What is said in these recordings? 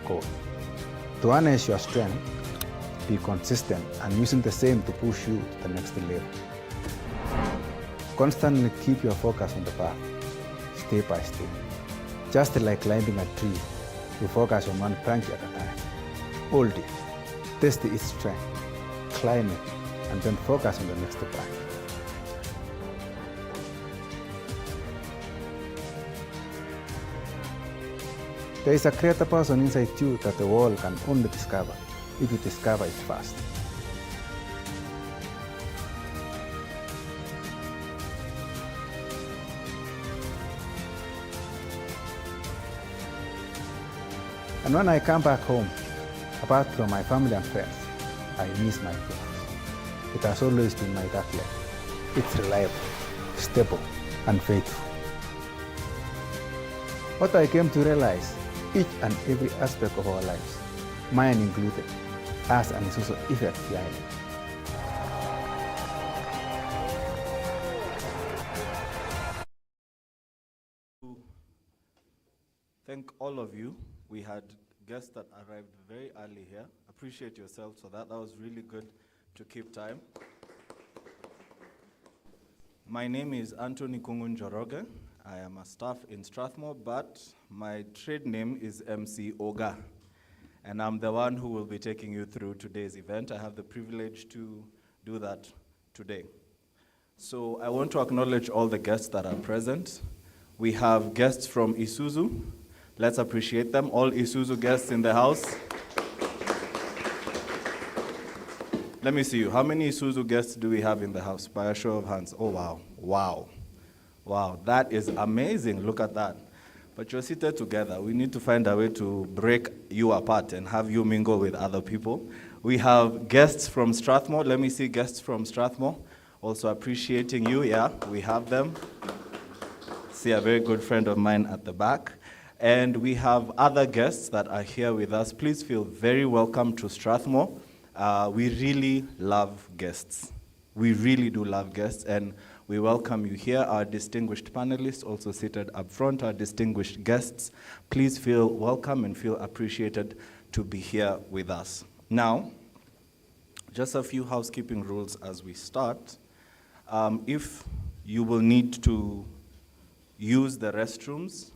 code. To harness your strength, be consistent and using the same to push you to the next level. Constantly keep your focus on the path, step by step. Just like climbing a tree, you focus on one branch at a time. Hold it, test its strength, climb it, and then focus on the next branch. There is a greater person inside you that the world can only discover if you discover it fast. And when I come back home, apart from my family and friends, I miss my friends. It has always been my dark leg. It's reliable, stable, and faithful. What I came to realize, each and every aspect of our lives, mine included, has an ISUZU effect behind it. Thank all of you. We had guests that arrived very early here. Appreciate yourselves for that. That was really good to keep time. My name is Anthony Kungun Joroge. I am a staff in Strathmore, but my trade name is MC Oga. And I'm the one who will be taking you through today's event. I have the privilege to do that today. So I want to acknowledge all the guests that are present. We have guests from ISUZU. Let's appreciate them, all ISUZU guests in the house. Let me see you. How many ISUZU guests do we have in the house? By a show of hands. Oh, wow. Wow. Wow, that is amazing. Look at that. But you're seated together. We need to find a way to break you apart and have you mingle with other people. We have guests from Strathmore. Let me see guests from Strathmore. Also appreciating you. Yeah, we have them. See a very good friend of mine at the back. And we have other guests that are here with us. Please feel very welcome to Strathmore. We really love guests. We really do love guests, and we welcome you here. Our distinguished panelists also seated up front, our distinguished guests. Please feel welcome and feel appreciated to be here with us. Now, just a few housekeeping rules as we start. If you will need to use the restrooms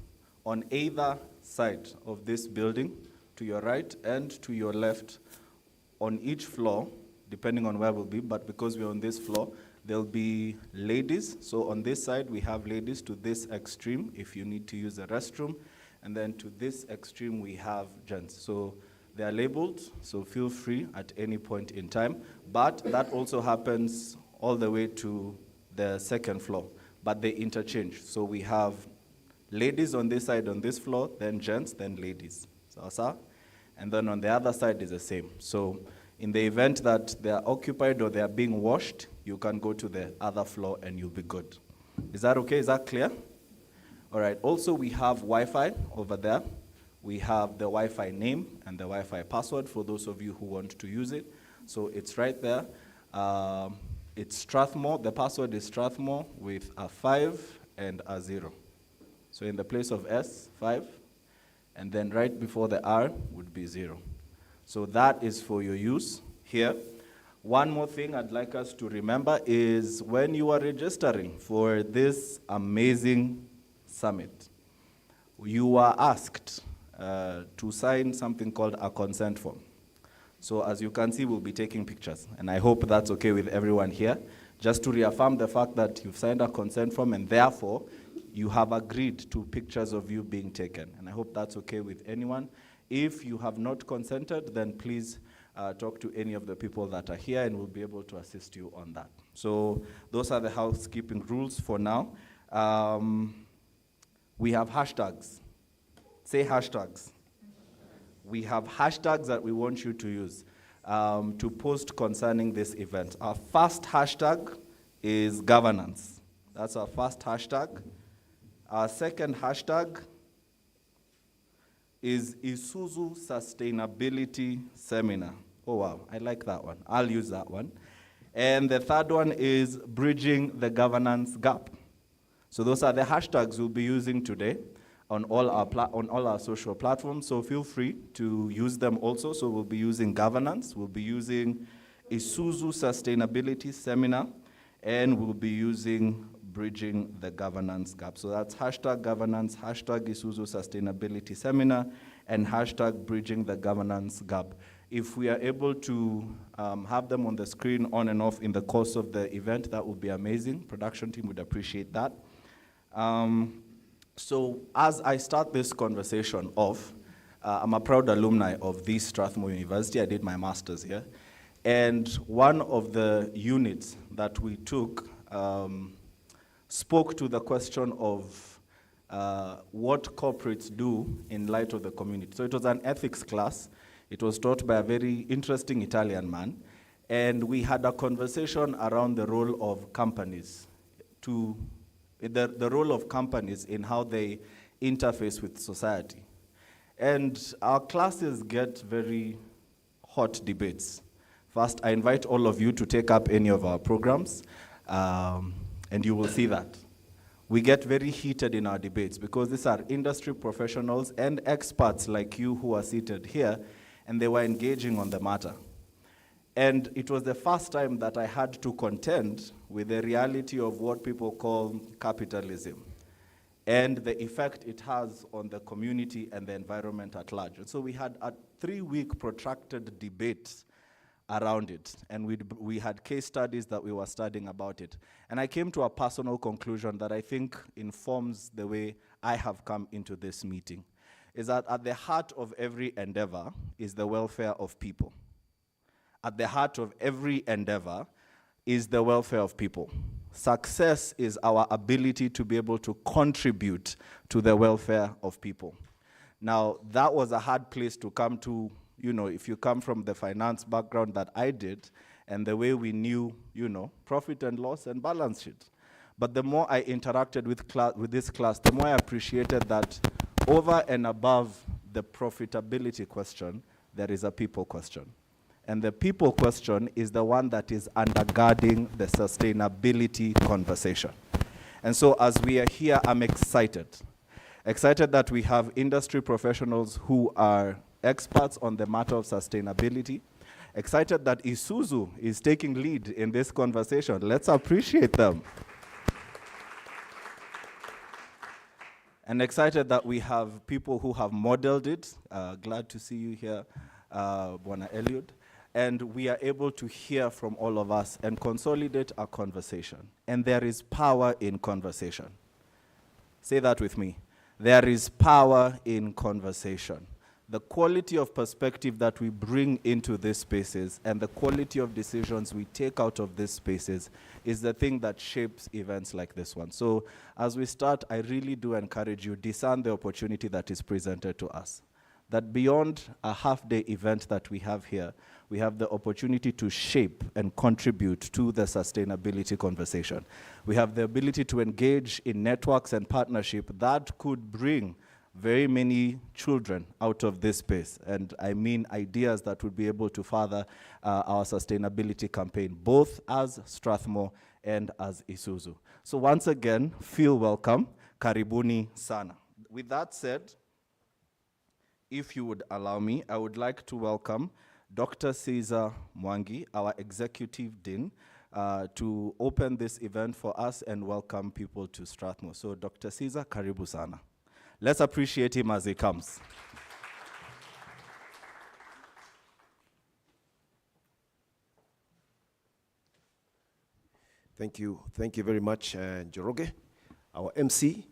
on either side of this building, to your right and to your left, on each floor, depending on where we'll be, but because we're on this floor, there'll be ladies. So on this side, we have ladies to this extreme if you need to use the restroom. And then to this extreme, we have gents. So they are labeled, so feel free at any point in time. But that also happens all the way to the second floor, but they interchange. So we have ladies on this side on this floor, then gents, then ladies. So, and then on the other side is the same. So in the event that they are occupied or they are being washed, you can go to the other floor and you'll be good. Is that okay? Is that clear? All right. Also, we have Wi-Fi over there. We have the Wi-Fi name and the Wi-Fi password for those of you who want to use it. So it's right there. It's Strathmore. The password is Strathmore with a 5 and a 0. So in the place of S, 5, and then right before the R would be 0. So that is for your use here. One more thing I'd like us to remember is when you are registering for this amazing summit, you are asked to sign something called a consent form. So as you can see, we'll be taking pictures, and I hope that's okay with everyone here, just to reaffirm the fact that you've signed a consent form and therefore you have agreed to pictures of you being taken. And I hope that's okay with anyone. If you have not consented, then please talk to any of the people that are here and we'll be able to assist you on that. So those are the housekeeping rules for now. We have hashtags. Say hashtags. We have hashtags that we want you to use to post concerning this event. Our first hashtag is governance. That's our first hashtag. Our second hashtag is ISUZU Sustainability Seminar. Oh, wow, I like that one. I'll use that one. And the third one is Bridging the Governance Gap. So those are the hashtags we'll be using today. on all our social platforms, so feel free to use them also. So we'll be using governance, we'll be using ISUZU Sustainability Seminar, and we'll be using Bridging the Governance Gap. So that's hashtag governance, hashtag ISUZU Sustainability Seminar, and hashtag Bridging the Governance Gap. If we are able to have them on the screen on and off in the course of the event, that would be amazing. Production team would appreciate that. So as I start this conversation off, I'm a proud alumni of this Strathmore University. I did my master's here. And one of the units that we took spoke to the question of what corporates do in light of the community. So it was an ethics class. It was taught by a very interesting Italian man. And we had a conversation around the role of companies, the role of companies in how they interface with society. And our classes get very hot debates. First, I invite all of you to take up any of our programs, and you will see that. We get very heated in our debates because these are industry professionals and experts like you who are seated here, and they were engaging on the matter. And it was the first time that I had to contend with the reality of what people call capitalism and the effect it has on the community and the environment at large. And so we had a 3-week protracted debate around it, and we had case studies that we were studying about it. And I came to a personal conclusion that I think informs the way I have come into this meeting, is that at the heart of every endeavor is the welfare of people. At the heart of every endeavor is the welfare of people. Success is our ability to be able to contribute to the welfare of people. Now, that was a hard place to come to, if you come from the finance background that I did, and the way we knew, profit and loss and balance sheet. But the more I interacted with this class, the more I appreciated that over and above the profitability question, there is a people question. And the people question is the one that is undergirding the sustainability conversation. And so as we are here, I'm excited. Excited that we have industry professionals who are experts on the matter of sustainability. Excited that ISUZU is taking lead in this conversation. Let's appreciate them. And excited that we have people who have modeled it. Glad to see you here, Bwana Eliud. And we are able to hear from all of us and consolidate our conversation. And there is power in conversation. Say that with me. There is power in conversation. The quality of perspective that we bring into these spaces and the quality of decisions we take out of these spaces is the thing that shapes events like this one. So as we start, I really do encourage you, discern the opportunity that is presented to us. That beyond a half-day event that we have here, we have the opportunity to shape and contribute to the sustainability conversation. We have the ability to engage in networks and partnership that could bring very many children out of this space. And I mean ideas that would be able to further our sustainability campaign, both as Strathmore and as ISUZU. So once again, feel welcome. Karibuni sana. With that said, if you would allow me, I would like to welcome Dr. Caesar Mwangi, our Executive Dean, to open this event for us and welcome people to Strathmore. So Dr. Caesar, karibu sana. Let's appreciate him as he comes. Thank you. Thank you very much, Njoroge, our MC.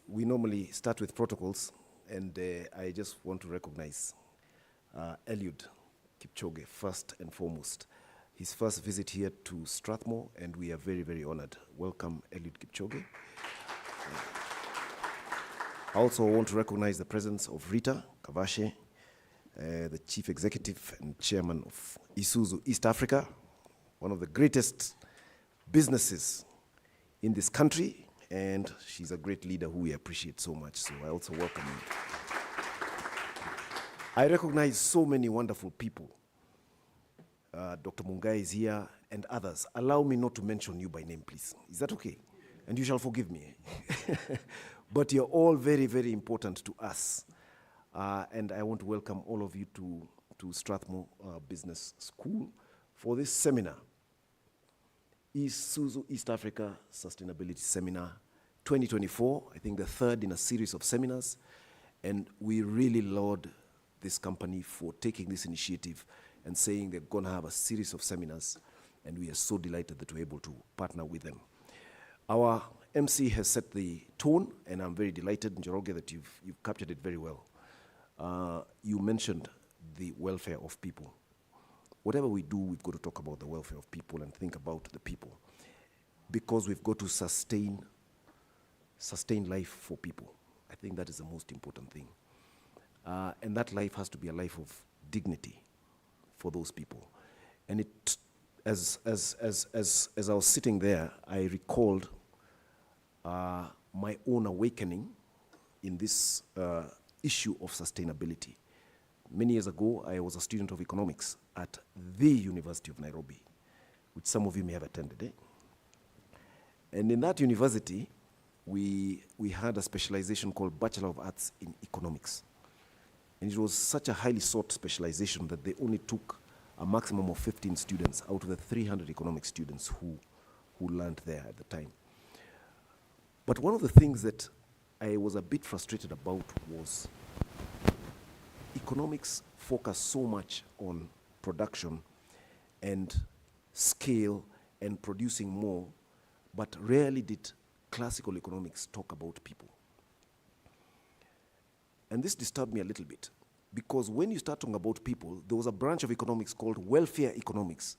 We normally start with protocols, and I just want to recognize Eliud Kipchoge first and foremost. His first visit here to Strathmore, and we are very, very honored. Welcome, Eliud Kipchoge. I also want to recognize the presence of Rita Kavashe, the Chief Executive and Chairman of ISUZU East Africa, one of the greatest businesses in this country, and she's a great leader who we appreciate so much, so I also welcome her. I recognize so many wonderful people. Dr. Mungai is here and others. Allow me not to mention you by name, please. Is that okay? and you shall forgive me. But you're all very, very important to us. And I want to welcome all of you to Strathmore Business School for this seminar, ISUZU East Africa Sustainability Seminar 2024, I think the third in a series of seminars. And we really laud this company for taking this initiative and saying they're going to have a series of seminars, and we are so delighted that we're able to partner with them. Our MC has set the tone, and I'm very delighted, Njoroge, that you've captured it very well. You mentioned the welfare of people. Whatever we do, we've got to talk about the welfare of people and think about the people, because we've got to sustain life for people. I think that is the most important thing. And that life has to be a life of dignity for those people. And it, as I was sitting there, I recalled my own awakening in this issue of sustainability. Many years ago, I was a student of economics at the University of Nairobi, which some of you may have attended. Eh? And in that university, we had a specialization called Bachelor of Arts in Economics. And it was such a highly sought specialization that they only took a maximum of 15 students out of the 300 economics students who learned there at the time. But one of the things that I was a bit frustrated about was economics focused so much on production and scale and producing more, but rarely did classical economics talk about people. And this disturbed me a little bit, because when you start talking about people, there was a branch of economics called welfare economics,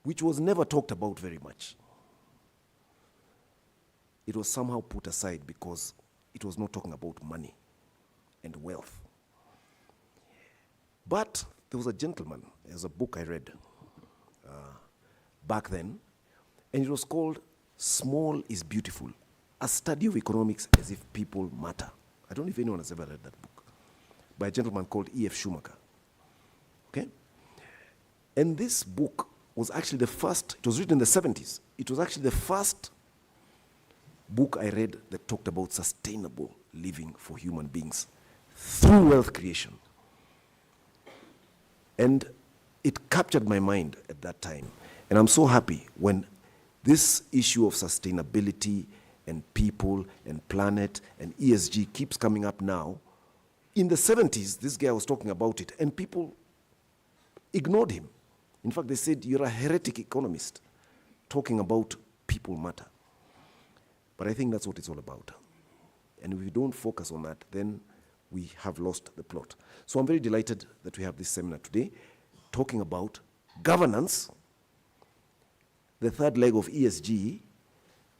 which was never talked about very much. It was somehow put aside because it was not talking about money and wealth. But there was a gentleman, there's a book I read back then, and it was called Small is Beautiful, a study of economics as if people matter. I don't know if anyone has ever read that book, by a gentleman called E.F. Schumacher. Okay? And this book was actually the first, it was written in the 70s. It was actually the first book I read that talked about sustainable living for human beings through wealth creation. And it captured my mind at that time. And I'm so happy when this issue of sustainability and people and planet and ESG keeps coming up now. In the 70s, this guy was talking about it, and people ignored him. In fact, they said, you're a heretic economist talking about people matter. But I think that's what it's all about. And if we don't focus on that, then we have lost the plot. So I'm very delighted that we have this seminar today talking about governance, the third leg of ESG,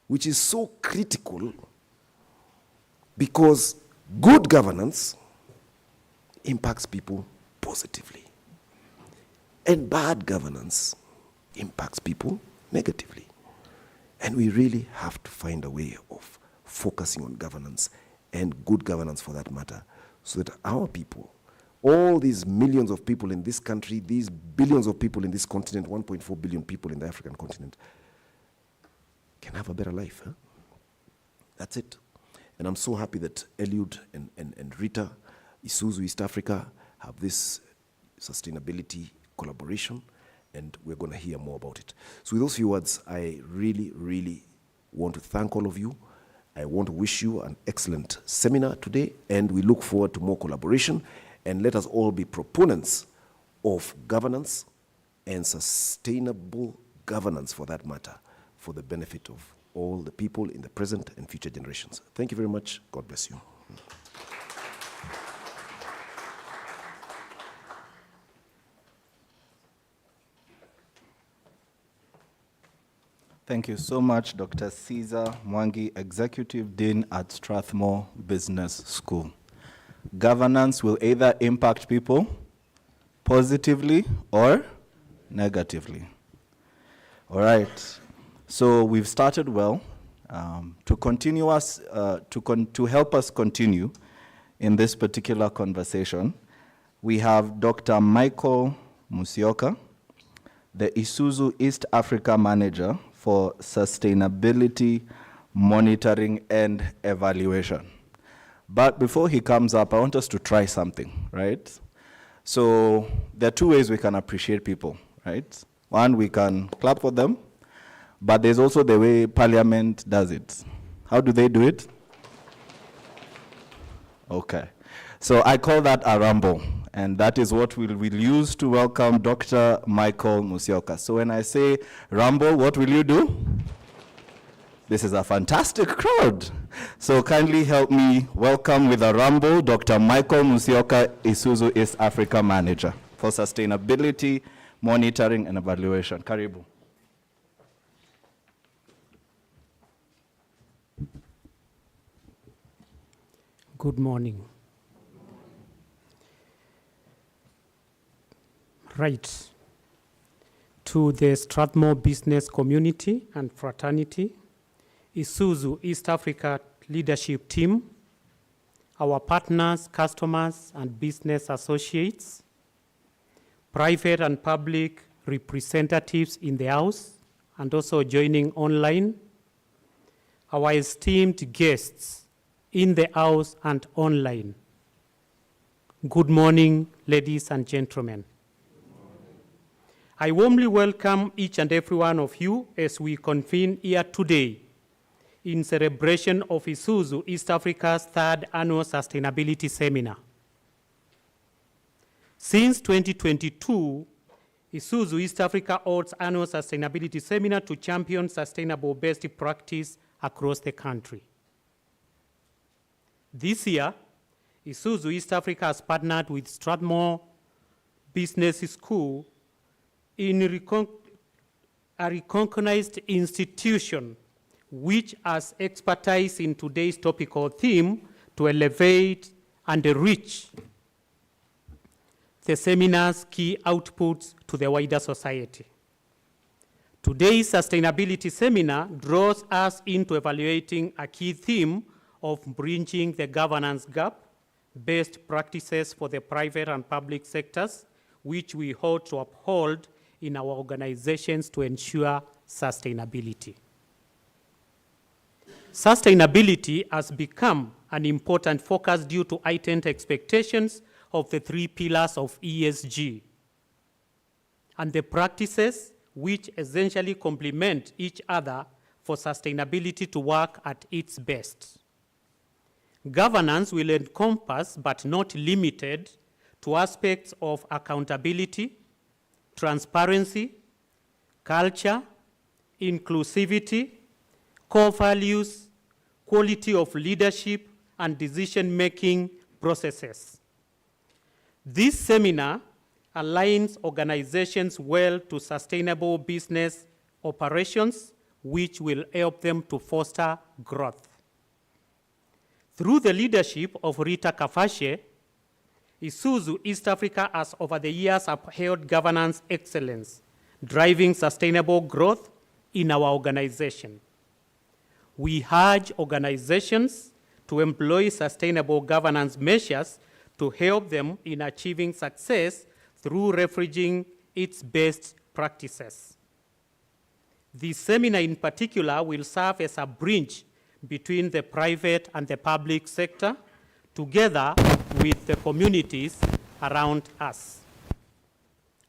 which is so critical because good governance impacts people positively, and bad governance impacts people negatively. And we really have to find a way of focusing on governance, and good governance for that matter, so that our people, all these millions of people in this country, these billions of people in this continent, 1.4 billion people in the African continent, can have a better life. Huh? That's it. And I'm so happy that Eliud and Rita, ISUZU East Africa, have this sustainability collaboration, and we're going to hear more about it. So with those few words, I really, really want to thank all of you. I want to wish you an excellent seminar today, and we look forward to more collaboration, and let us all be proponents of governance and sustainable governance for that matter, for the benefit of all the people in the present and future generations. Thank you very much. God bless you. Thank you so much, Dr. Caesar Mwangi, Executive Dean at Strathmore Business School. Governance will either impact people positively or negatively. All right. So we've started well. To help us continue in this particular conversation, we have Dr. Michael Musyoka, the ISUZU East Africa Manager for Sustainability monitoring, and evaluation. But before he comes up, I want us to try something, right? So there are two ways we can appreciate people, right? One, we can clap for them, but there's also the way Parliament does it. How do they do it? Okay. So I call that a rumble, and that is what we'll use to welcome Dr. Michael Musyoka. So when I say rumble, what will you do? This is a fantastic crowd. So kindly help me welcome with a rumble Dr. Michael Musyoka, ISUZU East Africa Manager for Sustainability, Monitoring, and Evaluation. Karibu. Good morning. Right. To the Strathmore business community and fraternity, ISUZU East Africa leadership team, our partners, customers, and business associates, private and public representatives in the house, and also joining online, our esteemed guests in the house and online. Good morning, ladies and gentlemen. I warmly welcome each and every one of you as we convene here today in celebration of ISUZU East Africa's third annual sustainability seminar. Since 2022, ISUZU East Africa holds annual sustainability seminar to champion sustainable best practice across the country. This year, ISUZU East Africa has partnered with Strathmore Business School in a recognized institution which has expertise in today's topical theme to elevate and enrich the seminar's key outputs to the wider society. Today's sustainability seminar draws us into evaluating a key theme of bridging the governance gap, best practices for the private and public sectors, which we hope to uphold in our organizations to ensure sustainability. Sustainability has become an important focus due to heightened expectations of the three pillars of ESG and the practices which essentially complement each other for sustainability to work at its best. Governance will encompass, but not limited to, aspects of accountability, transparency, culture, inclusivity, core values, quality of leadership, and decision-making processes. This seminar aligns organizations well to sustainable business operations, which will help them to foster growth. Through the leadership of Rita Kafashe, ISUZU East Africa has over the years upheld governance excellence, driving sustainable growth in our organization. We urge organizations to employ sustainable governance measures to help them in achieving success through leveraging its best practices. This seminar in particular will serve as a bridge between the private and the public sector, together with the communities around us.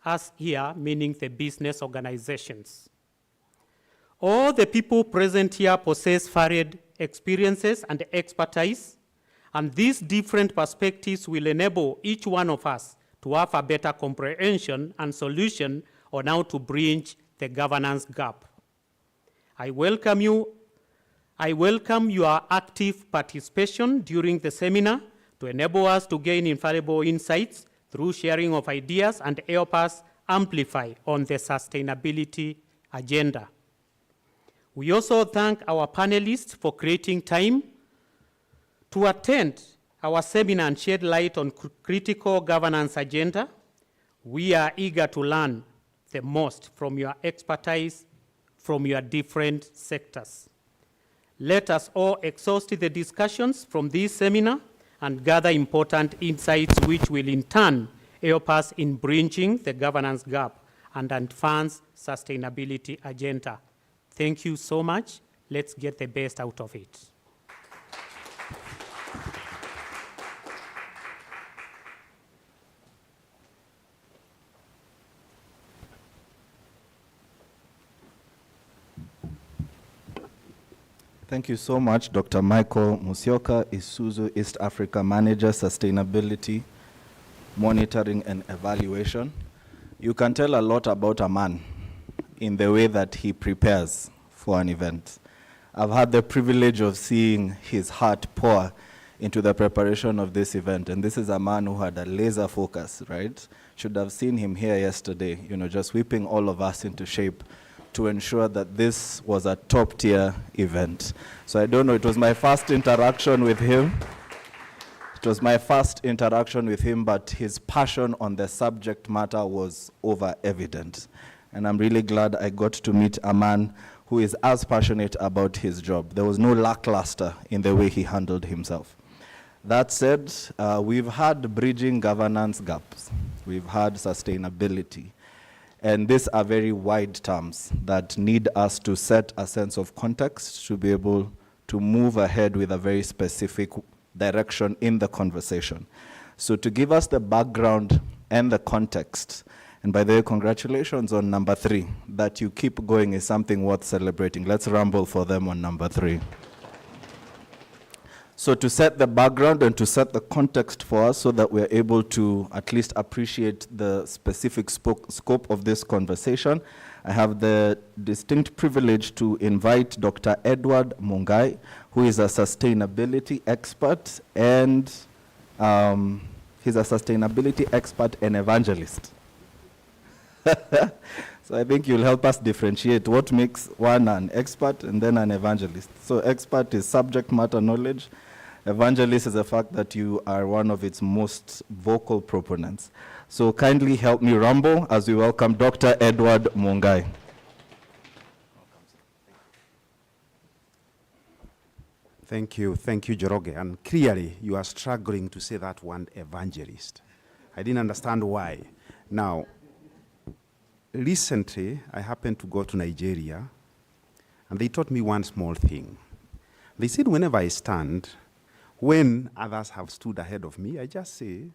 Us here, meaning the business organizations. All the people present here possess varied experiences and expertise, and these different perspectives will enable each one of us to have a better comprehension and solution on how to bridge the governance gap. I welcome your active participation during the seminar to enable us to gain invaluable insights through sharing of ideas and help us amplify on the sustainability agenda. We also thank our panelists for creating time to attend our seminar and shed light on critical governance agenda. We are eager to learn the most from your expertise from your different sectors. Let us all exhaust the discussions from this seminar and gather important insights which will in turn help us in bridging the governance gap and advance sustainability agenda. Thank you so much. let's get the best out of it. Thank you so much, Dr. Michael Musyoka, ISUZU East Africa Manager, Sustainability, Monitoring and Evaluation. You can tell a lot about a man in the way that he prepares for an event. I've had the privilege of seeing his heart pour into the preparation of this event, and this is a man who had a laser focus, right? Should have seen him here yesterday, just whipping all of us into shape to ensure that this was a top-tier event. So I don't know, it was my first interaction with him. It was my first interaction with him, but his passion on the subject matter was over-evident. And I'm really glad I got to meet a man who is as passionate about his job. There was no lackluster in the way he handled himself. That said, we've had bridging governance gaps. We've had sustainability. And these are very wide terms that need us to set a sense of context to be able to move ahead with a very specific direction in the conversation. So to give us the background and the context, and by the way, congratulations on number 3. That you keep going is something worth celebrating. Let's rumble for them on number 3. So to set the background and to set the context for us so that we're able to at least appreciate the specific scope of this conversation, I have the distinct privilege to invite Dr. Edward Mungai, who is a sustainability expert and he's a sustainability expert and evangelist. So I think you'll help us differentiate what makes one an expert and then an evangelist. So expert is subject matter knowledge. Evangelist is the fact that you are one of its most vocal proponents. So kindly help me rumble as we welcome Dr. Edward Mungai. Thank you, Joroge. And clearly, you are struggling to say that one, evangelist. I didn't understand why. Now, recently, I happened to go to Nigeria, and they taught me one small thing. They said whenever I stand, when others have stood ahead of me, I just say,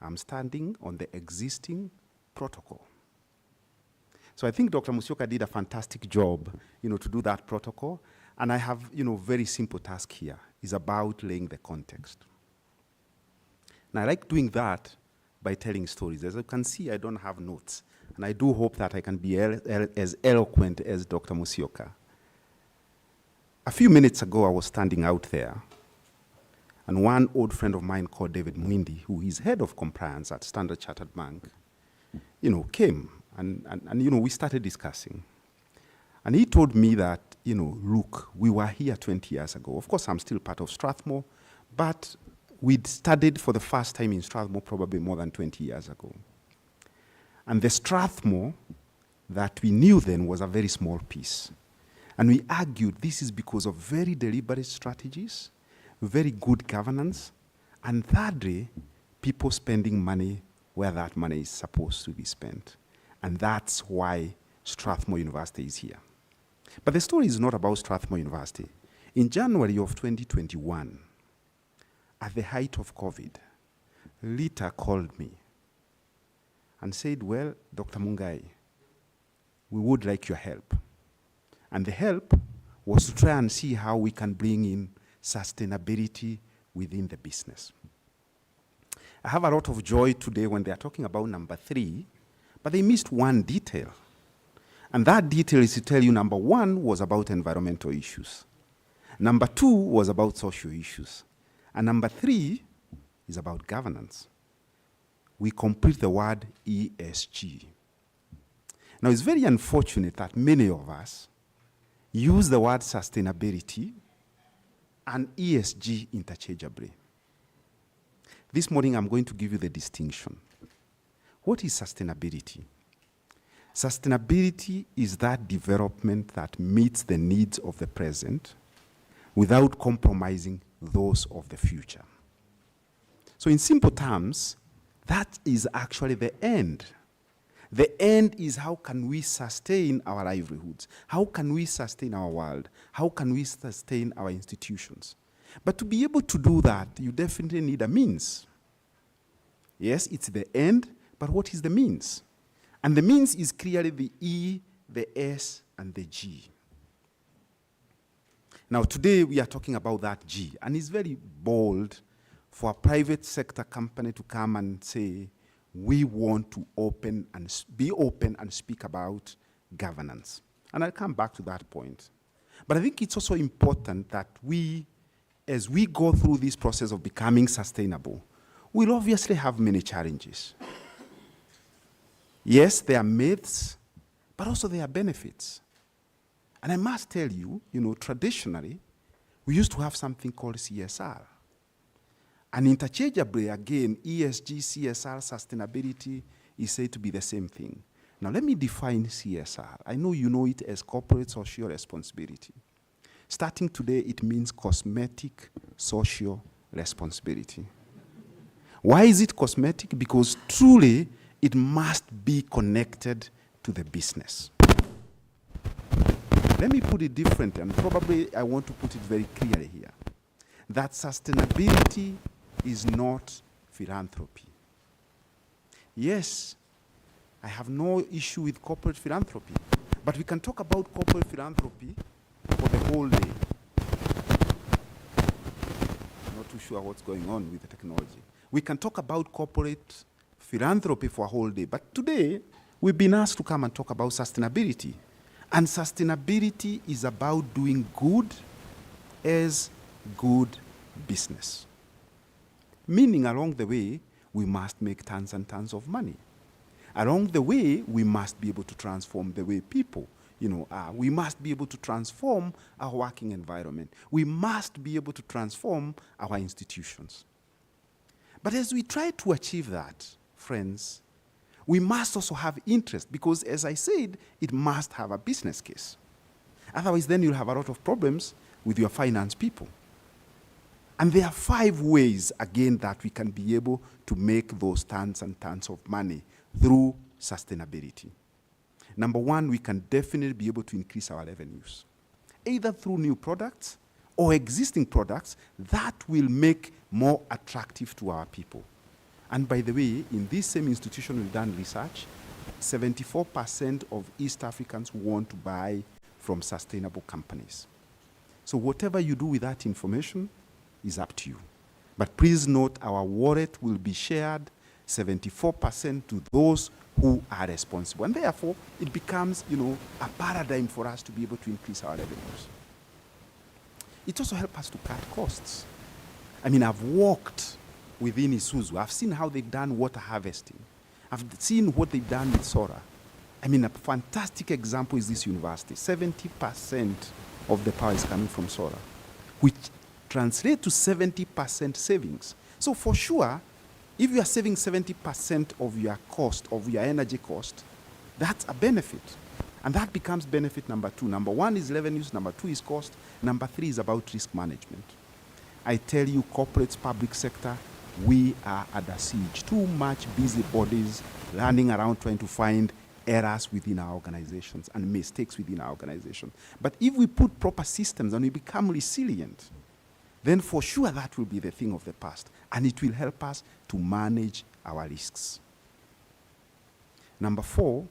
I'm standing on the existing protocol. So I think Dr. Musyoka did a fantastic job, to do that protocol. And I have, very simple task here. It's about laying the context. And I like doing that by telling stories. As you can see, I don't have notes. And I do hope that I can be as eloquent as Dr. Musyoka. A few minutes ago, I was standing out there. And one old friend of mine called David Mwindi, who is head of compliance at Standard Chartered Bank, came. And we started discussing. And he told me that, look, we were here 20 years ago. Of course, I'm still part of Strathmore, but we'd studied for the first time in Strathmore probably more than 20 years ago. And the Strathmore that we knew then was a very small piece. And we argued this is because of very deliberate strategies, very good governance, and thirdly, people spending money where that money is supposed to be spent. And that's why Strathmore University is here. But the story is not about Strathmore University. In January of 2021, at the height of COVID, Rita called me and said, well, Dr. Mungai, we would like your help. And the help was to try and see how we can bring in sustainability within the business. I have a lot of joy today when they are talking about number 3, but they missed one detail. And that detail is to tell you number 1 was about environmental issues. Number 2 was about social issues. And number 3 is about governance. We complete the word ESG. Now, it's very unfortunate that many of us use the word sustainability and ESG interchangeably. This morning, I'm going to give you the distinction. What is sustainability? Sustainability is that development that meets the needs of the present without compromising those of the future. So in simple terms, that is actually the end. The end is how can we sustain our livelihoods? How can we sustain our world? How can we sustain our institutions? But to be able to do that, you definitely need a means. Yes, it's the end, but what is the means? And the means is clearly the E, the S, and the G. Now, today we are talking about that G, and it's very bold for a private sector company to come and say, we want to be open and speak about governance. And I'll come back to that point. But I think it's also important that we, as we go through this process of becoming sustainable, we'll obviously have many challenges. Yes, there are myths, but also there are benefits. And I must tell you, traditionally, we used to have something called CSR. And interchangeably, again, ESG, CSR, sustainability is said to be the same thing. Now, let me define CSR. I know you know it as corporate social responsibility. Starting today, it means cosmetic social responsibility. Why is it cosmetic? Because truly, it must be connected to the business. Let me put it different, and probably I want to put it very clearly here, that sustainability is not philanthropy. Yes, I have no issue with corporate philanthropy, but we can talk about corporate philanthropy for the whole day. I'm not too sure what's going on with the technology. We can talk about corporate philanthropy for a whole day, but today we've been asked to come and talk about sustainability. And sustainability is about doing good as good business. Meaning along the way, we must make tons and tons of money. Along the way, we must be able to transform the way people are. We must be able to transform our working environment. We must be able to transform our institutions. But as we try to achieve that, friends, we must also have interest because, as I said, it must have a business case. Otherwise, then you'll have a lot of problems with your finance people. And there are 5 ways, again, that we can be able to make those tons and tons of money through sustainability. Number 1, we can definitely be able to increase our revenues, either through new products or existing products that will make more attractive to our people. And by the way, in this same institution, we've done research, 74% of East Africans want to buy from sustainable companies. So whatever you do with that information is up to you. But please note, our wallet will be shared 74% to those who are responsible. And therefore, it becomes, a paradigm for us to be able to increase our revenues. It also helps us to cut costs. I mean, I've walked within ISUZU. I've seen how they've done water harvesting. I've seen what they've done with solar. I mean, a fantastic example is this university. 70% of the power is coming from solar, which translates to 70% savings. So for sure, if you are saving 70% of your cost, of your energy cost, that's a benefit. And that becomes benefit number 2. Number 1 is revenues, number 2 is cost, number 3 is about risk management. I tell you, corporates, public sector, we are under siege. Too much busybodies running around trying to find errors within our organizations and mistakes within our organization. But if we put proper systems and we become resilient, then for sure that will be the thing of the past. And it will help us to manage our risks. Number 4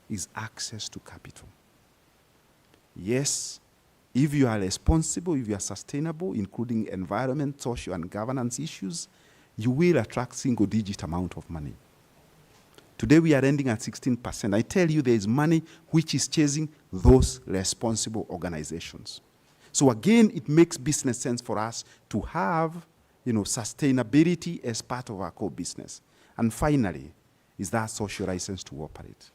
is access to capital. Yes, if you are responsible, if you are sustainable, including environment, social, and governance issues, you will attract single-digit amount of money. Today we are ending at 16%. I tell you, there is money which is chasing those responsible organizations. So again, it makes business sense for us to have, sustainability as part of our core business. And finally, is that social license to operate.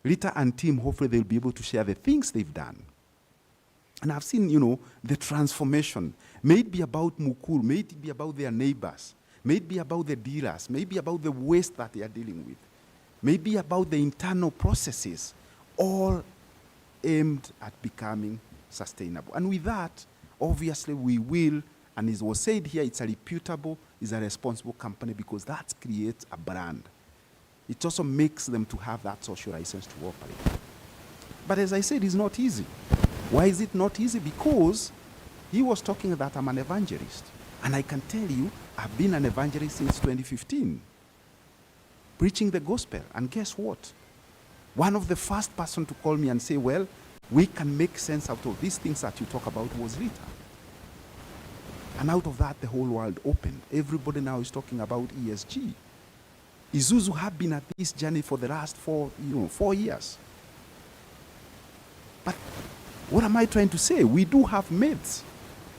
Rita and team, hopefully they'll be able to share the things they've done. And I've seen, the transformation. May it be about Mukuru, may it be about their neighbors, may it be about the dealers, may it be about the waste that they are dealing with, may it be about the internal processes, all aimed at becoming sustainable. And with that, obviously we will, and it was said here, it's a reputable, it's a responsible company because that creates a brand. It also makes them to have that social license to operate. But as I said, it's not easy. Why is it not easy? Because he was talking that I'm an evangelist. And I can tell you, I've been an evangelist since 2015, preaching the gospel. And guess what? One of the first person to call me and say, well, we can make sense out of these things that you talk about was Rita. And out of that, the whole world opened. Everybody now is talking about ESG. ISUZU have been at this journey for the last 4 years. But what am I trying to say? We do have myths.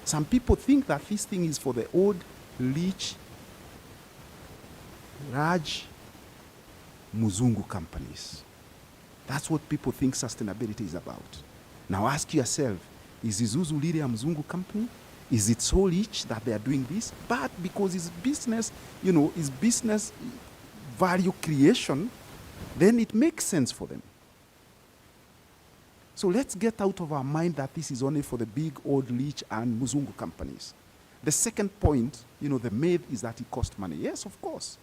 Some people think that this thing is for the old, rich, large, Muzungu companies. That's what people think sustainability is about. Now ask yourself, is ISUZU really a Mzungu company? Is it so rich that they are doing this? But because it's business, it's business value creation, then it makes sense for them. So let's get out of our mind that this is only for the big, old, rich, and Muzungu companies. The second point, the myth is that it costs money. Yes, of course.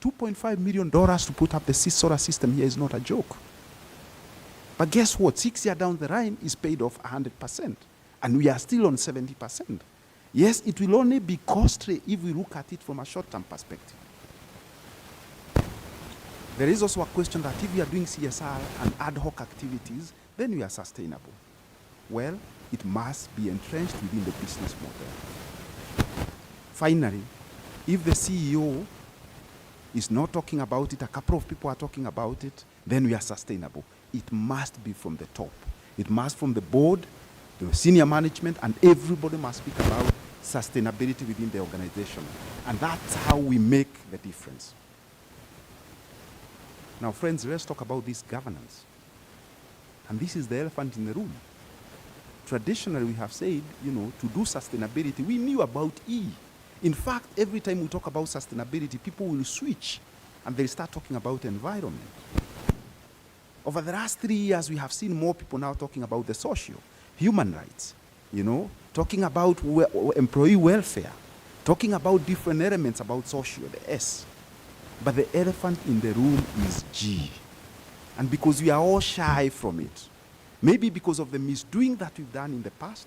$2.5 million to put up the solar system here is not a joke. But guess what? 6 years down the line is paid off 100%. And we are still on 70%. Yes, it will only be costly if we look at it from a short-term perspective. There is also a question that if we are doing CSR and ad hoc activities, then we are sustainable. Well, it must be entrenched within the business model. Finally, if the CEO is not talking about it, a couple of people are talking about it, then we are sustainable. It must be from the top. It must from the board, the senior management, and everybody must speak about sustainability within the organization. And that's how we make the difference. Now, friends, let's talk about this governance. And this is the elephant in the room. Traditionally, we have said, to do sustainability, we knew about E. In fact, every time we talk about sustainability, people will switch and they'll start talking about environment. Over the last 3 years, we have seen more people now talking about the social, human rights, talking about employee welfare, talking about different elements about social, the S. But the elephant in the room is G. And because we are all shy from it, maybe because of the misdoing that we've done in the past,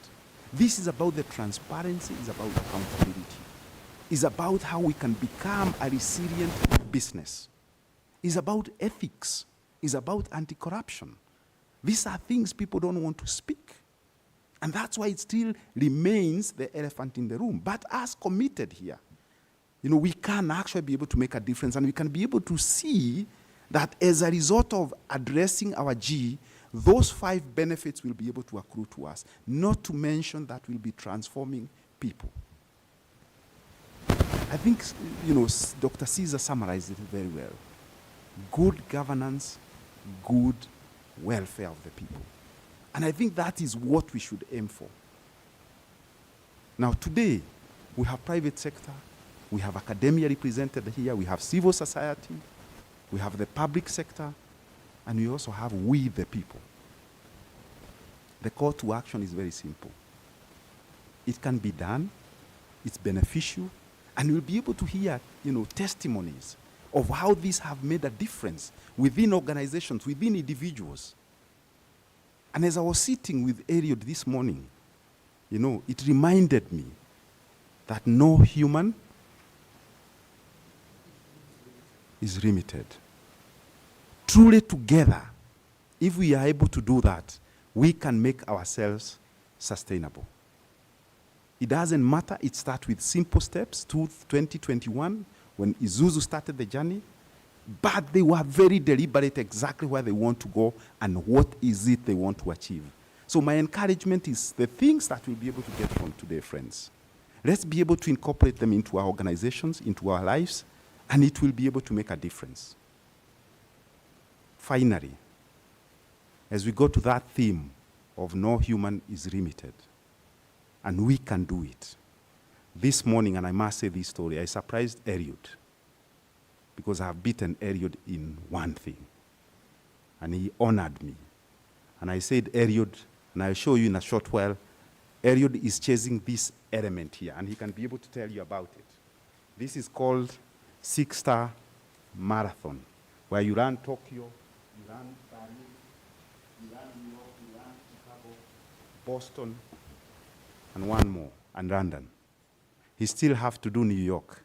this is about the transparency, it's about accountability. It's about how we can become a resilient business. It's about ethics. It's about anti-corruption. These are things people don't want to speak. And that's why it still remains the elephant in the room. But as committed here, we can actually be able to make a difference, and we can be able to see that as a result of addressing our G, those 5 benefits will be able to accrue to us, not to mention that we'll be transforming people. I think, Dr. Caesar summarized it very well. Good governance, good welfare of the people. And I think that is what we should aim for. Now, today, we have private sector, we have academia represented here, we have civil society, we have the public sector, and we also have we the people. The call to action is very simple. It can be done, it's beneficial, and we'll be able to hear, testimonies of how these have made a difference within organizations, within individuals. And as I was sitting with Eliud this morning, it reminded me that no human is limited. Truly together, if we are able to do that, we can make ourselves sustainable. It doesn't matter, it starts with simple steps. 2021, when ISUZU started the journey, but they were very deliberate exactly where they want to go and what is it they want to achieve. So my encouragement is the things that we'll be able to get from today, friends. Let's be able to incorporate them into our organizations, into our lives, and it will be able to make a difference. Finally, as we go to that theme of no human is limited, and we can do it. This morning, and I must say this story, I surprised Eliud because I have beaten Eliud in one thing. And he honored me. And I said, Eliud, and I'll show you in a short while, Eliud is chasing this element here, and he can be able to tell you about it. This is called 6-star marathon. where you run Tokyo, you run Paris, you run New York, you run Chicago, Boston, and one more, and London. He still have to do New York.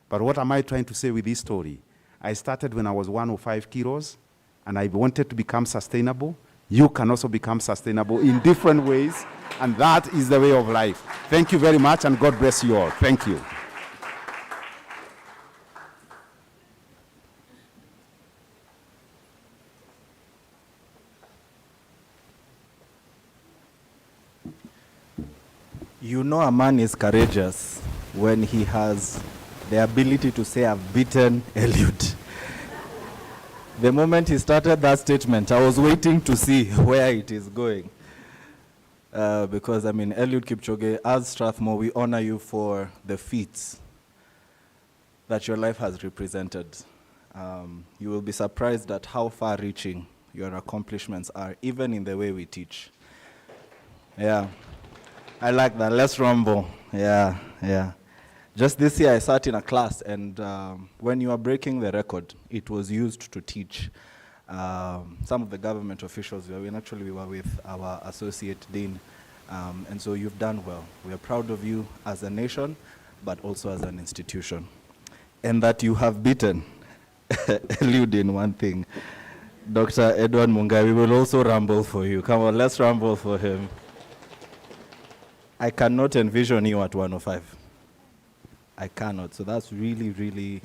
But what am I trying to say with this story? I started when I was 105 kilos, and I wanted to become sustainable. You can also become sustainable in different ways, and that is the way of life. Thank you very much, and God bless you all. Thank you. You know a man is courageous when he has the ability to say, I've beaten Eliud. The moment he started that statement, I was waiting to see where it is going. Because, I mean, Eliud Kipchoge, as Strathmore, we honor you for the feats that your life has represented. You will be surprised at how far-reaching your accomplishments are, even in the way we teach. Yeah. I like that. Let's rumble. Yeah, yeah. Just this year, I sat in a class, and when you were breaking the record, it was used to teach some of the government officials. We were with our associate dean, and so you've done well. We are proud of you as a nation, but also as an institution, and that you have beaten Eliud in one thing. Dr. Edward Mungai, we will also rumble for you. Come on, let's rumble for him. I cannot envision you at 105. I cannot. So that's really, really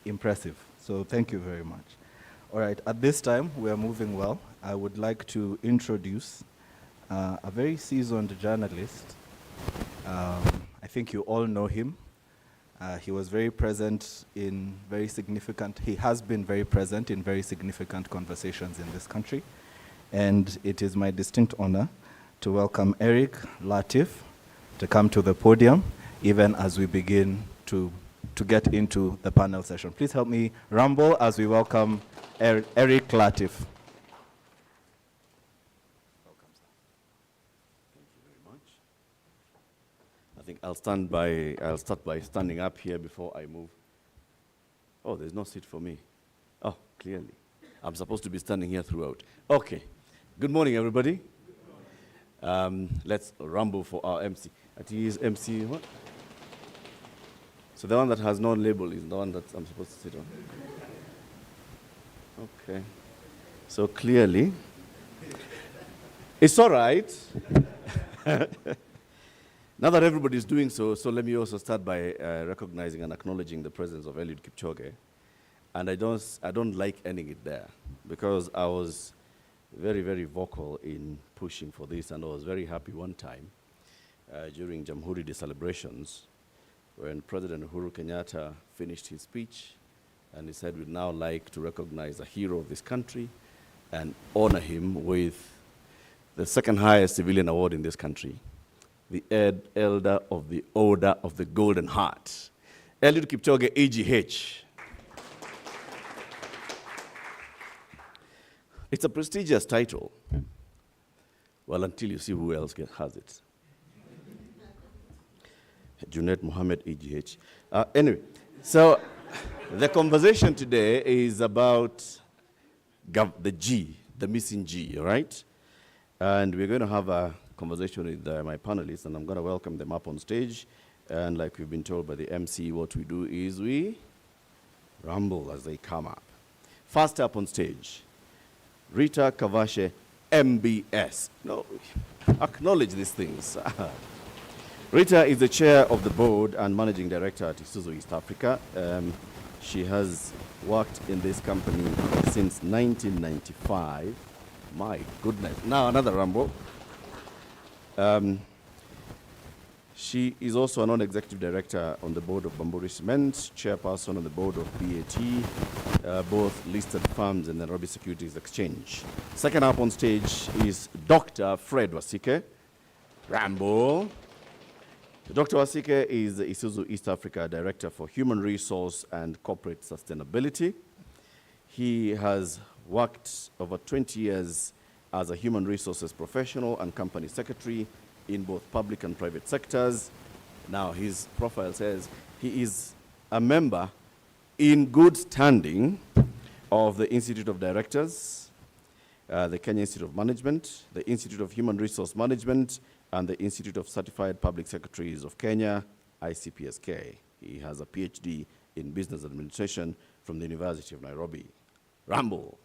impressive. So thank you very much. All right, at this time, we are moving well. I would like to introduce a very seasoned journalist. I think you all know him. He was very present in very significant, he has been very present in very significant conversations in this country. And it is my distinct honor to welcome Eric Latif to come to the podium, even as we begin to get into the panel session. Please help me rumble as we welcome Eric Latif. Welcome, sir. Thank you very much. I think I'll start by standing up here before I move. Oh, there's no seat for me. Oh, clearly. I'm supposed to be standing here throughout. Okay. Good morning, everybody. Let's rumble for our MC. He is MC what? So the one that has no label is the one that I'm supposed to sit on. Okay. So clearly, it's all right. Now that everybody is doing so let me also start by recognizing and acknowledging the presence of Eliud Kipchoge. And I don't like ending it there, because I was very, very vocal in pushing for this, and I was very happy one time during Jamhuri Day celebrations when President Uhuru Kenyatta finished his speech, and he said we'd now like to recognize a hero of this country and honor him with the second highest civilian award in this country, the Elder of the Order of the Golden Heart, Eliud Kipchoge, AGH. It's a prestigious title. Well, until you see who else has it. Junaid Mohammed, AGH. Anyway, so the conversation today is about the G, the missing G, all right? And we're going to have a conversation with my panelists, and I'm going to welcome them up on stage. And like we've been told by the MC, what we do is we rumble as they come up. First up on stage, Rita Kavashe, MBS. No, acknowledge these things. Rita is the chair of the board and managing director at ISUZU East Africa. She has worked in this company since 1995. My goodness. Now another rumble. She is also a non-executive director on the board of Bamburi Cement, chairperson on the board of BAT, both listed firms in the Nairobi Securities Exchange. Second up on stage is Dr. Fred Wasike. Rambo. Dr. Wasike is the ISUZU East Africa Director for Human Resource and Corporate Sustainability. He has worked over 20 years as a human resources professional and company secretary in both public and private sectors. Now, his profile says he is a member in good standing of the Institute of Directors, the Kenya Institute of Management, the Institute of Human Resource Management, and the Institute of Certified Public Secretaries of Kenya, ICPSK. He has a PhD in Business Administration from the University of Nairobi. Rambo.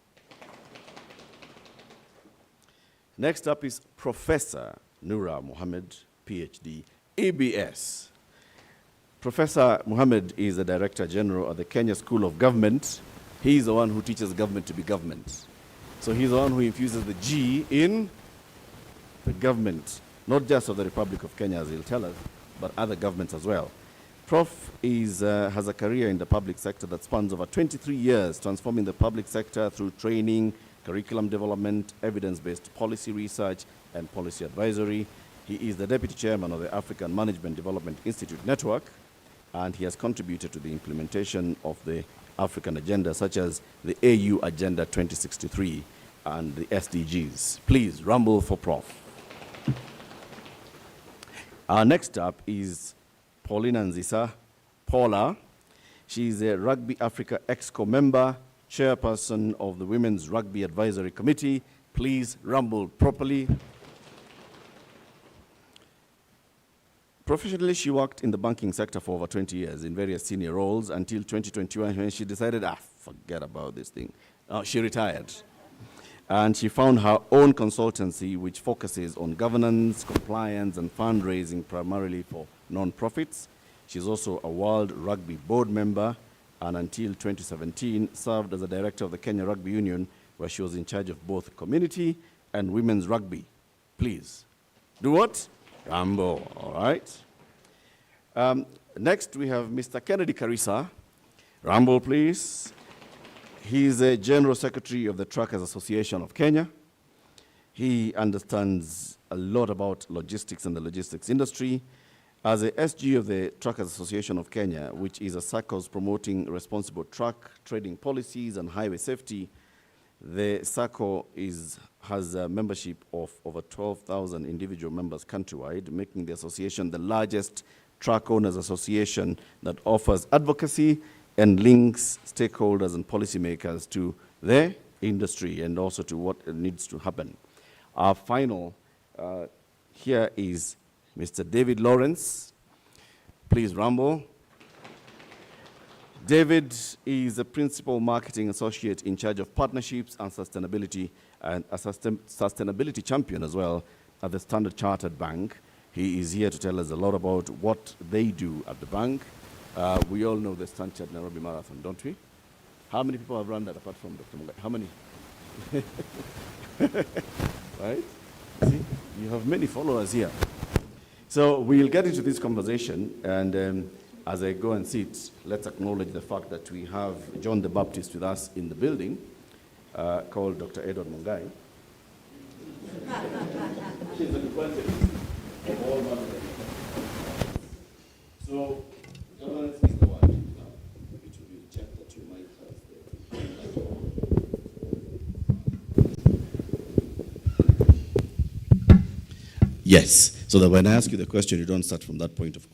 Next up is Professor Nura Mohammed, PhD, EBS. Professor Mohammed is the Director General at the Kenya School of Government. He's the one who teaches government to be government. So he's the one who infuses the G in the government, not just of the Republic of Kenya, as he'll tell us, but other governments as well. Prof has a career in the public sector that spans over 23 years, transforming the public sector through training, curriculum development, evidence-based policy research, and policy advisory. He is the Deputy Chairman of the African Management Development Institute Network, and he has contributed to the implementation of the African agenda, such as the AU Agenda 2063 and the SDGs. Please, rumble for Prof. Our next up is Paulina Nzisa, Paula. She is a Rugby Africa Exco member, chairperson of the Women's Rugby Advisory Committee. Please rumble properly. Professionally, she worked in the banking sector for over 20 years in various senior roles until 2021 when she decided, forget about this thing. She retired. And she found her own consultancy which focuses on governance, compliance, and fundraising primarily for non-profits. She's also a World Rugby Board member, and until 2017 served as a director of the Kenya Rugby Union, where she was in charge of both community and women's rugby. Please, do what? Rambo, all right. Next, we have Mr. Kennedy Karisa. Rambo, please. He's a General Secretary of the Truckers Association of Kenya. He understands a lot about logistics and the logistics industry. As a SG of the Truckers Association of Kenya, which is a SACCOs promoting responsible truck trading policies and highway safety, the SACCO has a membership of over 12,000 individual members countrywide, making the association the largest truck owners association that offers advocacy and links stakeholders and policymakers to their industry and also to what needs to happen. Our final here is Mr. David Lawrence. Please, Rambo. David is a principal marketing associate in charge of partnerships and sustainability, and a sustainability champion as well at the Standard Chartered Bank. He is here to tell us a lot about what they do at the bank. We all know the Standard Nairobi Marathon, don't we? How many people have run that apart from Dr. Mungai? How many? Right? See, you have many followers here. So we'll get into this conversation, and as I go and sit, let's acknowledge the fact that we have John the Baptist with us in the building, called Dr. Edward Mungai. She's the president of all managers. So, John is the one. It will be checked that you might have there. Yes, so that when I ask you the question, you don't start from that point of view.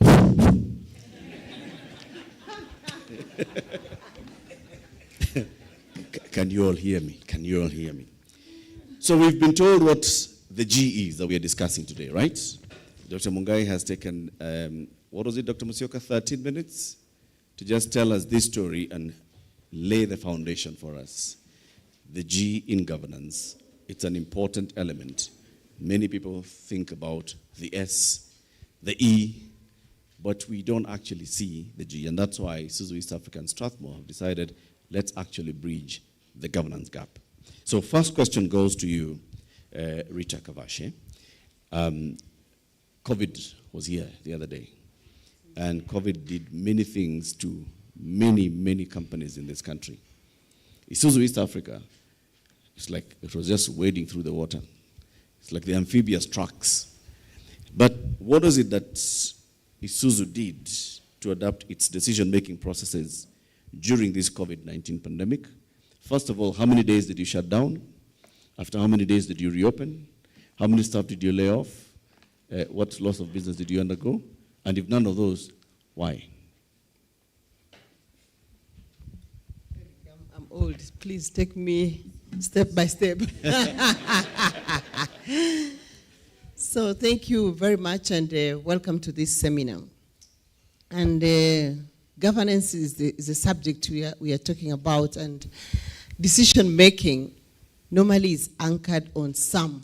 Can you all hear me? Can you all hear me? So we've been told what the G is that we are discussing today, right? Dr. Mungai has taken, what was it, Dr. Musyoka, 13 minutes to just tell us this story and lay the foundation for us. The G in governance, it's an important element. Many people think about the S, the E, but we don't actually see the G, and that's why ISUZU East Africa and Strathmore have decided, let's actually bridge the governance gap. So first question goes to you, Rita Kavashe. COVID was here the other day, and COVID did many things to many, many companies in this country. ISUZU East Africa, it's like it was just wading through the water. It's like the amphibious trucks. But what is it that ISUZU did to adapt its decision-making processes during this COVID-19 pandemic? First of all, how many days did you shut down? After how many days did you reopen? How many staff did you lay off? What loss of business did you undergo? And if none of those, why? I'm old. Please take me step by step. So thank you very much, and welcome to this seminar. And governance is the subject we are talking about, and decision making normally is anchored on some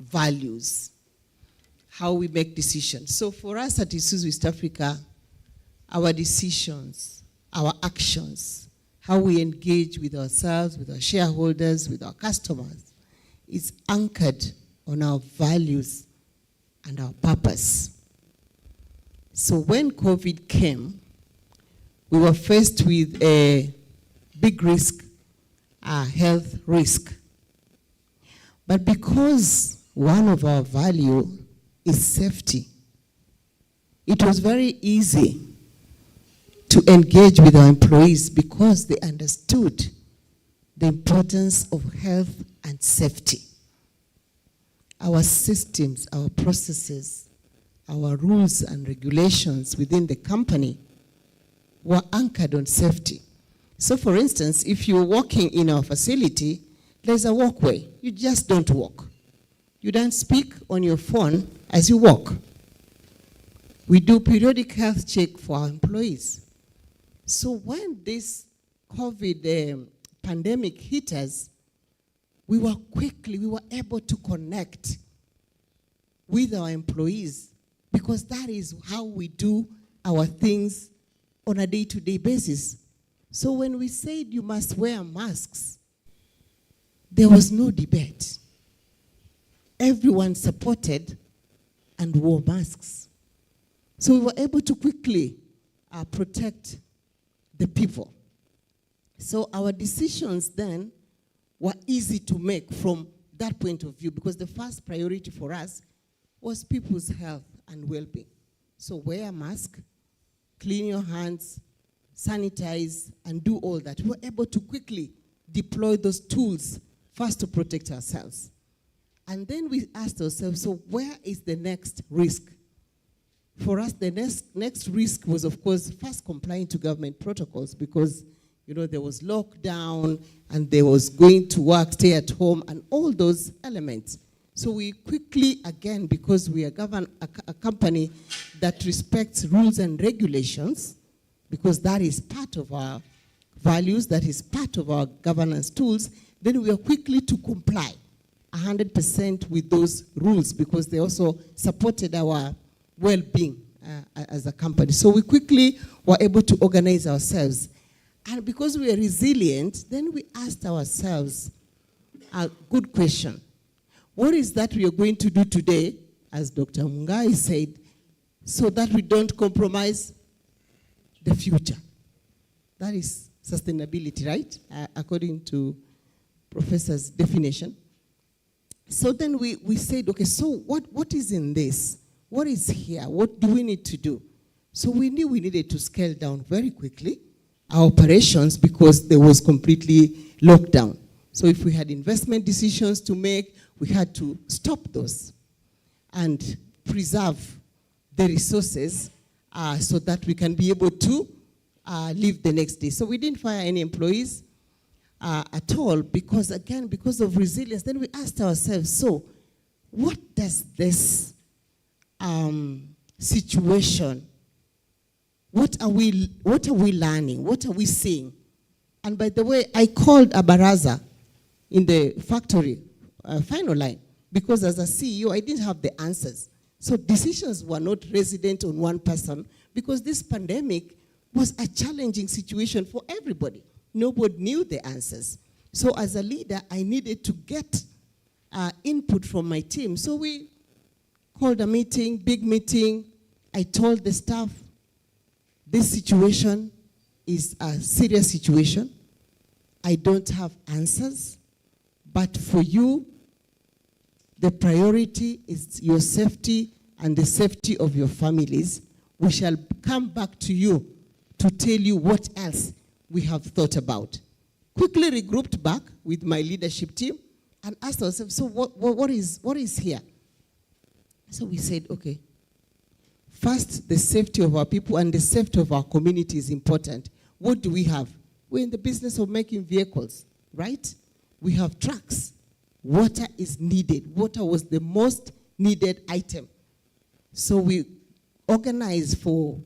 values, how we make decisions. So for us at ISUZU East Africa, our decisions, our actions, how we engage with ourselves, with our shareholders, with our customers, is anchored on our values and our purpose. So when COVID came, we were faced with a big risk, a health risk. But because one of our values is safety, it was very easy to engage with our employees because they understood the importance of health and safety. Our systems, our processes, our rules and regulations within the company were anchored on safety. So for instance, if you're walking in our facility, there's a walkway. You just don't walk. You don't speak on your phone as you walk. We do periodic health check for our employees. So when this COVID pandemic hit us, we were able to connect with our employees, because that is how we do our things on a day-to-day basis. So when we said you must wear masks, there was no debate. Everyone supported and wore masks. So we were able to quickly protect the people. So our decisions then were easy to make from that point of view, because the first priority for us was people's health and well-being. So wear a mask, clean your hands, sanitize, and do all that. We were able to quickly deploy those tools first to protect ourselves. And then we asked ourselves, so where is the next risk? For us, the next risk was, of course, first complying to government protocols, because there was lockdown, and there was going to work, stay at home, and all those elements. So we quickly, again, because we are a company that respects rules and regulations, because that is part of our values, that is part of our governance tools, then we are quickly to comply 100% with those rules, because they also supported our well-being as a company. So we quickly were able to organize ourselves. And because we are resilient, then we asked ourselves a good question. What is that we are going to do today, as Dr. Mungai said, so that we don't compromise the future? That is sustainability, right? According to Professor's definition. So then we said, okay, so what is in this? What is here? What do we need to do? So we knew we needed to scale down very quickly our operations, because there was completely lockdown. So if we had investment decisions to make, we had to stop those and preserve the resources so that we can be able to live the next day. So we didn't fire any employees at all, because again, because of resilience. Then we asked ourselves, so what does this situation, what are we learning? What are we seeing? And by the way, I called a baraza in the factory final line, because as a CEO, I didn't have the answers. So decisions were not resident on one person, because this pandemic was a challenging situation for everybody. Nobody knew the answers. So as a leader, I needed to get input from my team. So we called a meeting, big meeting. I told the staff, this situation is a serious situation. I don't have answers, but for you, the priority is your safety and the safety of your families. We shall come back to you to tell you what else we have thought about. Quickly regrouped back with my leadership team and asked ourselves, so what is here? So we said, okay, first, the safety of our people and the safety of our community is important. What do we have? We're in the business of making vehicles, right? We have trucks. Water is needed. Water was the most needed item. So we organized for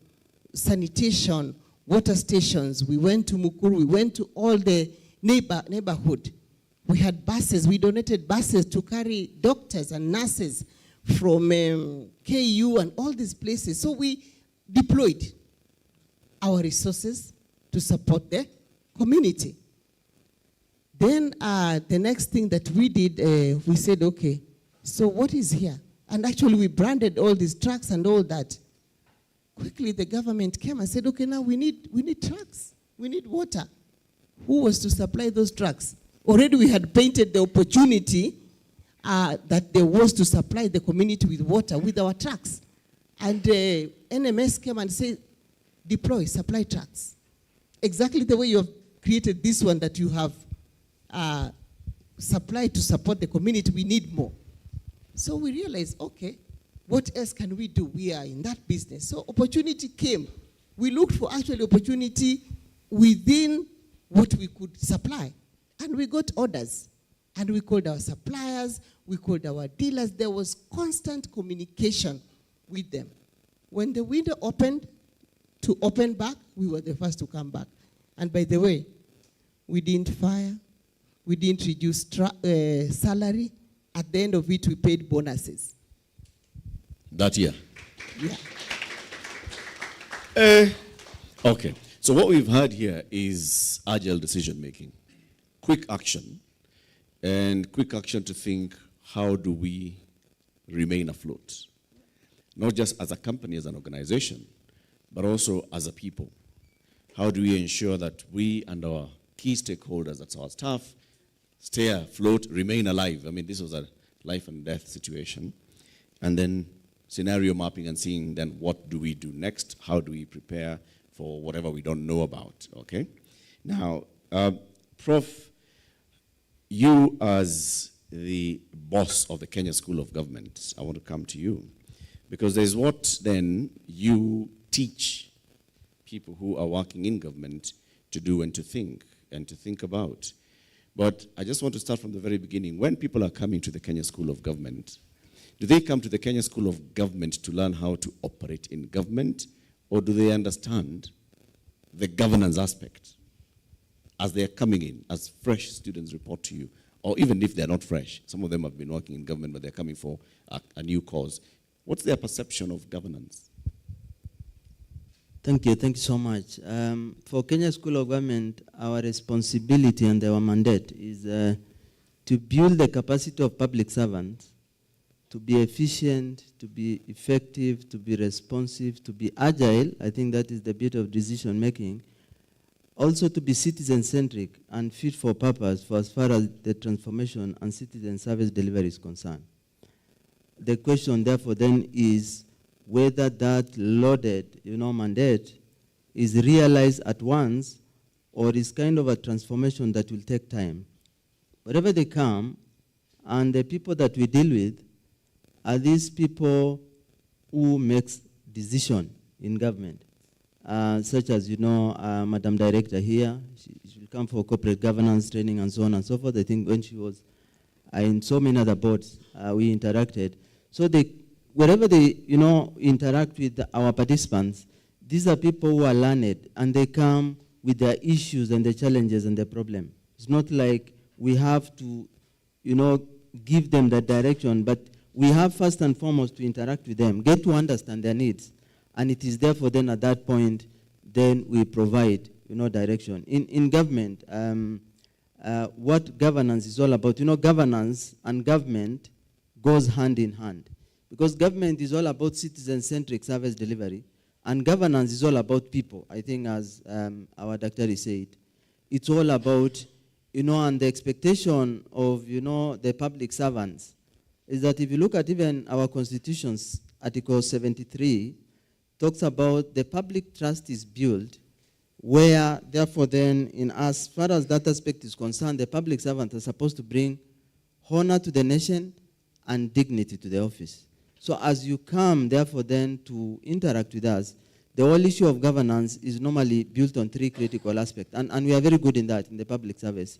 sanitation, water stations. We went to Mukuru. We went to all the neighborhood. We had buses. We donated buses to carry doctors and nurses from KU and all these places. So we deployed our resources to support the community. Then the next thing that we did, we said, okay, so what is here? And actually we branded all these trucks and all that. Quickly the government came and said, okay, now we need trucks. We need water. Who was to supply those trucks? Already we had painted the opportunity that there was to supply the community with water with our trucks. And NMS came and said, deploy, supply trucks. Exactly the way you have created this one that you have supplied to support the community, we need more. So we realized, okay, what else can we do? We are in that business. So opportunity came. We looked for actually opportunity within what we could supply. And we got orders. And we called our suppliers, we called our dealers. There was constant communication with them. When the window opened to open back, we were the first to come back. And by the way, we didn't fire. We didn't reduce salary. At the end of it, we paid bonuses. That year? Yeah. Okay. So what we've had here is agile decision-making, quick action, and quick action to think, how do we remain afloat? Not just as a company, as an organization, but also as a people. How do we ensure that we and our key stakeholders, that's our staff, stay afloat, remain alive? I mean, this was a life and death situation. And then scenario mapping and seeing then what do we do next? How do we prepare for whatever we don't know about, okay? Now, Prof, you as the boss of the Kenya School of Government, I want to come to you. Because there's what then you teach people who are working in government to do and to think about. But I just want to start from the very beginning. When people are coming to the Kenya School of Government, do they come to the Kenya School of Government to learn how to operate in government, or do they understand the governance aspect as they are coming in, as fresh students report to you? Or even if they're not fresh, some of them have been working in government, but they're coming for a new cause. What's their perception of governance? Thank you so much. For Kenya School of Government, our responsibility and our mandate is to build the capacity of public servants to be efficient, to be effective, to be responsive, to be agile. I think that is the bit of decision making. Also to be citizen-centric and fit for purpose for as far as the transformation and citizen service delivery is concerned. The question therefore then is whether that loaded, mandate is realized at once or is kind of a transformation that will take time. Wherever they come, and the people that we deal with are these people who makes decision in government. Such as, Madam Director here, she will come for corporate governance training and so on and so forth. I think when she was in so many other boards, we interacted. So wherever they, interact with our participants, these are people who are learned and they come with their issues and the challenges and the problem. It's not like we have to, give them the direction, but we have first and foremost to interact with them, get to understand their needs. And it is therefore then at that point, then we provide, direction. In government, what governance is all about, governance and government goes hand in hand. Because government is all about citizen-centric service delivery, and governance is all about people. I think as our doctor said, it's all about, and the expectation of, the public servants is that if you look at even our constitution's Article 73, talks about the public trust is built where, therefore then, in as far as that aspect is concerned, the public servant is supposed to bring honor to the nation and dignity to the office. So as you come, therefore then, to interact with us, the whole issue of governance is normally built on three critical aspects, and we are very good in that in the public service.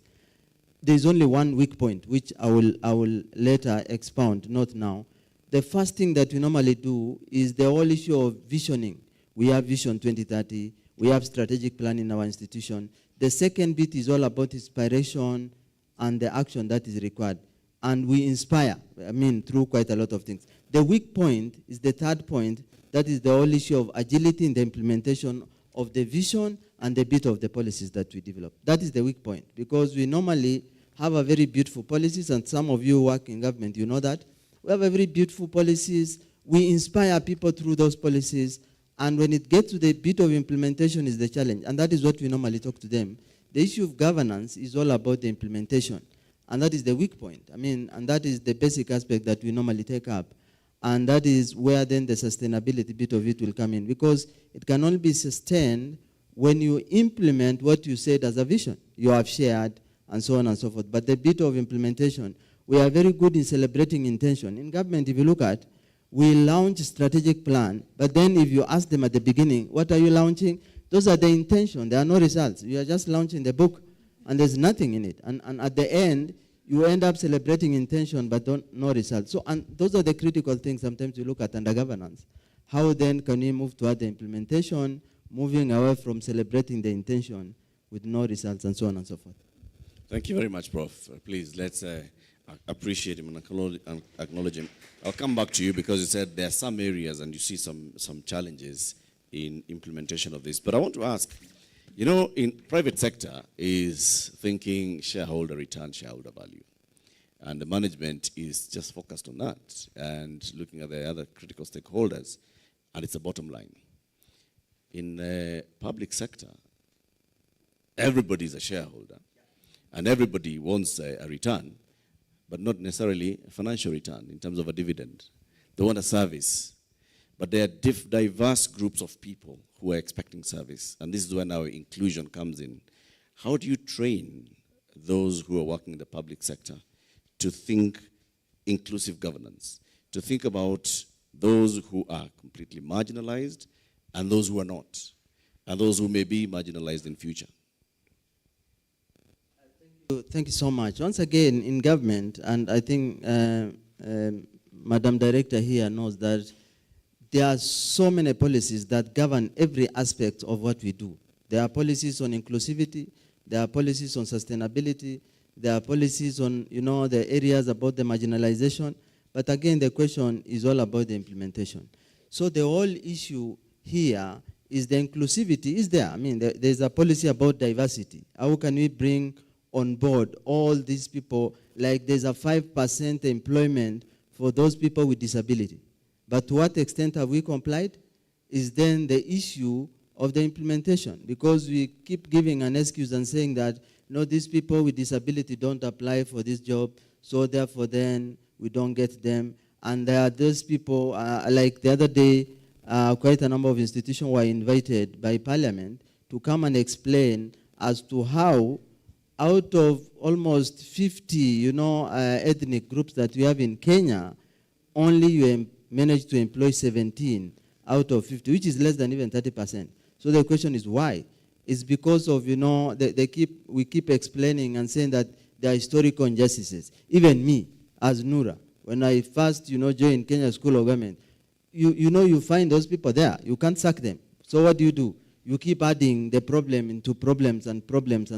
There is only one weak point, which I will later expound, not now. The first thing that we normally do is the whole issue of visioning. We have Vision 2030, we have strategic plan in our institution. The second bit is all about inspiration and the action that is required. And we inspire, through quite a lot of things. The weak point is the third point, that is the whole issue of agility in the implementation of the vision and the bit of the policies that we develop. That is the weak point, because we normally have a very beautiful policies, and some of you who work in government, you know that. We have a very beautiful policies. We inspire people through those policies, and when it gets to the bit of implementation is the challenge, and that is what we normally talk to them. The issue of governance is all about the implementation, and that is the weak point. And that is the basic aspect that we normally take up, and that is where then the sustainability bit of it will come in, because it can only be sustained when you implement what you said as a vision you have shared, and so on and so forth. But the bit of implementation, we are very good in celebrating intention. In government, if you look at, we launch strategic plan, but then if you ask them at the beginning, what are you launching? Those are the intention. There are no results. You are just launching the book, and there's nothing in it. And at the end, you end up celebrating intention, but no results. So, and those are the critical things sometimes you look at under governance. How then can we move toward the implementation, moving away from celebrating the intention with no results, and so on and so forth. Thank you very much, Prof. Please, let's appreciate him and acknowledge him. I'll come back to you because you said there are some areas and you see some challenges in implementation of this. But I want to ask, in private sector is thinking shareholder return, shareholder value. And the management is just focused on that and looking at the other critical stakeholders, and it's a bottom line. In the public sector, everybody is a shareholder, and everybody wants a return, but not necessarily a financial return in terms of a dividend. They want a service. But there are diverse groups of people who are expecting service, and this is when our inclusion comes in. How do you train those who are working in the public sector to think inclusive governance, to think about those who are completely marginalized and those who are not, and those who may be marginalized in future? Thank you so much. Once again, in government, and I think Madam Director here knows that there are so many policies that govern every aspect of what we do. There are policies on inclusivity, there are policies on sustainability, there are policies on, the areas about the marginalization, but again, the question is all about the implementation. So the whole issue here is the inclusivity is there. There's a policy about diversity. How can we bring on board all these people? Like there's a 5% employment for those people with disability. But to what extent have we complied is then the issue of the implementation, because we keep giving an excuse and saying that, these people with disability don't apply for this job, so therefore then we don't get them. And there are those people, like the other day, quite a number of institutions were invited by Parliament to come and explain as to how out of almost 50, ethnic groups that we have in Kenya, only you managed to employ 17 out of 50, which is less than even 30%. So the question is why? It's because of, we keep explaining and saying that there are historical injustices. Even me, as Nura, when I first, joined Kenya School of Government, you find those people there. You can't sack them. So what do? You keep adding the problem into problems and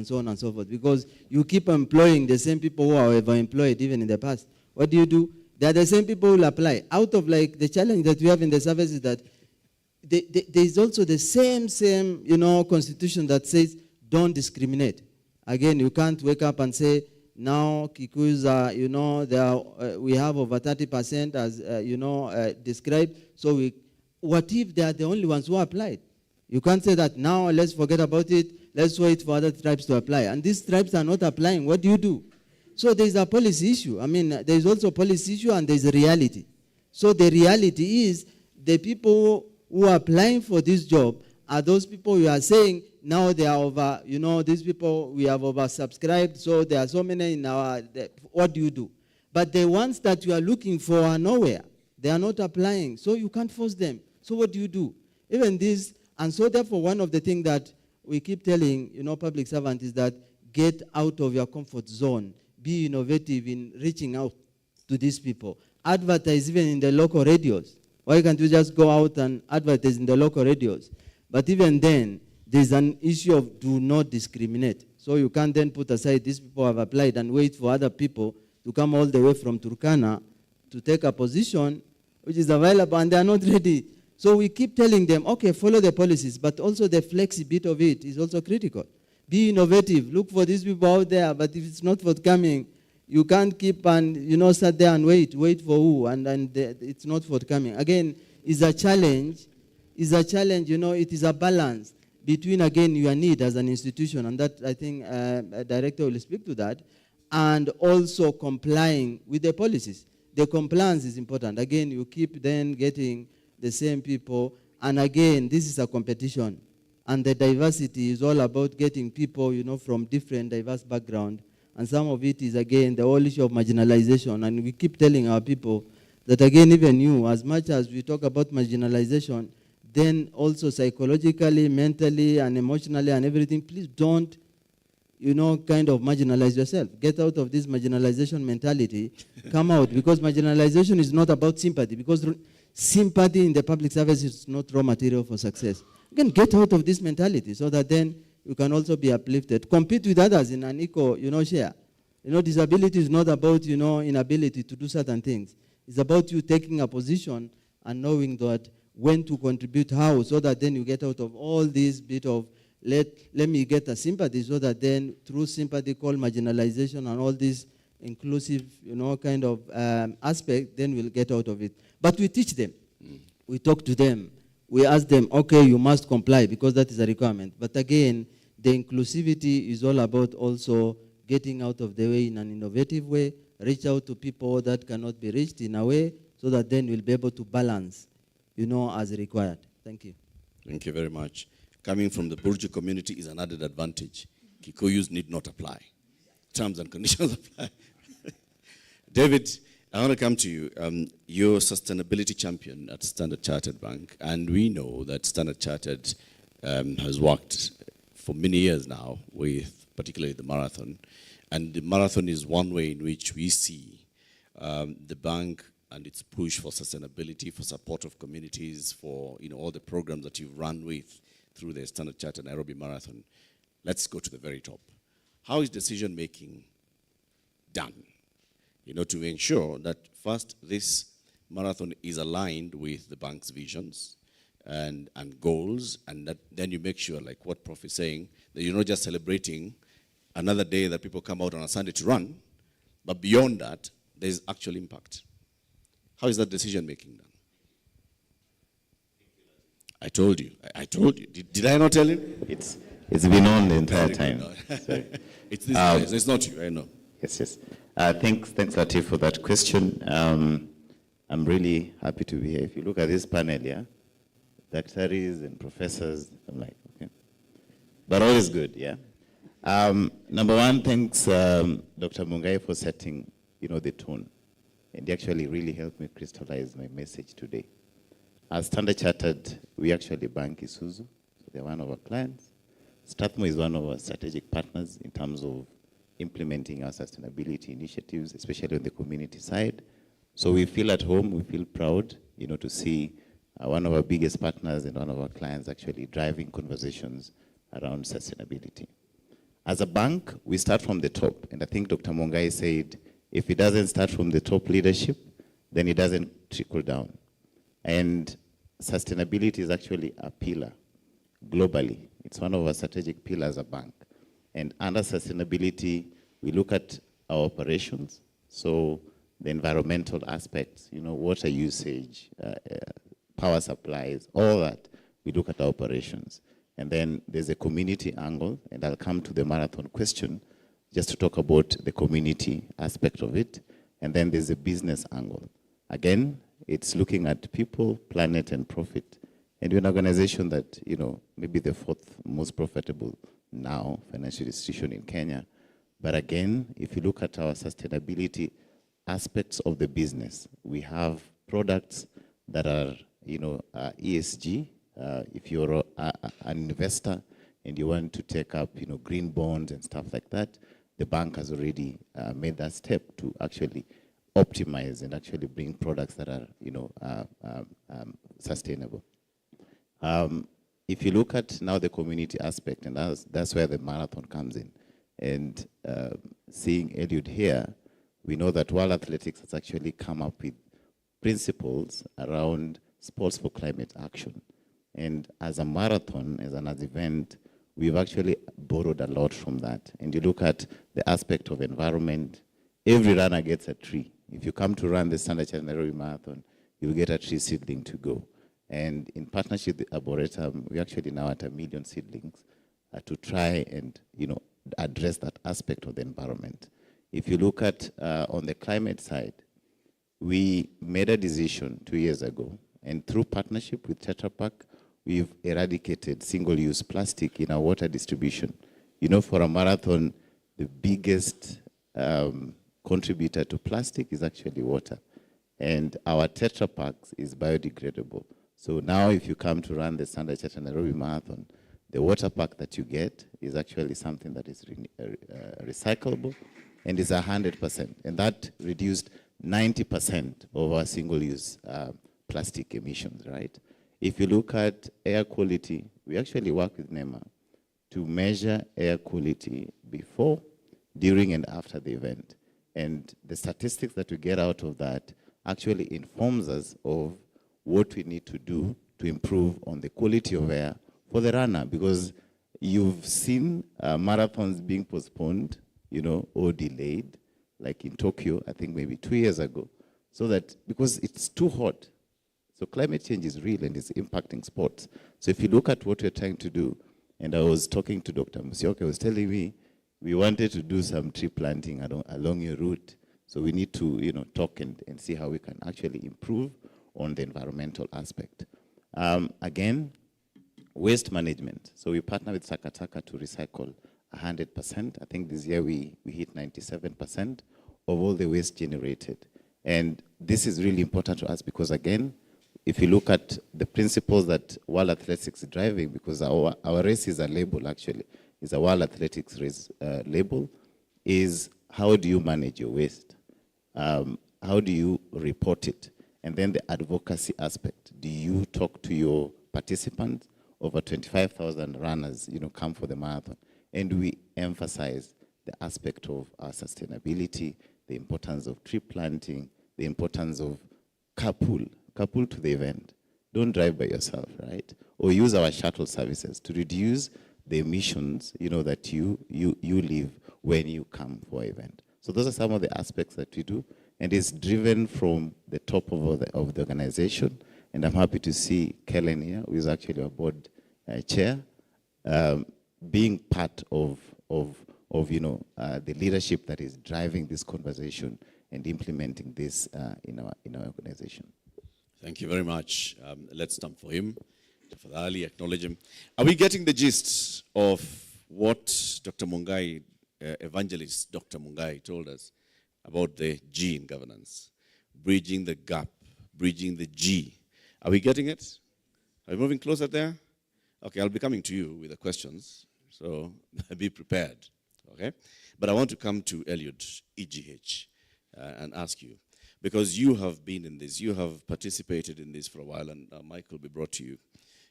so on and so forth, because you keep employing the same people who are overemployed even in the past. What do? They are the same people who will apply. Out of the challenge that we have in the service is that there is also the same constitution that says don't discriminate. Again, you can't wake up and say, now Kikuyus are, we have over 30% as, described. So what if they are the only ones who applied? You can't say that now let's forget about it, let's wait for other tribes to apply. And these tribes are not applying. What do? So there's a policy issue. There's also a policy issue and there's a reality. So the reality is the people who are applying for this job are those people you are saying now they are over, these people we have oversubscribed, so there are so many in our, what do? But the ones that you are looking for are nowhere. They are not applying, so you can't force them. So what do? Even this, And so therefore, one of the things that we keep telling, public servants is that get out of your comfort zone. Be innovative in reaching out to these people. Advertise even in the local radios. Why can't you just go out and advertise in the local radios? But even then, there's an issue of do not discriminate. So you can't then put aside these people have applied and wait for other people to come all the way from Turkana to take a position which is available and they are not ready. So we keep telling them, okay, follow the policies, but also the flexi bit of it is also critical. Be innovative. Look for these people out there, but if it's not forthcoming, you can't keep and, sit there and wait for who, and it's not forthcoming. Again, it's a challenge. It is a balance between, again, your need as an institution, and that, I think, a director will speak to that, and also complying with the policies. The compliance is important. Again, you keep then getting the same people, and again, this is a competition, and the diversity is all about getting people, from different diverse backgrounds, and some of it is, again, the whole issue of marginalization, and we keep telling our people that, again, even you, as much as we talk about marginalization, then also psychologically, mentally, and emotionally, and everything, please don't, kind of marginalize yourself. Get out of this marginalization mentality. Come out, because marginalization is not about sympathy, because sympathy in the public service is not raw material for success. Again, get out of this mentality so that then you can also be uplifted. Compete with others in an equal, share. Disability is not about, inability to do certain things. It's about you taking a position and knowing that when to contribute how, so that then you get out of all this bit of let me get a sympathy, so that then through sympathy called marginalization and all this inclusive, kind of aspect, then we'll get out of it. But we teach them. We talk to them. We ask them, okay, you must comply because that is a requirement. But again, the inclusivity is all about also getting out of the way in an innovative way, reach out to people that cannot be reached in a way, so that then we'll be able to balance, as required. Thank you. Thank you very much. Coming from the Burju community is an added advantage. Kikuyus need not apply. Terms and conditions apply. David, I want to come to you. You're sustainability champion at Standard Chartered Bank, and we know that Standard Chartered has worked for many years now with particularly the marathon. And the marathon is one way in which we see the bank and its push for sustainability, for support of communities, for all the programs that you've run with through the Standard Chartered Nairobi Marathon. Let's go to the very top. How is decision making done? To ensure that first this marathon is aligned with the bank's visions and goals, and that then you make sure, like what Prof is saying, that you're not just celebrating another day that people come out on a Sunday to run, but beyond that, there's actual impact. How is that decision making done? I told you. Did I not tell him? It's been on the entire time. It's this guy. It's not you, I know. Yes. Thanks, Latif, for that question. I'm really happy to be here. If you look at this panel, yeah, doctors and professors, I'm like, okay. But all is good, yeah. Number one, thanks, Dr. Mungai, for setting, the tone. And he actually really helped me crystallize my message today. As Standard Chartered, we actually bank ISUZU. So they're one of our clients. Strathmore is one of our strategic partners in terms of implementing our sustainability initiatives, especially on the community side. So we feel at home, we feel proud, to see one of our biggest partners and one of our clients actually driving conversations around sustainability. As a bank, we start from the top. And I think Dr. Mungai said, if it doesn't start from the top leadership, then it doesn't trickle down. And sustainability is actually a pillar globally. It's one of our strategic pillars as a bank. And under sustainability, we look at our operations. So the environmental aspects, water usage, power supplies, all that, we look at our operations. And then there's a community angle, and I'll come to the marathon question just to talk about the community aspect of it. And then there's a business angle. Again, it's looking at people, planet, and profit. And we're an organization that, maybe the fourth most profitable now financial institution in Kenya. But again, if you look at our sustainability aspects of the business, we have products that are, ESG if you're an investor and you want to take up, green bonds and stuff like that, the bank has already made that step to actually optimize and actually bring products that are, sustainable. If you look at now the community aspect, and that's where the marathon comes in, and seeing Eliud here, we know that World Athletics has actually come up with principles around sports for climate action. And as a marathon, as an event, we've actually borrowed a lot from that. And you look at the aspect of environment, every runner gets a tree. If you come to run the Standard Chartered Nairobi Marathon, you'll get a tree seedling to go. And in partnership with Arboretum, we're actually now at 1 million seedlings to try and, address that aspect of the environment. If you look at on the climate side, we made a decision 2 years ago, and through partnership with Tetra Pak, we've eradicated single-use plastic in our water distribution. For a marathon, the biggest contributor to plastic is actually water. And our Tetra Paks is biodegradable. So now if you come to run the Standard Chartered Nairobi Marathon, the water pack that you get is actually something that is recyclable and is 100%. And that reduced 90% of our single-use plastic emissions, right? If you look at air quality, we actually work with NEMA to measure air quality before, during, and after the event. And the statistics that we get out of that actually informs us of what we need to do to improve on the quality of air for the runner, because you've seen marathons being postponed, or delayed, like in Tokyo, I think maybe 2 years ago, so that because it's too hot. So climate change is real and it's impacting sports. So if you look at what we're trying to do, and I was talking to Dr. Musyoka, he was telling me, we wanted to do some tree planting along your route. So we need to, talk and see how we can actually improve on the environmental aspect. Again, waste management. So we partner with Sakataka to recycle 100%. I think this year we hit 97% of all the waste generated. And this is really important to us because, again, if you look at the principles that World Athletics is driving, because our race is a label, actually, is a World Athletics race label, is how do you manage your waste? How do you report it? And then the advocacy aspect. Do you talk to your participants? Over 25,000 runners, come for the marathon. And we emphasize the aspect of our sustainability, the importance of tree planting, the importance of carpool to the event. Don't drive by yourself, right? Or use our shuttle services to reduce the emissions, that you leave when you come for an event. So those are some of the aspects that we do, and it's driven from the top of the organization. And I'm happy to see Kellen here, who is actually our board chair, being part of the leadership that is driving this conversation and implementing this in our organization. Thank you very much. Let's stamp for him, for the early acknowledge him. Are we getting the gist of what Dr. Mungai, evangelist Dr. Mungai, told us about the G in governance? Bridging the gap, bridging the G. Are we getting it? Are we moving closer there? Okay, I'll be coming to you with the questions, so be prepared, okay? But I want to come to Eliud, EGH, and ask you, because you have been in this, you have participated in this for a while, and Mike will be brought to you.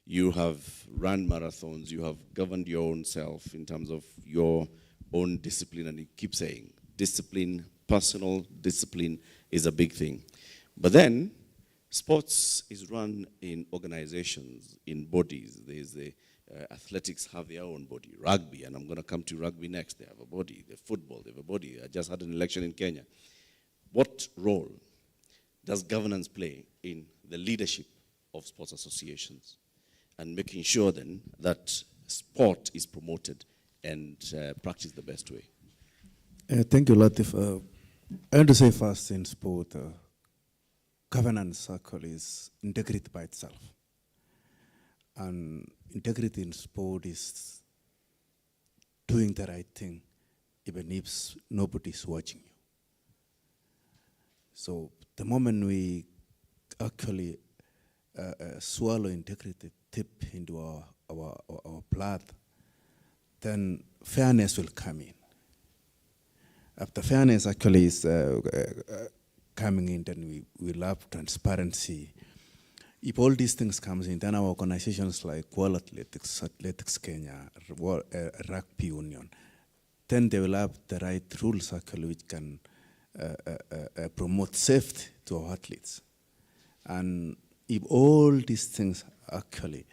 You have run marathons, you have governed your own self in terms of your own discipline, and you keep saying, discipline, personal discipline is a big thing. But then, sports is run in organizations, in bodies. There's the athletics have their own body. Rugby, and I'm going to come to rugby next, they have a body. The football, they have a body. I just had an election in Kenya. What role does governance play in the leadership of sports associations and making sure then that sport is promoted and practiced the best way? Thank you, Latif. I want to say first in sport, governance circle is integrity by itself. And integrity in sport is doing the right thing, even if nobody's watching you. So the moment we actually swallow integrity, tip into our blood, then fairness will come in. After fairness actually is coming in, then we love transparency. If all these things comes in, then our organizations like World Athletics Kenya, Rugby Union, then they will have the right rules actually which can promote safety to our athletes. And if all these things actually,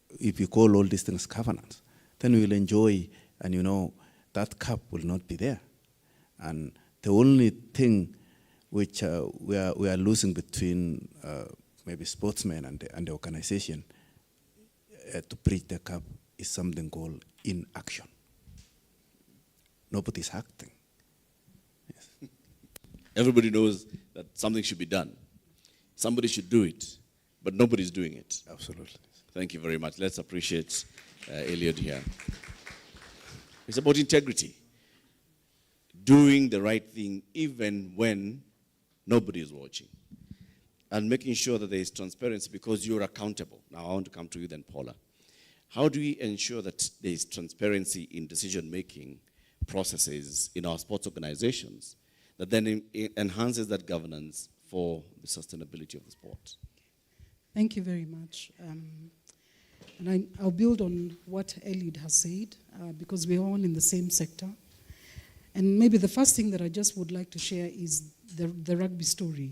if you call all these things governance, then we will enjoy, and you know, that cup will not be there. And the only thing which we are losing between maybe sportsmen and the organization to bridge the cup is something called inaction. Nobody's acting. Yes. Everybody knows that something should be done. Somebody should do it, but nobody's doing it. Absolutely. Thank you very much. Let's appreciate Eliud here. It's about integrity. Doing the right thing even when nobody is watching. And making sure that there is transparency because you're accountable. Now I want to come to you then, Paula. How do we ensure that there is transparency in decision-making processes in our sports organizations that then enhances that governance for the sustainability of the sport? Thank you very much. And I'll build on what Eliud has said, because we're all in the same sector. And maybe the first thing that I just would like to share is the rugby story,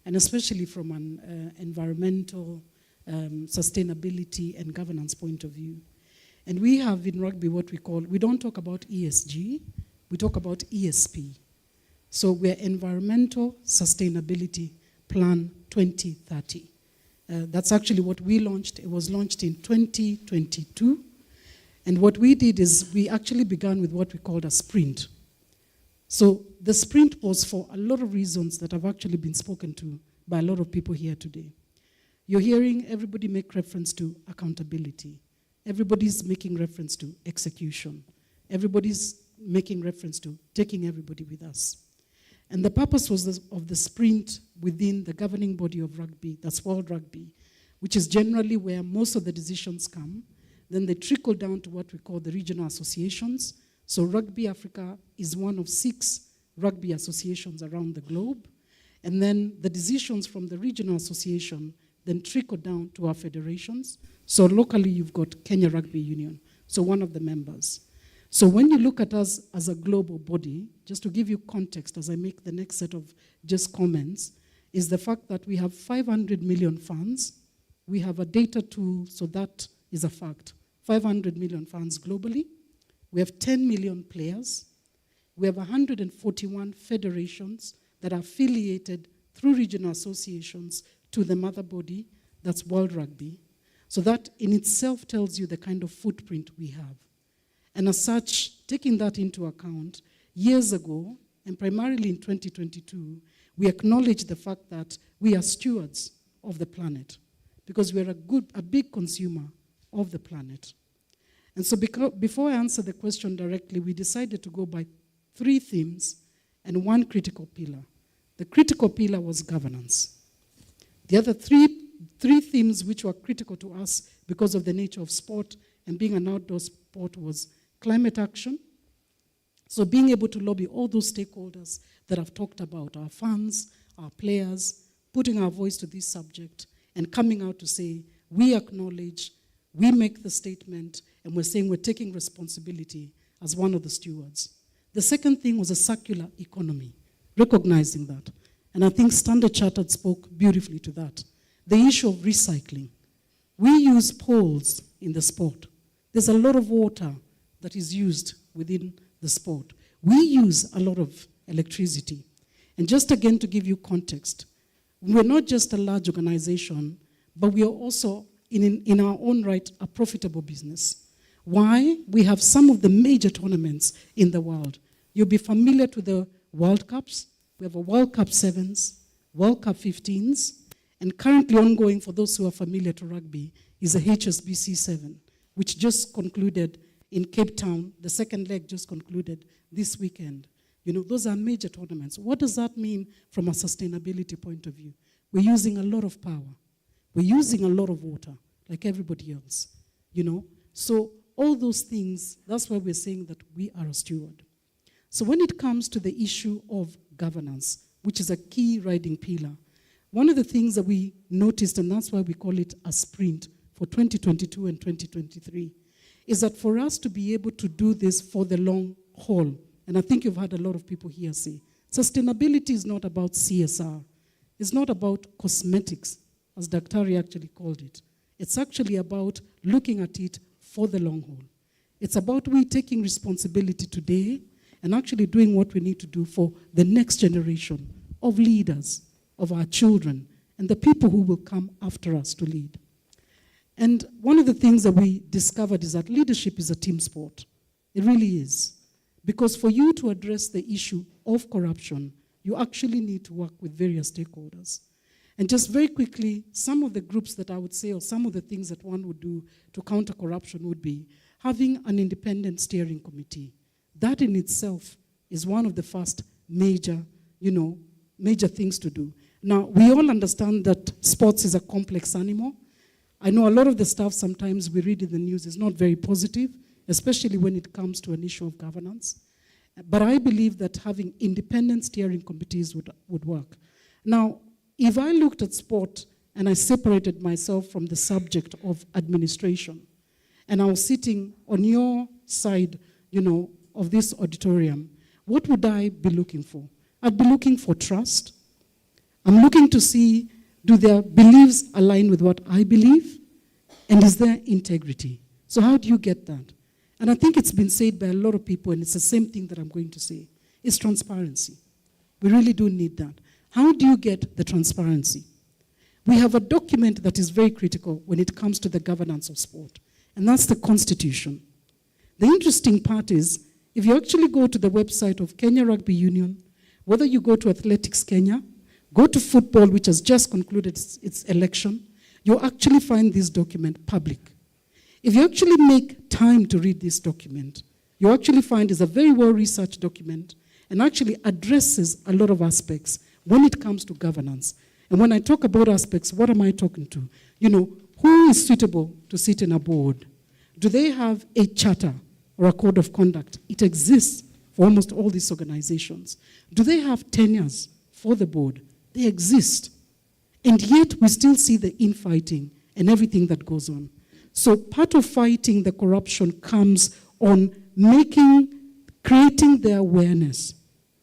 and especially from an environmental, sustainability and governance point of view. And we have in rugby what we call, we don't talk about ESG, we talk about ESP. So we're Environmental Sustainability Plan 2030. That's actually what we launched. It was launched in 2022. And what we did is we actually began with what we called a sprint. So the sprint was for a lot of reasons that have actually been spoken to by a lot of people here today. You're hearing everybody make reference to accountability. Everybody's making reference to execution. Everybody's making reference to taking everybody with us. And the purpose was of the sprint within the governing body of rugby, that's World Rugby, which is generally where most of the decisions come. Then they trickle down to what we call the regional associations. So Rugby Africa is one of 6 rugby associations around the globe. And then the decisions from the regional association then trickle down to our federations. So locally you've got Kenya Rugby Union, so one of the members. So when you look at us as a global body, just to give you context as I make the next set of just comments, is the fact that we have 500 million fans. We have a data tool, so that is a fact. 500 million fans globally. We have 10 million players. We have 141 federations that are affiliated through regional associations to the mother body, that's World Rugby. So that in itself tells you the kind of footprint we have. And as such, taking that into account, years ago, and primarily in 2022, we acknowledged the fact that we are stewards of the planet because we're a big consumer of the planet. And so before I answer the question directly, we decided to go by 3 themes and 1 critical pillar. The critical pillar was governance. The other three themes which were critical to us because of the nature of sport and being an outdoor sport was climate action. So being able to lobby all those stakeholders that I've talked about, our fans, our players, putting our voice to this subject and coming out to say, we acknowledge, we make the statement, and we're saying we're taking responsibility as one of the stewards. The second thing was a circular economy, recognizing that. And I think Standard Chartered spoke beautifully to that. The issue of recycling. We use poles in the sport. There's a lot of water that is used within the sport. We use a lot of electricity. And just again to give you context, we're not just a large organization, but we are also in our own right a profitable business. Why? We have some of the major tournaments in the world. You'll be familiar to the World Cups. We have a World Cup 7s, World Cup 15s, and currently ongoing, for those who are familiar to rugby, is a HSBC 7, which just concluded in Cape Town. The second leg just concluded this weekend. You know, those are major tournaments. What does that mean from a sustainability point of view? We're using a lot of power. We're using a lot of water. like everybody else, you know. So all those things, that's why we're saying that we are a steward. So when it comes to the issue of governance, which is a key riding pillar, one of the things that we noticed, and that's why we call it a sprint for 2022 and 2023, is that for us to be able to do this for the long haul, and I think you've had a lot of people here say, sustainability is not about CSR. It's not about cosmetics, as Daktari actually called it. It's actually about looking at it for the long haul. It's about we taking responsibility today and actually doing what we need to do for the next generation of leaders, of our children, and the people who will come after us to lead. And one of the things that we discovered is that leadership is a team sport. It really is. Because for you to address the issue of corruption, you actually need to work with various stakeholders. And just very quickly, some of the groups that I would say, or some of the things that one would do to counter corruption would be having an independent steering committee. That in itself is one of the first major, major things to do. Now, we all understand that sports is a complex animal. I know a lot of the stuff sometimes we read in the news is not very positive, especially when it comes to an issue of governance. But I believe that having independent steering committees would work. Now, if I looked at sport and I separated myself from the subject of administration, and I was sitting on your side, of this auditorium, what would I be looking for? I'd be looking for trust. I'm looking to see, do their beliefs align with what I believe? And is there integrity? So how do you get that? And I think it's been said by a lot of people, and it's the same thing that I'm going to say. It's transparency. We really do need that. How do you get the transparency? We have a document that is very critical when it comes to the governance of sport, and that's the Constitution. The interesting part is, if you actually go to the website of Kenya Rugby Union, whether you go to Athletics Kenya, go to football, which has just concluded its election, you'll actually find this document public. If you actually make time to read this document, you actually find it's a very well-researched document and actually addresses a lot of aspects when it comes to governance. And when I talk about aspects, what am I talking to? Who is suitable to sit in a board? Do they have a charter or a code of conduct? It exists for almost all these organizations. Do they have tenures for the board? They exist. And yet we still see the infighting and everything that goes on. So part of fighting the corruption comes on creating the awareness,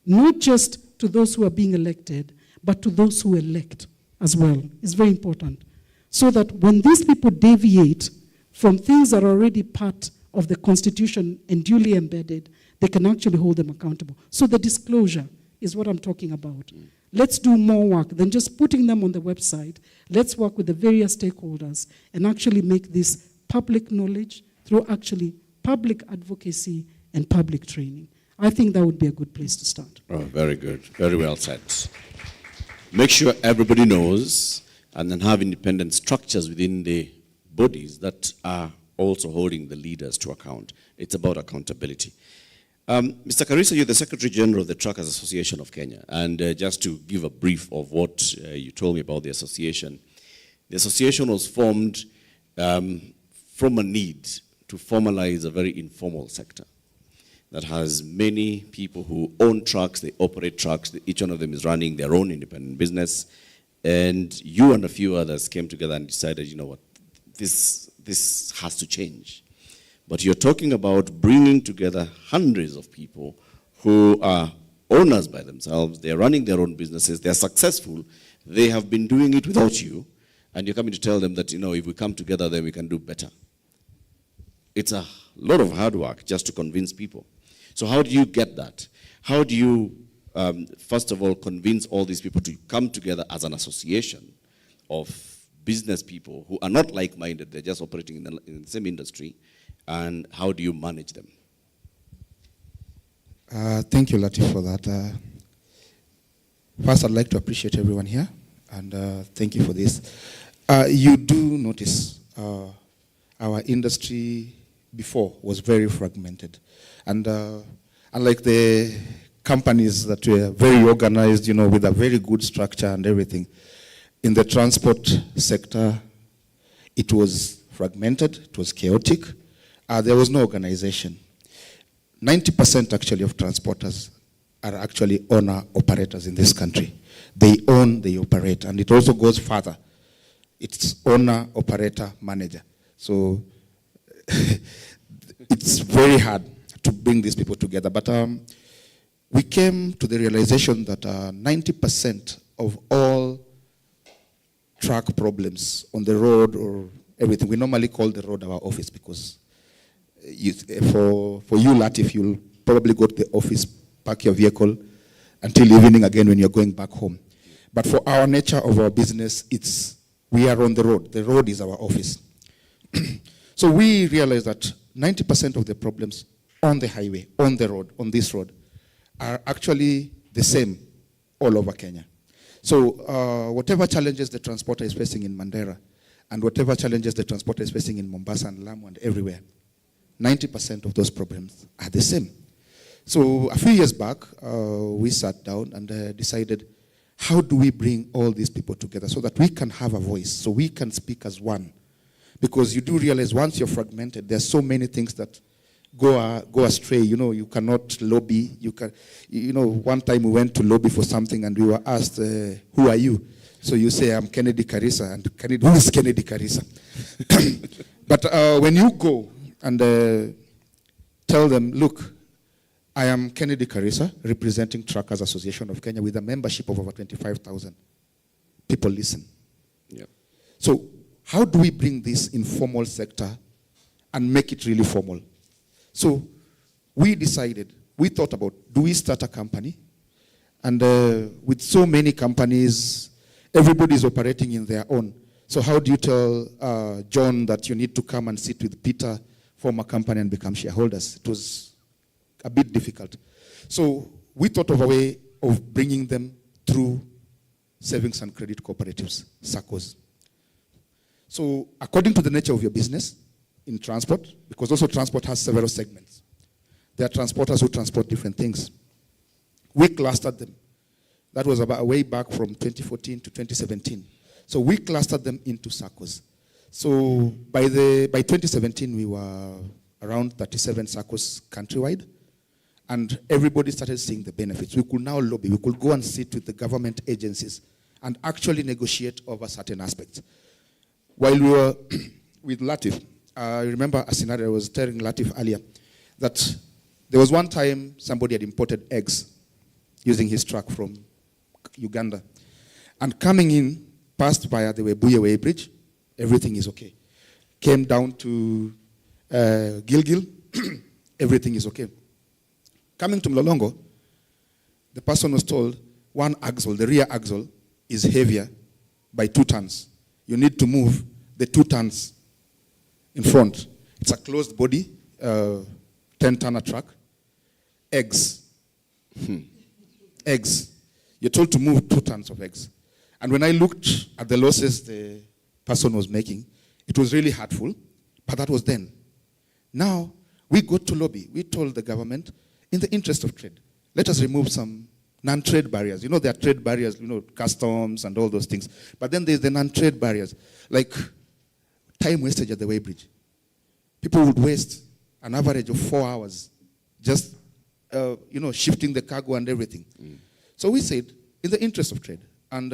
not just to those who are being elected, but to those who elect as well. It's very important. So that when these people deviate from things that are already part of the Constitution and duly embedded, they can actually hold them accountable. So the disclosure is what I'm talking about. Let's do more work than just putting them on the website. Let's work with the various stakeholders and actually make this public knowledge through actually public advocacy and public training. I think that would be a good place to start. Oh, very good. Very well said. Make sure everybody knows and then have independent structures within the bodies that are also holding the leaders to account. It's about accountability. Mr. Karisa, you're the Secretary General of the Truckers Association of Kenya. And just to give a brief of what you told me about the association was formed from a need to formalize a very informal sector that has many people who own trucks, they operate trucks, each one of them is running their own independent business. And you and a few others came together and decided, you know what, this has to change. But you're talking about bringing together hundreds of people who are owners by themselves, they're running their own businesses, they're successful, they have been doing it without you, and you're coming to tell them that, if we come together, then we can do better. It's a lot of hard work just to convince people. So how do you get that? How do you, first of all, convince all these people to come together as an association of business people who are not like-minded, they're just operating in the same industry, and how do you manage them? Thank you, Latif, for that. First, I'd like to appreciate everyone here, and thank you for this. You do notice our industry before was very fragmented. And unlike the companies that were very organized, with a very good structure and everything, in the transport sector, It was fragmented, it was chaotic, there was no organization. 90% actually of transporters are actually owner-operators in this country. They own, they operate, and it also goes further. It's owner, operator, manager. So it's very hard to bring these people together. But we came to the realization that 90% of all truck problems on the road or everything, we normally call the road our office because for you, Latif, you'll probably go to the office, park your vehicle until evening again when you're going back home. But for our nature of our business, we are on the road. The road is our office. So we realized that 90% of the problems on the highway, on the road, on this road, are actually the same all over Kenya. So whatever challenges the transporter is facing in Mandera, and whatever challenges the transporter is facing in Mombasa and Lamu and everywhere, 90% of those problems are the same. So a few years back, we sat down and decided, how do we bring all these people together so that we can have a voice, so we can speak as one? Because you do realize once you're fragmented, there's so many things that go astray. You know, you cannot lobby. One time we went to lobby for something and we were asked, who are you? So you say, I'm Kennedy Karisa. And Kennedy, who is Kennedy Karisa? But when you go and tell them, look, I am Kennedy Karisa, representing Truckers Association of Kenya with a membership of over 25,000. People listen. Yeah. So how do we bring this informal sector and make it really formal? So we decided, we thought about, do we start a company? And with so many companies, everybody is operating in their own. So how do you tell John that you need to come and sit with Peter, form a company and become shareholders? It was a bit difficult. So we thought of a way of bringing them through savings and credit cooperatives, SACCOs. So according to the nature of your business in transport, because also transport has several segments. There are transporters who transport different things. We clustered them. That was about way back from 2014 to 2017. So we clustered them into SACCOs. So by 2017, we were around 37 SACCOs countrywide. And everybody started seeing the benefits. We could now lobby. We could go and sit with the government agencies and actually negotiate over certain aspects. While we were with Latif, I remember a scenario I was telling Latif earlier, that there was one time somebody had imported eggs using his truck from Uganda. And coming in, passed via the Webuye Way Bridge, everything is okay. Came down to Gilgil, everything is okay. Coming to Mlolongo, the person was told one axle, the rear axle, is heavier by 2 tons. You need to move the 2 tons in front. It's a closed body, 10-tonner truck. Eggs. Eggs. You're told to move 2 tons of eggs. And when I looked at the losses the person was making, it was really hurtful, but that was then. Now, we got to lobby. We told the government, in the interest of trade, let us remove some non-trade barriers. You know, there are trade barriers, customs and all those things. But then there's the non-trade barriers, like time wastage at the weighbridge. People would waste an average of 4 hours just, shifting the cargo and everything. So we said, in the interest of trade, and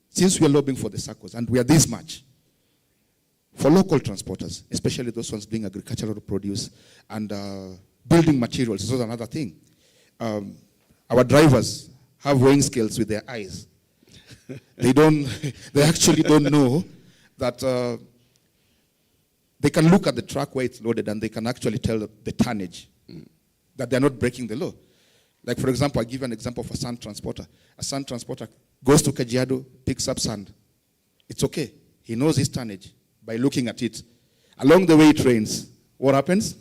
since we are lobbying for the SACCOs, and we are this much, for local transporters, especially those ones bring agricultural produce and building materials, this was another thing. Our drivers have weighing scales with their eyes. They actually don't know that they can look at the truck where it's loaded and they can actually tell the tonnage, that they're not breaking the law. Like, for example, I give you an example of a sand transporter. A sand transporter goes to Kajiado, picks up sand. It's okay. He knows his tonnage by looking at it. Along the way it rains. What happens?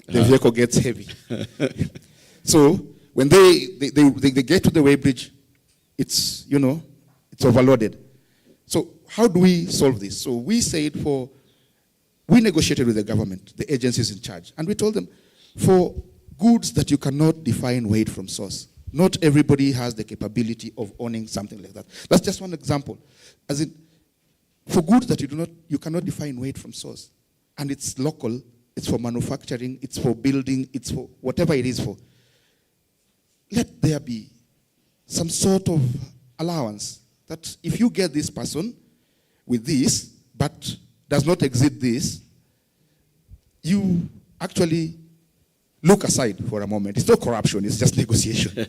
The vehicle gets heavy. So when they get to the weighbridge, it's overloaded. So how do we solve this? So we said we negotiated with the government, the agencies in charge, and we told them, for goods that you cannot define weight from source, not everybody has the capability of owning something like that. That's just one example. As in, for goods that you cannot define weight from source, and it's local, it's for manufacturing, it's for building, it's for whatever it is for, let there be some sort of allowance that if you get this person with this, but does not exceed this, you actually look aside for a moment. It's not corruption, it's just negotiation.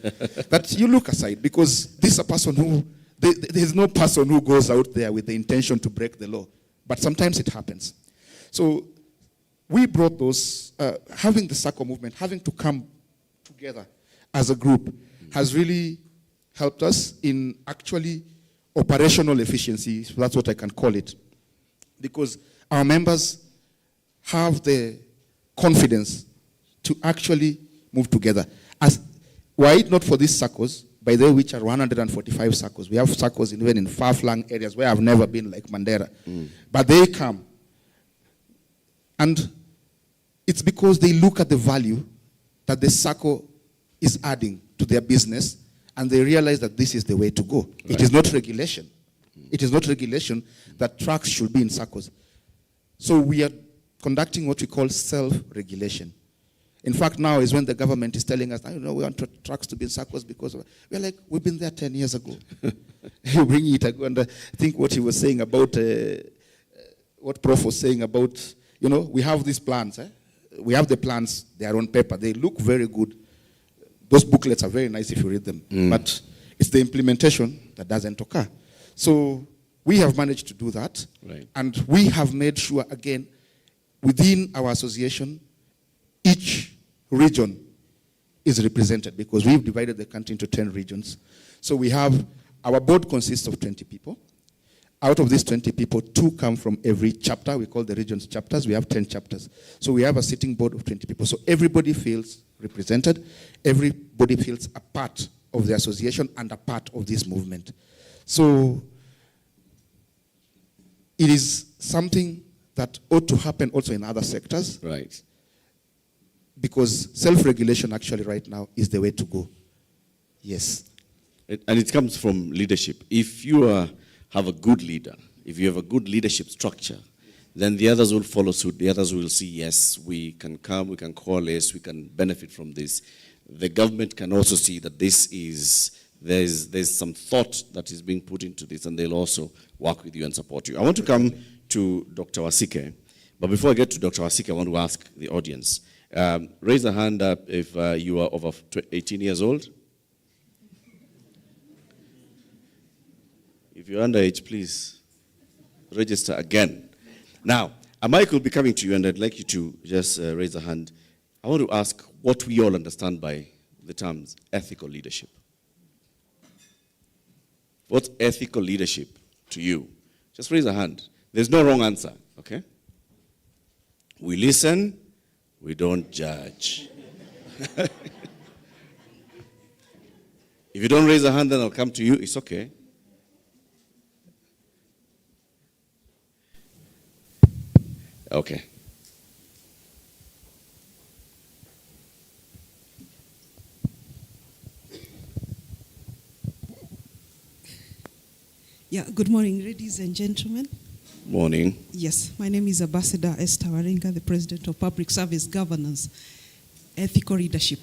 But you look aside because this is a person who, there's no person who goes out there with the intention to break the law. But sometimes it happens. So we brought those, having the SACCO movement, having to come together as a group has really helped us in actually operational efficiency. So that's what I can call it. Because our members have the confidence to actually move together. Were it not for these SACCOs, by the way, which are 145 SACCOs, we have SACCOs even in far-flung areas where I've never been, like Mandera. But they come. And it's because they look at the value that the SACCO is adding to their business, and they realize that this is the way to go. Right. It is not regulation. It is not regulation that trucks should be in SACCOs. So we are conducting what we call self-regulation. In fact, now is when the government is telling us, we want trucks to be in SACCOs because we're like, we've been there 10 years ago. You bring it ago, and I think what he was saying about, what Prof was saying about, we have these plans. We have the plans, they are on paper. They look very good. Those booklets are very nice if you read them. But it's the implementation that doesn't occur. So we have managed to do that. Right. And we have made sure, again, within our association, each region is represented because we've divided the country into 10 regions. So we have, our board consists of 20 people. Out of these 20 people, 2 come from every chapter. We call the regions chapters. We have 10 chapters. So we have a sitting board of 20 people. So everybody feels represented. Everybody feels a part of the association and a part of this movement. So it is something that ought to happen also in other sectors. Right. Because self-regulation actually right now is the way to go. Yes. And it comes from leadership. If you have a good leader, if you have a good leadership structure, then the others will follow suit. The others will see, yes, we can come, we can coalesce, we can benefit from this. The government can also see that this is, there's some thought that is being put into this, and they'll also work with you and support you. I want to come to Dr. Wasike, but before I get to Dr. Wasike, I want to ask the audience. Raise a hand up if you are over 18 years old. If you're underage, please register again. Now, a mic will be coming to you, and I'd like you to just raise a hand. I want to ask what we all understand by the terms ethical leadership. What's ethical leadership to you? Just raise a hand. There's no wrong answer, okay? We listen, we don't judge. If you don't raise a hand, then I'll come to you. It's okay. Okay. Yeah, good morning, ladies and gentlemen. Morning. Yes, my name is Ambassador Esther Warenga, the President of Public Service Governance, Ethical Leadership.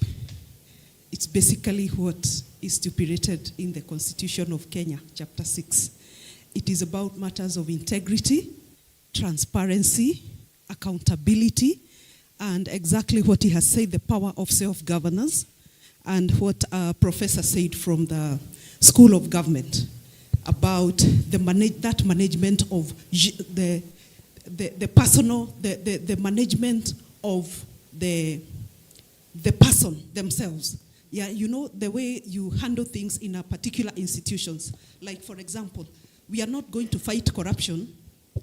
It's basically what is stipulated in the Constitution of Kenya, Chapter 6. It is about matters of integrity, transparency, accountability, and exactly what he has said, the power of self-governance, and what Professor said from the School of Government about the management of the management of the person themselves. Yeah, the way you handle things in a particular institutions. Like, for example, we are not going to fight corruption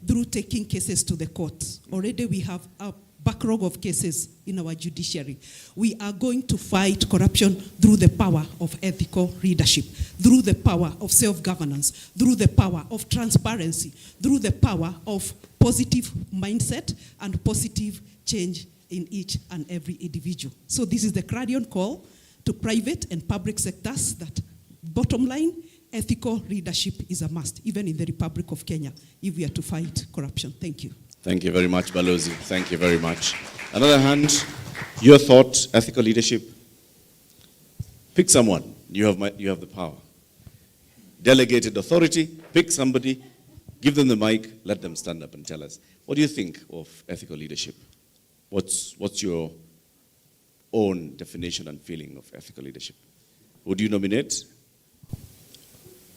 through taking cases to the courts. Already we have a backlog of cases in our judiciary. We are going to fight corruption through the power of ethical leadership, through the power of self-governance, through the power of transparency, through the power of positive mindset and positive change in each and every individual. So this is the clarion call to private and public sectors that bottom line, ethical leadership is a must, even in the Republic of Kenya, if we are to fight corruption. Thank you. Thank you very much, Balozi. Thank you very much. Another hand, your thought, ethical leadership. Pick someone. You have the power. Delegated authority, pick somebody, give them the mic, let them stand up and tell us. What do you think of ethical leadership? What's your own definition and feeling of ethical leadership? Would you nominate?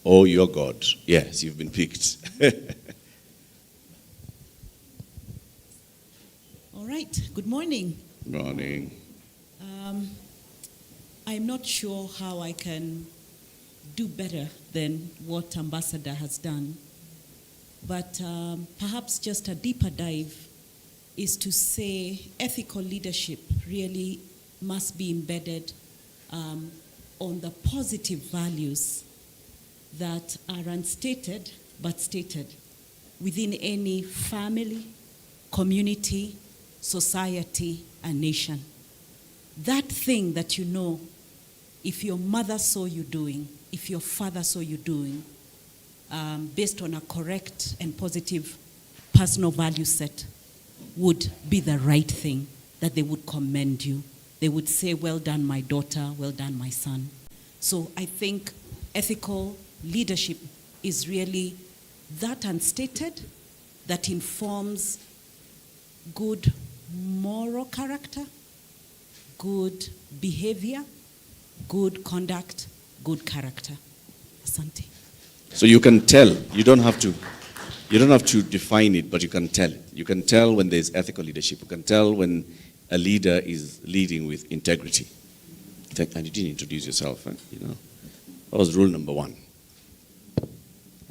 Oh, you're God. Yes, you've been picked. All right, good morning. Good morning. I'm not sure how I can do better than what Ambassador has done, but perhaps just a deeper dive is to say ethical leadership really must be embedded on the positive values that are unstated but stated within any family, community, society, and nation. That thing that you know, if your mother saw you doing, if your father saw you doing, based on a correct and positive personal value set, would be the right thing, that they would commend you. They would say, well done, my daughter, well done, my son. So I think ethical leadership is really that unstated that informs good moral character, good behavior, good conduct, good character. Asante. So you can tell, you don't have to define it, but you can tell it. You can tell when there's ethical leadership. You can tell when a leader is leading with integrity. And you didn't introduce yourself, huh? You know. That was rule number 1.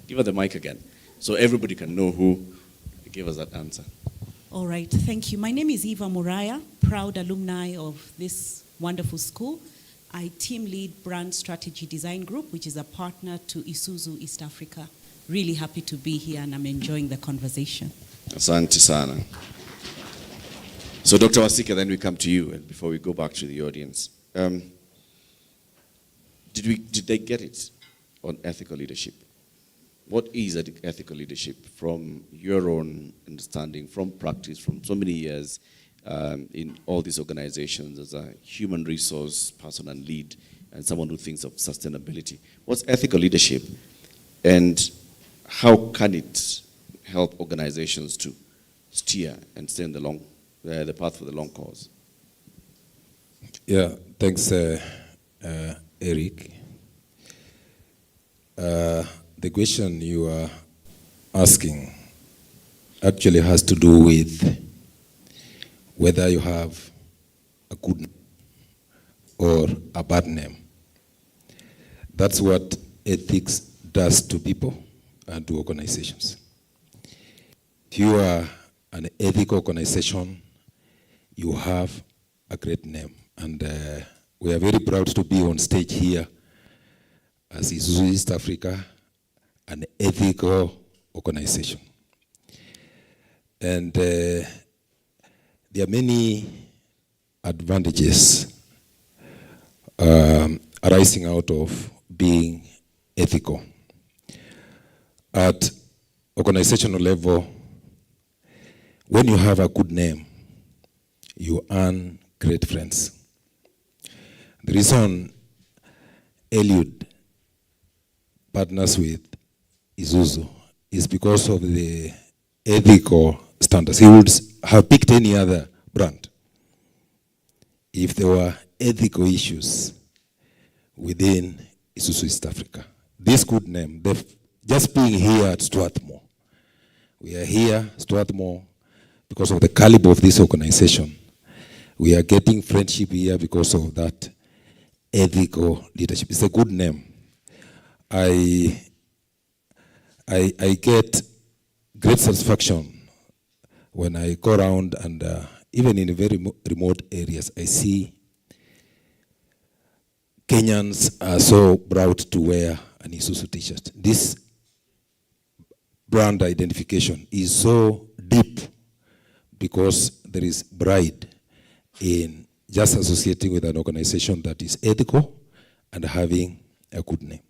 Give her the mic again, so everybody can know who gave us that answer. All right, thank you. My name is Eva Muraya, proud alumni of this wonderful school. I team lead Brand Strategy Design Group, which is a partner to ISUZU East Africa. Really happy to be here, and I'm enjoying the conversation. Asante sana. So Dr. Wasika, then we come to you, and before we go back to the audience. Did they get it on ethical leadership? What is ethical leadership from your own understanding, from practice, from so many years in all these organizations as a human resource person and lead and someone who thinks of sustainability? What's ethical leadership, and how can it help organizations to steer and stay on the path for the long cause? Yeah, thanks, Eric. The question you are asking actually has to do with whether you have a good name or a bad name. That's what ethics does to people and to organizations. If you are an ethical organization, you have a great name. And we are very proud to be on stage here as ISUZU East Africa, an ethical organization. And there are many advantages arising out of being ethical. At organizational level, when you have a good name, you earn great friends. The reason Eliud partners with ISUZU is because of the ethical standards. He would have picked any other brand if there were ethical issues within ISUZU East Africa. This good name, just being here at Strathmore, we are here, Strathmore, because of the caliber of this organization. We are getting friendship here because of that ethical leadership. It's a good name. I get great satisfaction when I go around and even in very remote areas, I see Kenyans are so proud to wear an ISUZU t-shirt. This brand identification is so deep because there is pride in just associating with an organization that is ethical and having a good name.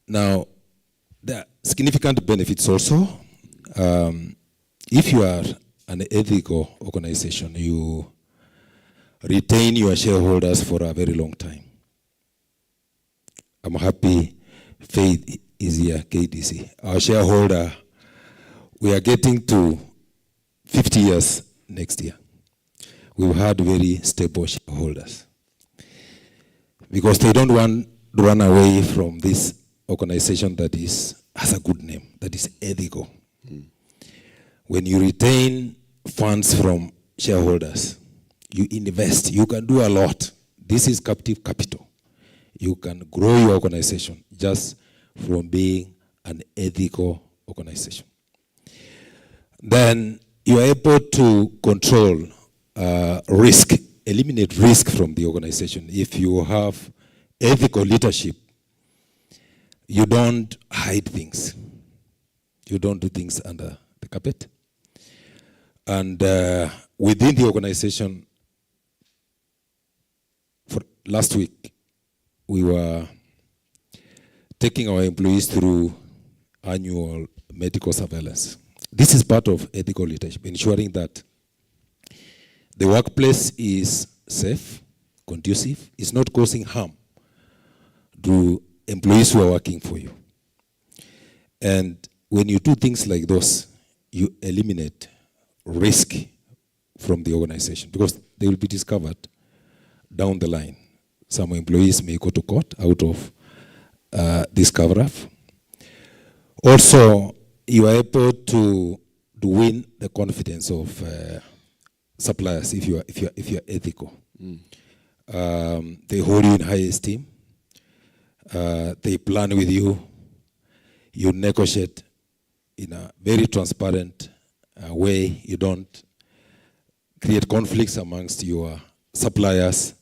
Now, there are significant benefits also. If you are an ethical organization, you retain your shareholders for a very long time. I'm happy Faith is here, KDC. Our shareholder, we are getting to 50 years next year. We've had very stable shareholders because they don't want to run away from this organization that has a good name, that is ethical. When you retain funds from shareholders, you invest, you can do a lot. This is captive capital. You can grow your organization just from being an ethical organization. Then you are able to control risk, eliminate risk from the organization. If you have ethical leadership, you don't hide things. You don't do things under the carpet. And within the organization, for last week, we were taking our employees through annual medical surveillance. This is part of ethical leadership, ensuring that the workplace is safe, conducive, is not causing harm to employees who are working for you. And when you do things like those, you eliminate risk from the organization because they will be discovered down the line. Some employees may go to court out of this cover-up. Also, you are able to win the confidence of suppliers if you are ethical. They hold you in high esteem. They plan with you. You negotiate in a very transparent way. You don't create conflicts amongst your suppliers.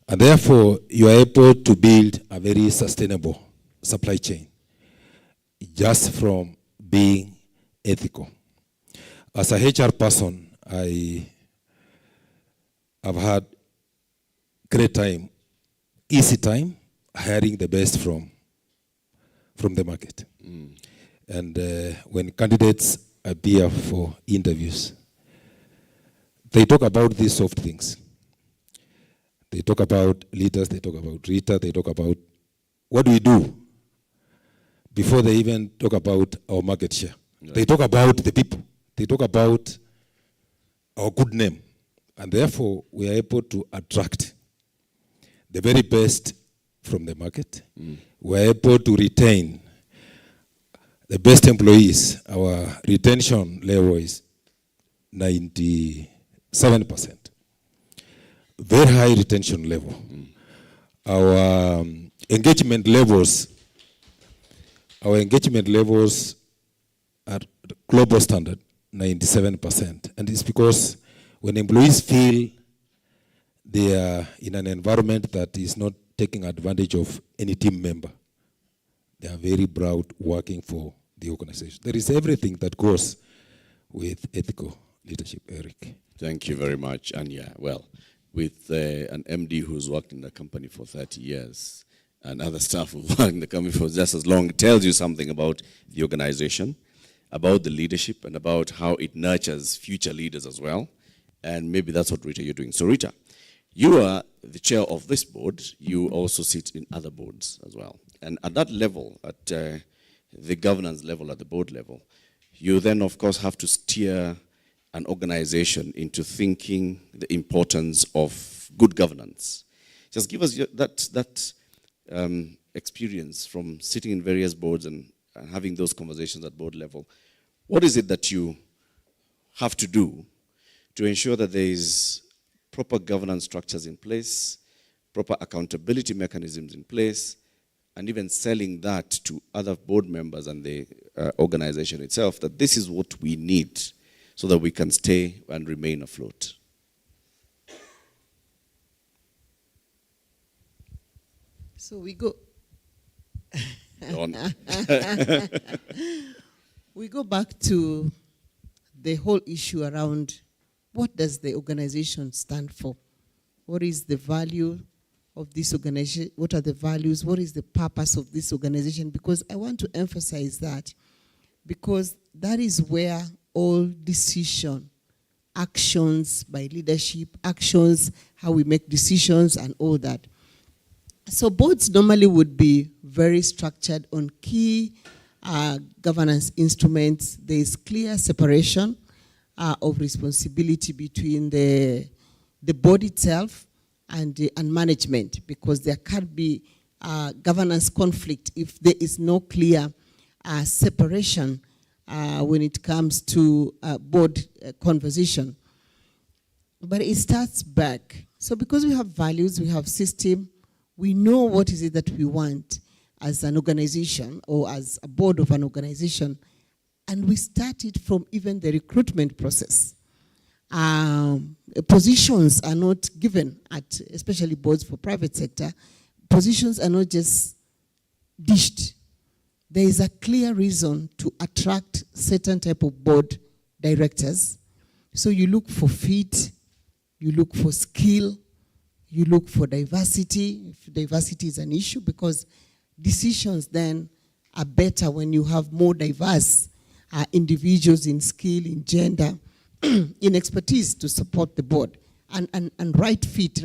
And therefore, you are able to build a very sustainable supply chain just from being ethical. As a HR person, I have had great time, easy time, hiring the best from the market. And when candidates appear for interviews, they talk about these soft things. They talk about leaders, they talk about Rita, they talk about what do we do before they even talk about our market share. Right. They talk about the people. They talk about our good name. And therefore, we are able to attract the very best from the market. We are able to retain the best employees. Our retention level is 97%. Very high retention level. Our engagement levels are global standard, 97%. And it's because when employees feel they are in an environment that is not taking advantage of any team member, they are very proud working for the organization. There is everything that goes with ethical leadership, Eric. Thank you very much. And yeah, well, with an MD who's worked in the company for 30 years and other staff who've worked in the company for just as long, it tells you something about the organization, about the leadership, and about how it nurtures future leaders as well. And maybe that's what, Rita, you're doing. So, Rita, you are the chair of this board. You also sit in other boards as well. And at that level, at the governance level, at the board level, you then, of course, have to steer an organization into thinking the importance of good governance. Just give us that experience from sitting in various boards and having those conversations at board level. What is it that you have to do to ensure that there is proper governance structures in place, proper accountability mechanisms in place, and even selling that to other board members and the organization itself, that this is what we need so that we can stay and remain afloat? So we go. We go back to the whole issue around what does the organization stand for? What is the value of this organization, what are the values, what is the purpose of this organization, because I want to emphasize that, because that is where all decision, actions by leadership, actions, how we make decisions and all that. So boards normally would be very structured on key governance instruments. There is clear separation of responsibility between the board itself and management, because there can't be governance conflict if there is no clear separation when it comes to board conversation. But it starts back. So because we have values, we have system, we know what is it that we want as an organization or as a board of an organization, and we started from even the recruitment process. Positions are not given at, especially boards for private sector, positions are not just dished. There is a clear reason to attract certain type of board directors. So you look for fit, you look for skill, you look for diversity, if diversity is an issue, because decisions then are better when you have more diverse individuals in skill, in gender, in expertise to support the board. And right fit,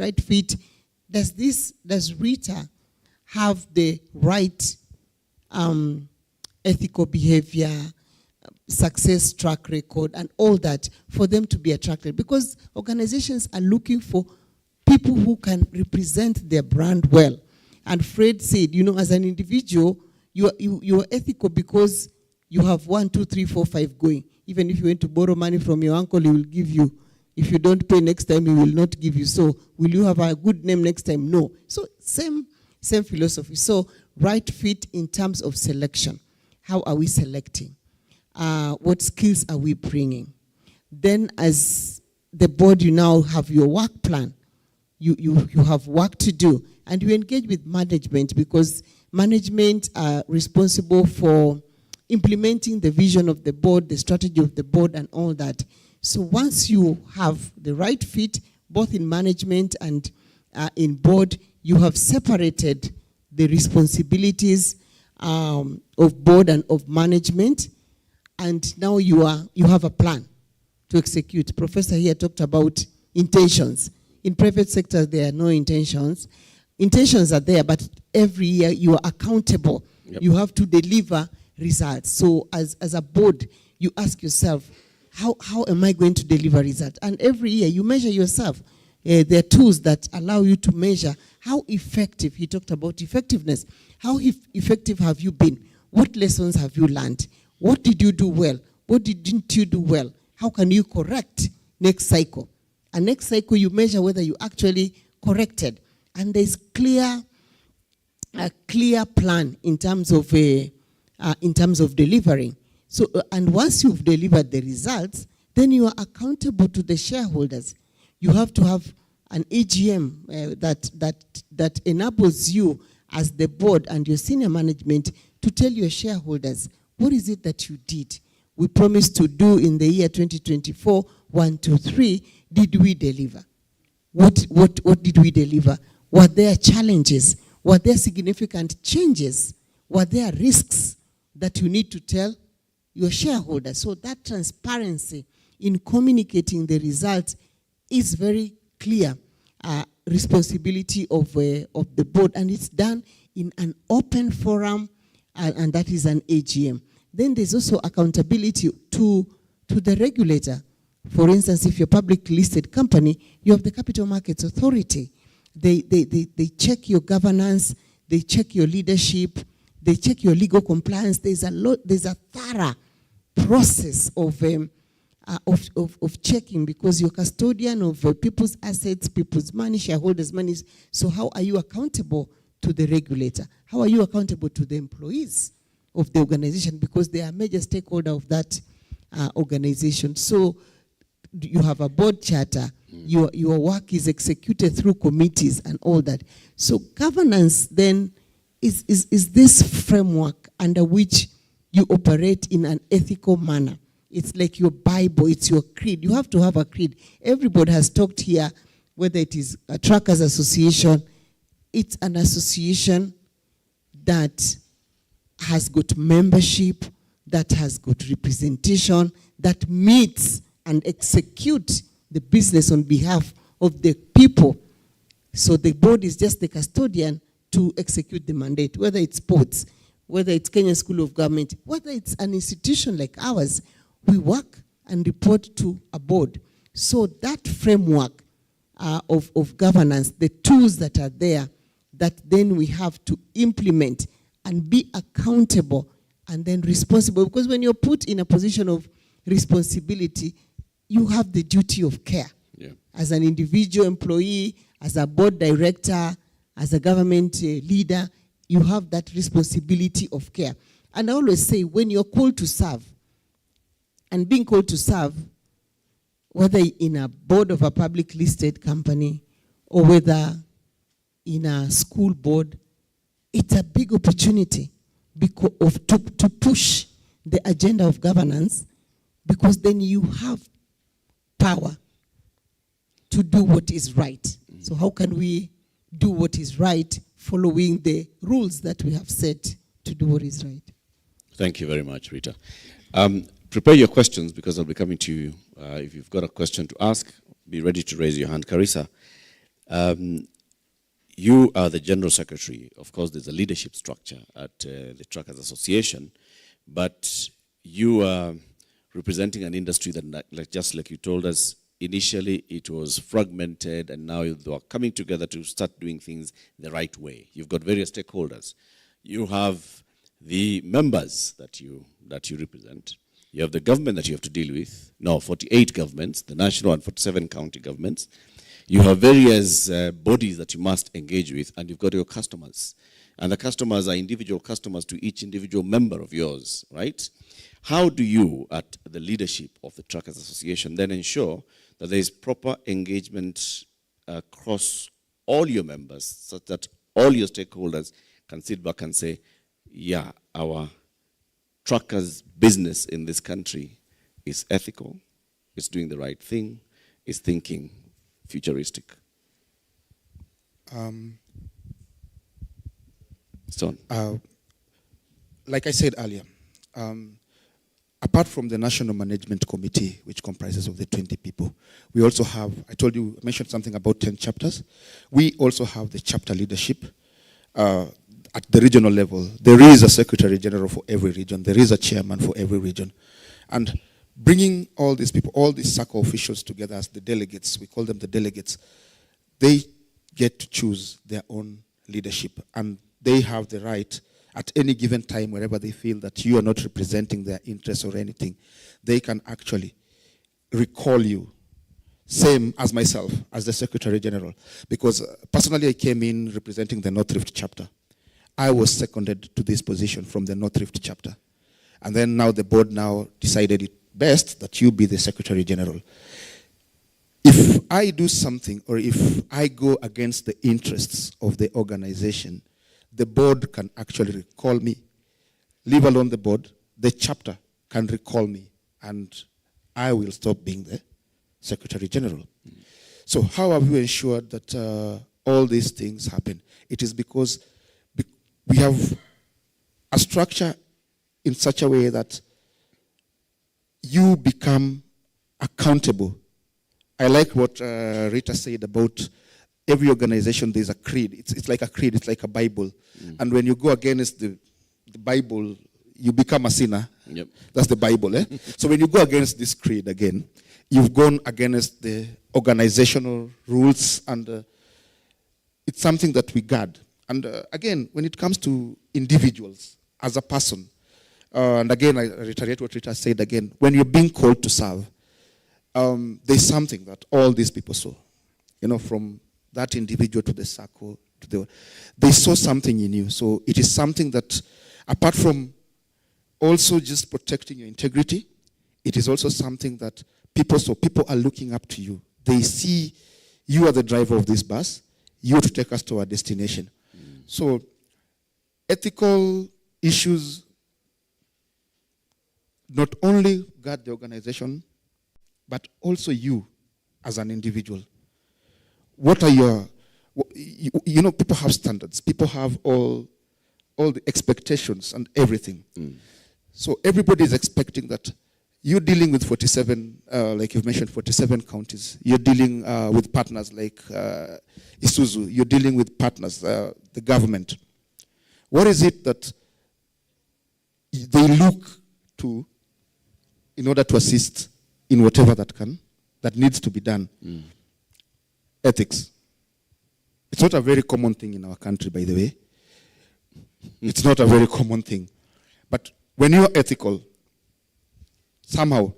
does Rita have the right ethical behavior, success track record, and all that for them to be attracted? Because organizations are looking for people who can represent their brand well. And Fred said, you know, as an individual, you are ethical because you have 1, 2, 3, 4, 5 going. Even if you want to borrow money from your uncle, he will give you. If you don't pay next time, he will not give you. So will you have a good name next time? No. So same philosophy. So right fit in terms of selection. How are we selecting? What skills are we bringing? Then as the board, you now have your work plan. You have work to do. And you engage with management, because management are responsible for implementing the vision of the board, the strategy of the board, and all that. So once you have the right fit, both in management and in board, you have separated the responsibilities of board and of management, and now you have a plan to execute. Professor here talked about intentions. In private sector, there are no intentions. Intentions are there, but every year you are accountable. Yep. You have to deliver results. So as a board, you ask yourself, how am I going to deliver results? And every year you measure yourself. There are tools that allow you to measure how effective, he talked about effectiveness, how effective have you been? What lessons have you learned? What did you do well? What didn't you do well? How can you correct next cycle? And next cycle you measure whether you actually corrected. And there's a clear plan in terms of delivering. So, and once you've delivered the results, then you are accountable to the shareholders. You have to have an AGM that enables you as the board and your senior management to tell your shareholders, what is it that you did? We promised to do in the year 2024, 1, 2, 3. Did we deliver? What did we deliver? Were there challenges? Were there significant changes? Were there risks that you need to tell your shareholders? So that transparency in communicating the results is very clear responsibility of the board, and it's done in an open forum, and that is an AGM. Then there's also accountability to the regulator. For instance, if you're a publicly listed company, you have the Capital Markets Authority. They check your governance, they check your leadership, they check your legal compliance. There's a thorough process of checking, because you're custodian of people's assets, people's money, shareholders' money. So how are you accountable to the regulator? How are you accountable to the employees of the organization? Because they are a major stakeholder of that organization. So you have a board charter. Your work is executed through committees and all that. So governance then is this framework under which you operate in an ethical manner. It's like your Bible, it's your creed. You have to have a creed. Everybody has talked here, whether it is a Truckers Association, it's an association that has got membership, that has got representation, that meets and executes the business on behalf of the people. So the board is just the custodian to execute the mandate, whether it's sports, whether it's Kenya School of Government, whether it's an institution like ours, we work and report to a board. So that framework of governance, the tools that are there, that then we have to implement and be accountable and then responsible. Because when you're put in a position of responsibility, you have the duty of care. Yeah. As an individual employee, as a board director, as a government leader, you have that responsibility of care. And I always say, when you're called to serve, and being called to serve, whether in a board of a public listed company or whether in a school board, it's a big opportunity to push the agenda of governance, because then you have power to do what is right. So how can we do what is right following the rules that we have set to do what is right? Thank you very much, Rita. Prepare your questions, because I'll be coming to you. If you've got a question to ask, be ready to raise your hand. Carissa, you are the General Secretary. Of course, there's a leadership structure at the Truckers Association, but you are representing an industry that, just like you told us, initially it was fragmented, and now they are coming together to start doing things the right way. You've got various stakeholders. You have the members that you represent. You have the government that you have to deal with. No, 48 governments, the national and 47 county governments. You have various bodies that you must engage with, and you've got your customers. And the customers are individual customers to each individual member of yours, right? How do you, at the leadership of the Truckers Association, then ensure that there is proper engagement across all your members, such that all your stakeholders can sit back and say, yeah, our truckers' business in this country is ethical, is doing the right thing, is thinking futuristic? Stone. Like I said earlier, apart from the National Management Committee, which comprises of the 20 people, we also have, I mentioned something about 10 chapters. We also have the chapter leadership. At the regional level, there is a Secretary General for every region. There is a chairman for every region. And bringing all these people, all these SACCO officials together as the delegates, we call them the delegates, they get to choose their own leadership. And they have the right at any given time, wherever they feel that you are not representing their interests or anything, they can actually recall you. Same as myself, as the Secretary General. Because personally I came in representing the North Rift chapter. I was seconded to this position from the North Rift chapter. And then now the board now decided it best that you be the Secretary General. If I do something, or if I go against the interests of the organization, the board can actually recall me. Leave alone the board, the chapter can recall me, and I will stop being the Secretary General. So how have we ensured that all these things happen? It is because we have a structure in such a way that you become accountable. I like what Rita said about every organization, there's a creed. It's like a creed, it's like a Bible. And when you go against the Bible, you become a sinner. Yep. That's the Bible. So when you go against this creed again, you've gone against the organizational rules, and it's something that we guard. And again, when it comes to individuals as a person, and again, I reiterate what Rita said again, when you're being called to serve, there's something that all these people saw. You know, from that individual to the circle, they saw something in you. So it is something that, apart from also just protecting your integrity, it is also something that people are looking up to you. They see you are the driver of this bus, you to take us to our destination. So ethical issues not only guard the organization, but also you as an individual. What are your you know, people have standards. People have all the expectations and everything. So everybody is expecting that you're dealing with 47, like you've mentioned, 47 counties. You're dealing with partners like ISUZU. You're dealing with partners, the government. What is it that they look to in order to assist in whatever that needs to be done? Ethics. It's not a very common thing in our country, by the way. It's not a very common thing. But when you're ethical, somehow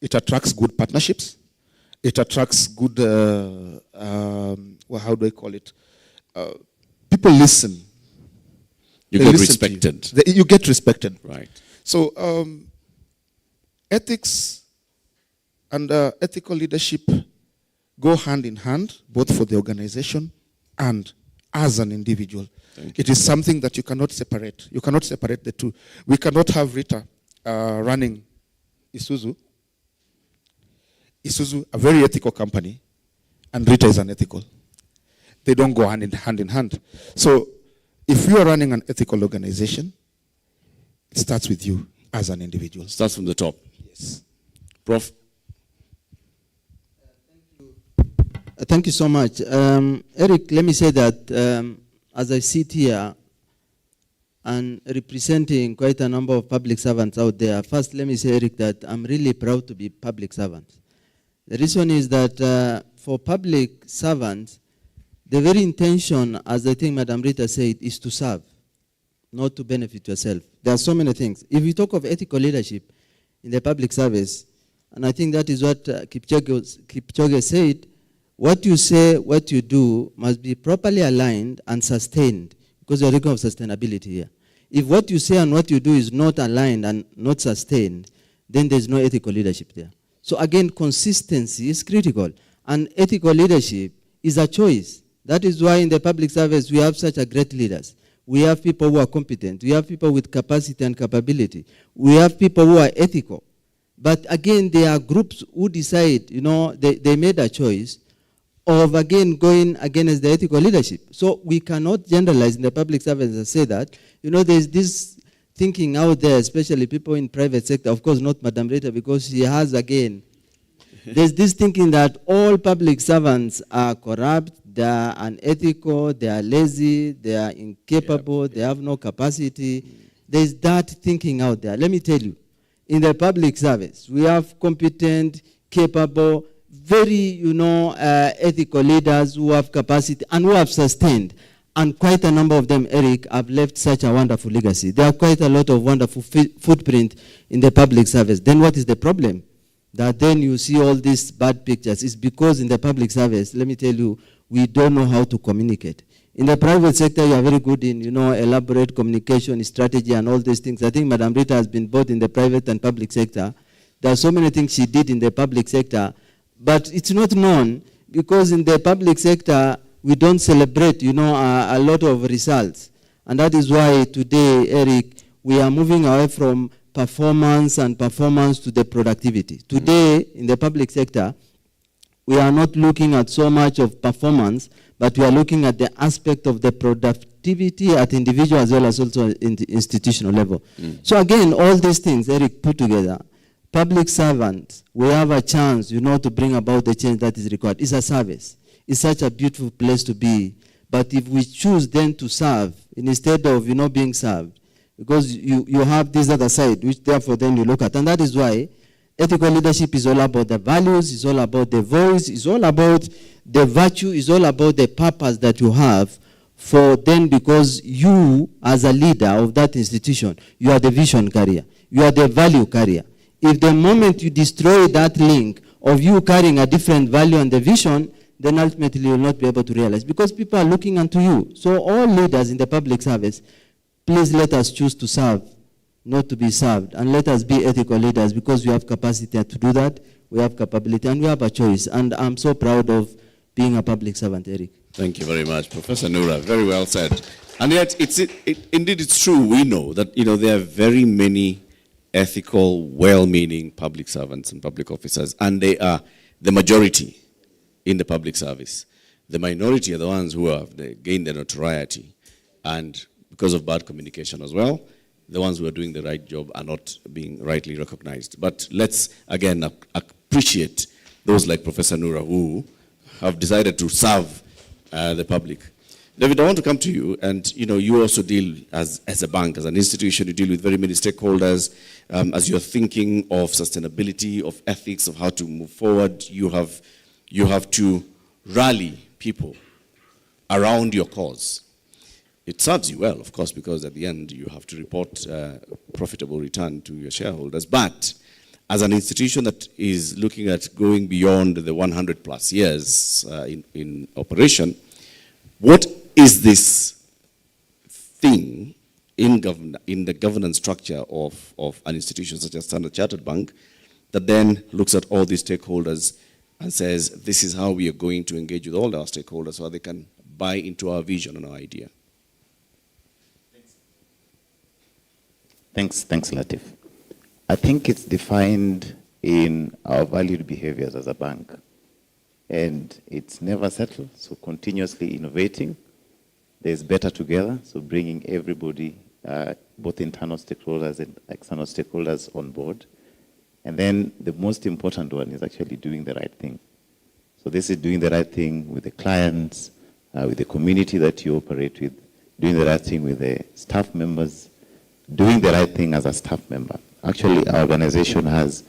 it attracts good partnerships. It attracts good, well, how do I call it? People listen. You get respected. You get respected. Right. So ethics and ethical leadership go hand in hand, both for the organization and as an individual. It is something that you cannot separate. You cannot separate the two. We cannot have Rita running ISUZU, a very ethical company, and Rita is unethical. They don't go hand in hand. So if you are running an ethical organization, it starts with you as an individual. Starts from the top. Yes. Prof? Thank you so much. Eric, let me say that as I sit here and representing quite a number of public servants out there, first let me say, Eric, that I'm really proud to be public servant. The reason is that for public servants, the very intention, as I think Madam Rita said, is to serve, not to benefit yourself. There are so many things. If we talk of ethical leadership in the public service, and I think that is what Kipchoge said, what you say, what you do must be properly aligned and sustained, because you're talking of sustainability here. If what you say and what you do is not aligned and not sustained, then there's no ethical leadership there. So again, consistency is critical, and ethical leadership is a choice. That is why in the public service we have such a great leaders. We have people who are competent. We have people with capacity and capability. We have people who are ethical. But again, there are groups who decide, you know, they made a choice of, again, going against the ethical leadership. So we cannot generalize in the public service and say that. You know, there's this thinking out there, especially people in private sector, of course not Madam Rita, because she has, again, there's this thinking that all public servants are corrupt, they are unethical, they are lazy, they are incapable, they have no capacity. There's that thinking out there. Let me tell you, in the public service, we have competent, capable, very, you know, ethical leaders who have capacity and who have sustained. And quite a number of them, Eric, have left such a wonderful legacy. There are quite a lot of wonderful footprint in the public service. Then what is the problem? That then you see all these bad pictures. It's because in the public service, let me tell you, we don't know how to communicate. In the private sector, you are very good in, you know, elaborate communication strategy and all these things. I think Madam Rita has been both in the private and public sector. There are so many things she did in the public sector, but it's not known because in the public sector, we don't celebrate, you know, a lot of results. And that is why today, Eric, we are moving away from performance to the productivity. Today, in the public sector, we are not looking at so much of performance, but we are looking at the aspect of the productivity at individual as well as also in the institutional level. So again, all these things, Eric, put together, public servants, we have a chance, you know, to bring about the change that is required. It's a service. It's such a beautiful place to be. But if we choose then to serve, instead of, you know, being served, because you have this other side, which therefore then you look at. And that is why ethical leadership is all about the values, it's all about the voice, it's all about the virtue, it's all about the purpose that you have for then, because you, as a leader of that institution, you are the vision carrier, you are the value carrier. If the moment you destroy that link of you carrying a different value and the vision, then ultimately you will not be able to realize, because people are looking unto you. So all leaders in the public service, please let us choose to serve, not to be served. And let us be ethical leaders, because we have capacity to do that, we have capability, and we have a choice. And I'm so proud of being a public servant, Eric. Thank you very much, Professor Nura. Very well said. And yet, indeed, it's true. We know that, you know, there are very many ethical, well-meaning public servants and public officers, and they are the majority in the public service. The minority are the ones who have gained the notoriety, and because of bad communication as well, the ones who are doing the right job are not being rightly recognized. But let's, again, appreciate those like Professor Noura who have decided to serve the public. David, I want to come to you, and you also deal as a bank, as an institution, you deal with very many stakeholders. As you're thinking of sustainability, of ethics, of how to move forward, you have to rally people around your cause. It serves you well, of course, because at the end you have to report profitable return to your shareholders. But as an institution that is looking at going beyond the 100 plus years in operation, what is this thing in the governance structure of an institution such as Standard Chartered Bank that then looks at all these stakeholders and says, this is how we are going to engage with all our stakeholders so they can buy into our vision and our idea? Thanks, Latif. I think it's defined in our valued behaviors as a bank. And it's never settled, so continuously innovating. There's better together, so bringing everybody, both internal stakeholders and external stakeholders on board. And then the most important one is actually doing the right thing. So this is doing the right thing with the clients, with the community that you operate with, doing the right thing with the staff members, doing the right thing as a staff member. Actually, our organization has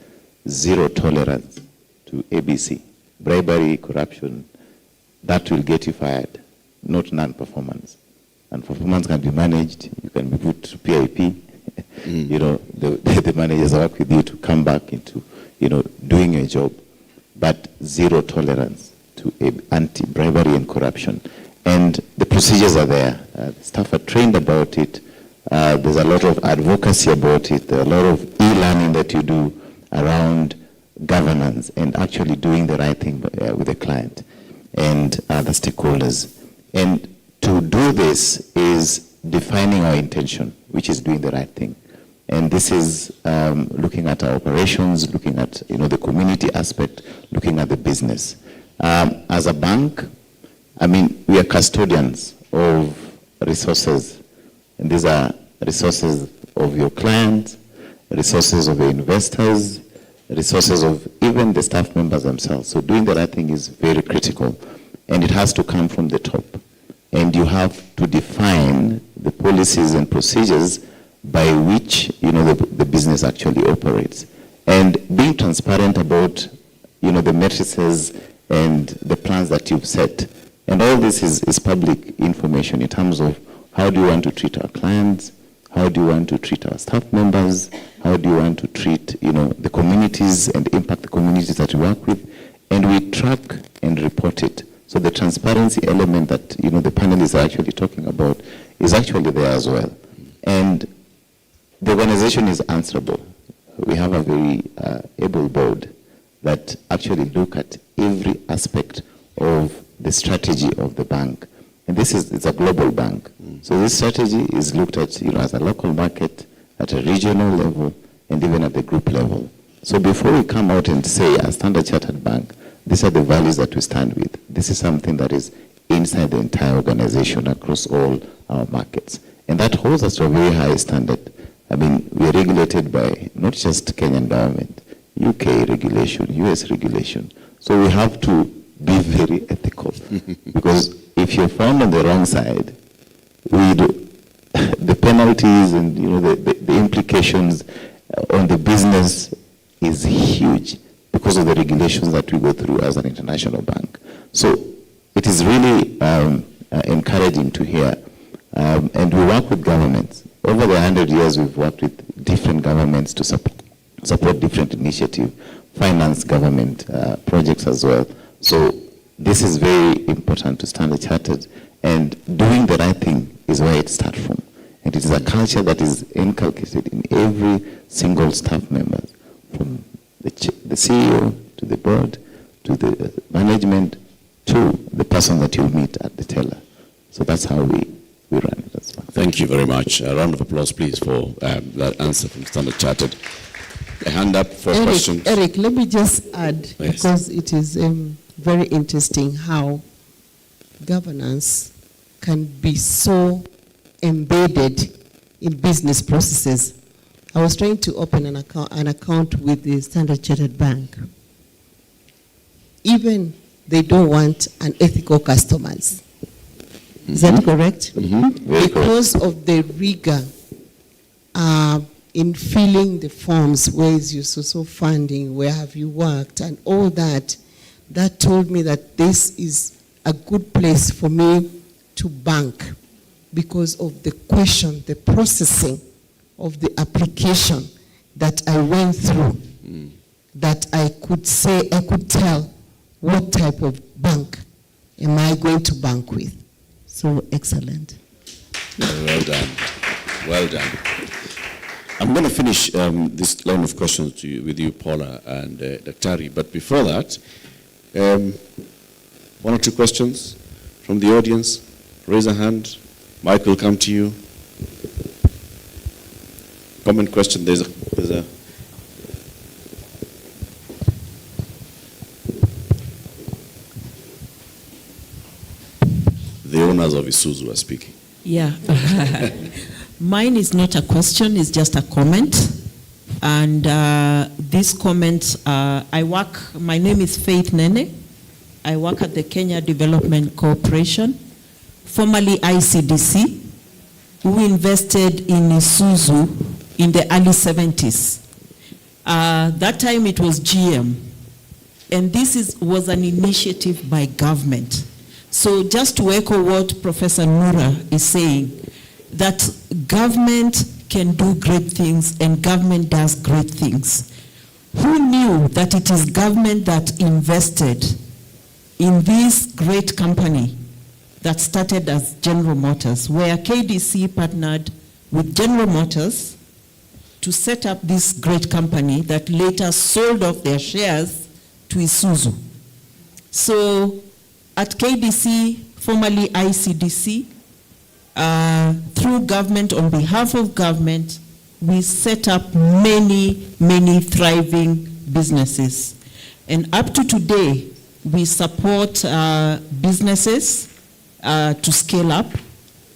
zero tolerance to ABC, bribery, corruption. That will get you fired, not non-performance. And performance can be managed. You can be put to PIP. The managers work with you to come back into, doing your job. But zero tolerance to anti-bribery and corruption. And the procedures are there. Staff are trained about it. There's a lot of advocacy about it. There are a lot of e-learning that you do around governance and actually doing the right thing with the client and the stakeholders. And to do this is defining our intention, which is doing the right thing. And this is looking at our operations, looking at the community aspect, looking at the business. As a bank, we are custodians of resources. And these are resources of your clients, resources of your investors, resources of even the staff members themselves. So doing the right thing is very critical. And it has to come from the top. And you have to define the policies and procedures by which the business actually operates. And being transparent about the matrices and the plans that you've set. And all this is public information in terms of how do you want to treat our clients, how do you want to treat our staff members, how do you want to treat the communities and impact the communities that we work with, and we track and report it. So the transparency element that the panelists are actually talking about is actually there as well. And the organization is answerable. We have a very able board that actually look at every aspect of the strategy of the bank. And it's a global bank. So this strategy is looked at as a local market, at a regional level, and even at the group level. So before we come out and say, as Standard Chartered Bank, these are the values that we stand with. This is something that is inside the entire organization across all our markets. And that holds us to a very high standard. We are regulated by not just Kenyan government, UK regulation, US regulation. So we have to be very ethical. Because if you're found on the wrong side, the penalties and the implications on the business is huge because of the regulations that we go through as an international bank. So it is really encouraging to hear. And we work with governments. Over the 100 years, we've worked with different governments to support different initiatives, finance government projects as well. So this is very important to Standard Chartered, and doing the right thing is where it starts from. And it is a culture that is inculcated in every single staff member, from the CEO to the board, to the management, to the person that you'll meet at the teller. So that's how we run it as well. Thank you very much. A round of applause, please, for that answer from Standard Chartered. A hand up for questions. Eric, let me just add, because it is very interesting how governance can be so embedded in business processes. I was trying to open an account with the Standard Chartered Bank. Even they don't want unethical customers. Is that correct? Because of the rigor in filling the forms, where is your social funding, where have you worked, and all that, that told me that this is a good place for me to bank because of the question, the processing of the application that I went through, that I could say, I could tell what type of bank am I going to bank with. So excellent. Well done. Well done. I'm going to finish this line of questions with you, Paula and Daktari. But before that, one or two questions from the audience. Raise a hand. Mike will come to you. Comment, question. There's a the owners of ISUZU are speaking. Yeah. Mine is not a question, it's just a comment. And this comment, my name is Faith Nene. I work at the Kenya Development Corporation, formerly ICDC, who invested in ISUZU in the early 70s. That time it was GM. And this was an initiative by government. So just to echo what Professor Nura is saying, that government can do great things and government does great things. Who knew that it is government that invested in this great company that started as General Motors, where KDC partnered with General Motors to set up this great company that later sold off their shares to ISUZU. So at KDC, formerly ICDC, through government, on behalf of government, we set up many, many thriving businesses. And up to today, we support businesses to scale up.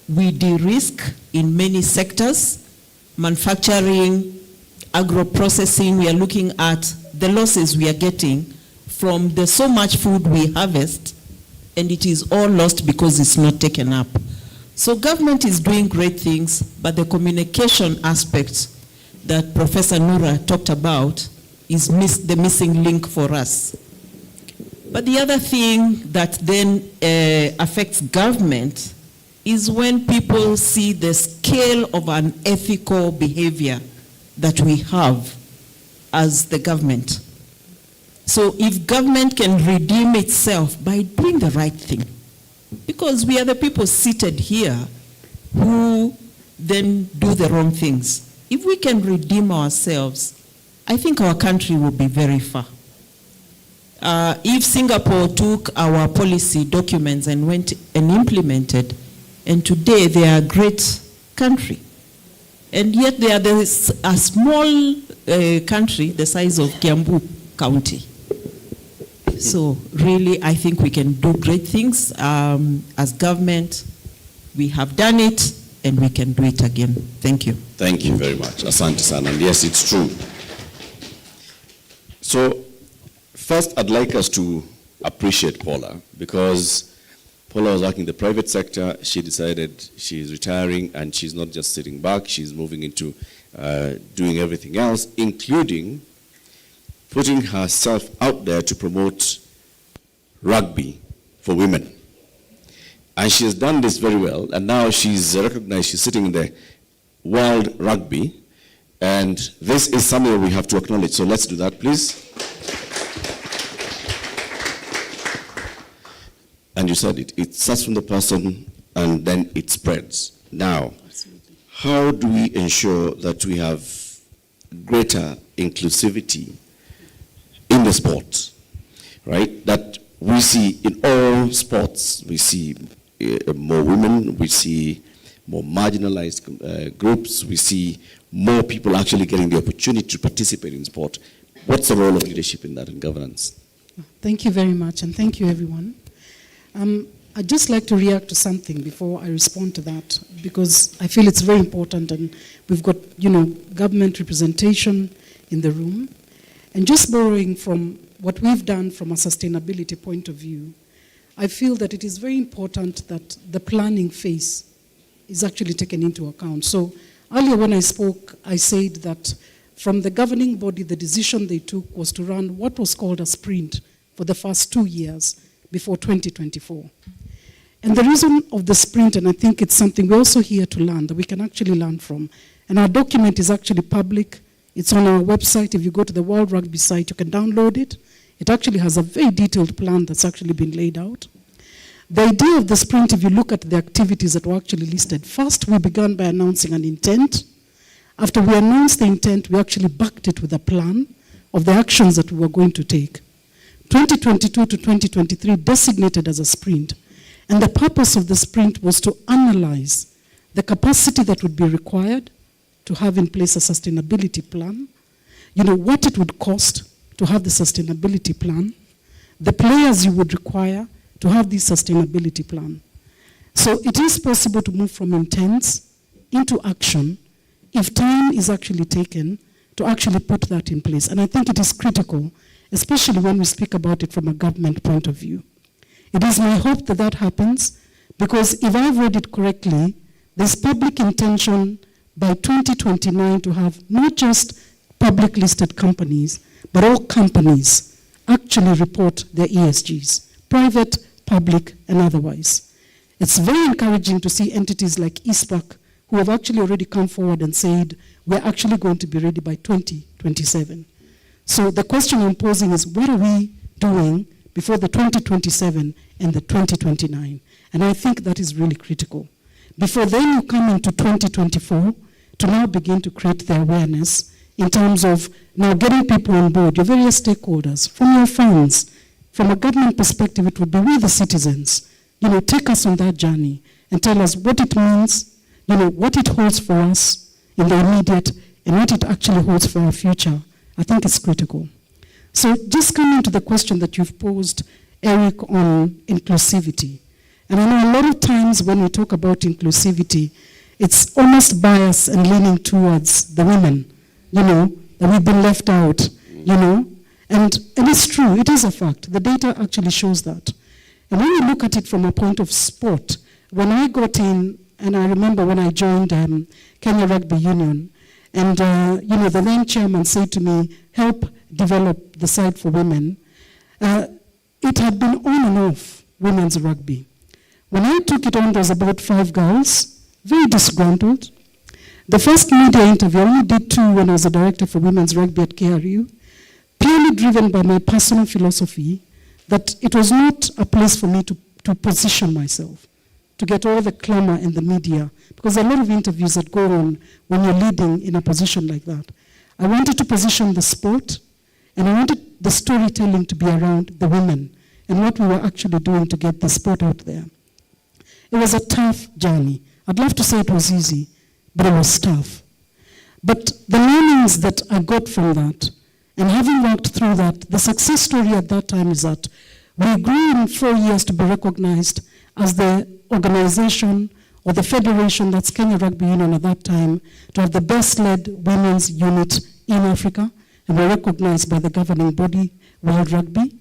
We de-risk in many sectors, manufacturing, agro-processing. We are looking at the losses we are getting from the so much food we harvest, and it is all lost because it's not taken up. So government is doing great things, but the communication aspect that Professor Nura talked about is the missing link for us. But the other thing that then affects government is when people see the scale of unethical behavior that we have as the government. So if government can redeem itself by doing the right thing, because we are the people seated here who then do the wrong things. If we can redeem ourselves, I think our country will be very far. If Singapore took our policy documents and went and implemented, and today they are a great country, and yet they are a small country the size of Kiambu County. So really, I think we can do great things as government. We have done it, and we can do it again. Thank you. Thank you very much. Asante sana. And yes, it's true. So first, I'd like us to appreciate Paula, because Paula was working in the private sector. She decided she's retiring, and she's not just sitting back. She's moving into doing everything else, including putting herself out there to promote rugby for women. And she has done this very well, and now she's recognized, she's sitting in the World Rugby, and this is something we have to acknowledge. So let's do that, please. And you said it starts from the person and then it spreads. Now, how do we ensure that we have greater inclusivity in the sport, right? That we see in all sports, we see more women, we see more marginalized groups, we see more people actually getting the opportunity to participate in sport. What's the role of leadership in that and governance? Thank you very much, and thank you, everyone. I'd just like to react to something before I respond to that, because I feel it's very important, and we've got, government representation in the room. And just borrowing from what we've done from a sustainability point of view, I feel that it is very important that the planning phase is actually taken into account. So earlier when I spoke, I said that from the governing body, the decision they took was to run what was called a sprint for the first 2 years before 2024. And the reason of the sprint, and I think it's something we're also here to learn, that we can actually learn from, and our document is actually public. It's on our website. If you go to the World Rugby site, you can download it. It actually has a very detailed plan that's actually been laid out. The idea of the sprint, if you look at the activities that were actually listed, first we began by announcing an intent. After we announced the intent, we actually backed it with a plan of the actions that we were going to take. 2022 to 2023 designated as a sprint. And the purpose of the sprint was to analyze the capacity that would be required to have in place a sustainability plan, what it would cost to have the sustainability plan, the players you would require to have this sustainability plan. So it is possible to move from intents into action if time is actually taken to actually put that in place. And I think it is critical, especially when we speak about it from a government point of view. It is my hope that that happens, because if I've read it correctly, there's public intention by 2029 to have not just public listed companies, but all companies actually report their ESGs, private, public, and otherwise. It's very encouraging to see entities like ISPAC who have actually already come forward and said, we're actually going to be ready by 2027. So the question I'm posing is, what are we doing before the 2027 and the 2029? And I think that is really critical. Before then you come into 2024 to now begin to create the awareness in terms of now getting people on board, your various stakeholders, from your funds. From a government perspective, it would be we the citizens, take us on that journey and tell us what it means, what it holds for us in the immediate and what it actually holds for our future. I think it's critical. So just coming to the question that you've posed, Eric, on inclusivity. And I know a lot of times when we talk about inclusivity, it's almost biased and leaning towards the women, that we've been left out, And it's true, it is a fact. The data actually shows that. And when you look at it from a point of sport, when I got in, and I remember when I joined Kenya Rugby Union, and the then chairman said to me, help develop the side for women. It had been on and off women's rugby. When I took it on, there was about 5 girls, very disgruntled. The first media interview, I only did 2 when I was a director for women's rugby at KRU, purely driven by my personal philosophy that it was not a place for me to position myself, to get all the clamor in the media, because there are a lot of interviews that go on when you're leading in a position like that. I wanted to position the sport, and I wanted the storytelling to be around the women and what we were actually doing to get the sport out there. It was a tough journey. I'd love to say it was easy, but it was tough. But the learnings that I got from that, and having walked through that, the success story at that time is that we grew in 4 years to be recognized as the organization or the federation, that's Kenya Rugby Union at that time, to have the best-led women's unit in Africa, and we're recognized by the governing body, World Rugby.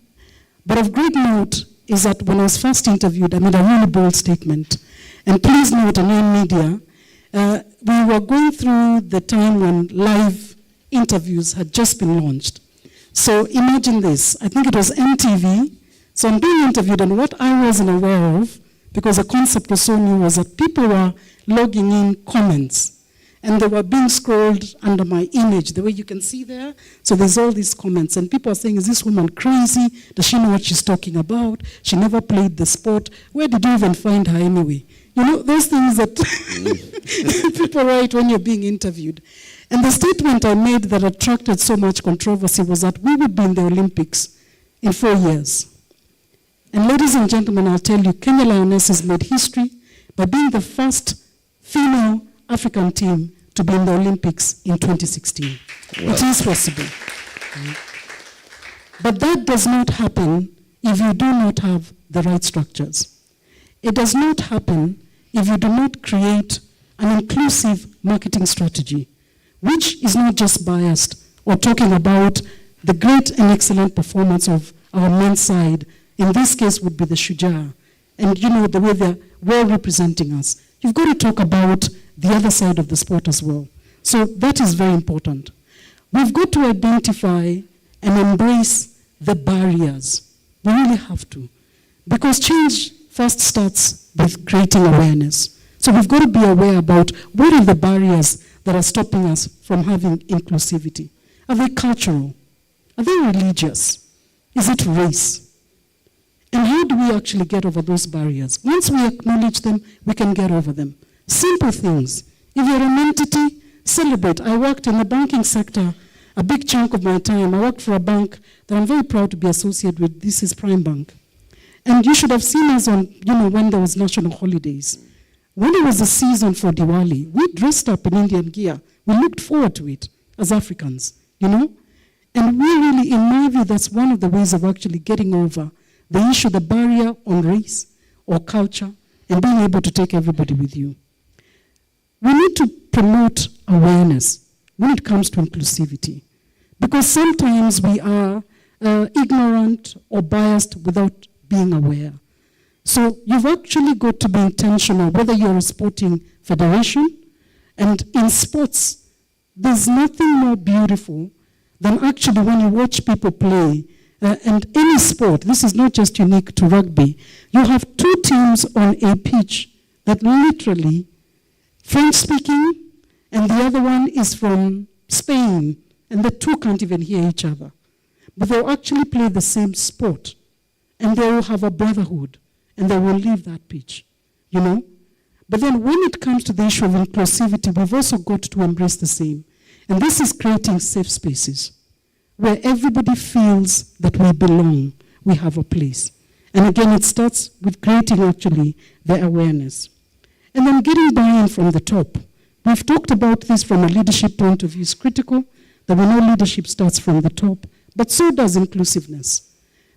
But of great note is that when I was first interviewed, I made a really bold statement. And please note, in our media, we were going through the time when live interviews had just been launched. So imagine this, I think it was MTV, so I'm being interviewed, and what I wasn't aware of, because the concept was so new, was that people were logging in comments, and they were being scrolled under my image, the way you can see there. So there's all these comments, and people are saying, is this woman crazy? Does she know what she's talking about? She never played the sport. Where did you even find her anyway? Those things that people write when you're being interviewed. And the statement I made that attracted so much controversy was that we would be in the Olympics in 4 years. And ladies and gentlemen, I'll tell you, Kenya Lionesses made history by being the first female African team to be in the Olympics in 2016. Wow. It is possible. But that does not happen if you do not have the right structures. It does not happen if you do not create an inclusive marketing strategy, which is not just biased or talking about the great and excellent performance of our men's side. In this case would be the Shujaa. And you know, the way they're well representing us. You've got to talk about the other side of the sport as well. So that is very important. We've got to identify and embrace the barriers. We really have to. Because change first starts with creating awareness. So we've got to be aware about what are the barriers that are stopping us from having inclusivity. Are they cultural? Are they religious? Is it race? And how do we actually get over those barriers? Once we acknowledge them, we can get over them. Simple things. If you're an entity, celebrate. I worked in the banking sector a big chunk of my time. I worked for a bank that I'm very proud to be associated with. This is Prime Bank. And you should have seen us on, when there was national holidays. When it was the season for Diwali, we dressed up in Indian gear. We looked forward to it as Africans, And we really, in my view, that's one of the ways of actually getting over the issue, the barrier on race or culture, and being able to take everybody with you. We need to promote awareness when it comes to inclusivity, because sometimes we are ignorant or biased without being aware. So you've actually got to be intentional, whether you're a sporting federation, and in sports, there's nothing more beautiful than actually when you watch people play, and any sport, this is not just unique to rugby, you have two teams on a pitch that literally, French-speaking, and the other one is from Spain, and the two can't even hear each other. But they'll actually play the same sport, and they will have a brotherhood, and they will leave that pitch, But then when it comes to the issue of inclusivity, we've also got to embrace the same. And this is creating safe spaces where everybody feels that we belong, we have a place. And again, it starts with creating actually the awareness. And then getting buy-in from the top. We've talked about this from a leadership point of view. It's critical that we know leadership starts from the top, but so does inclusiveness.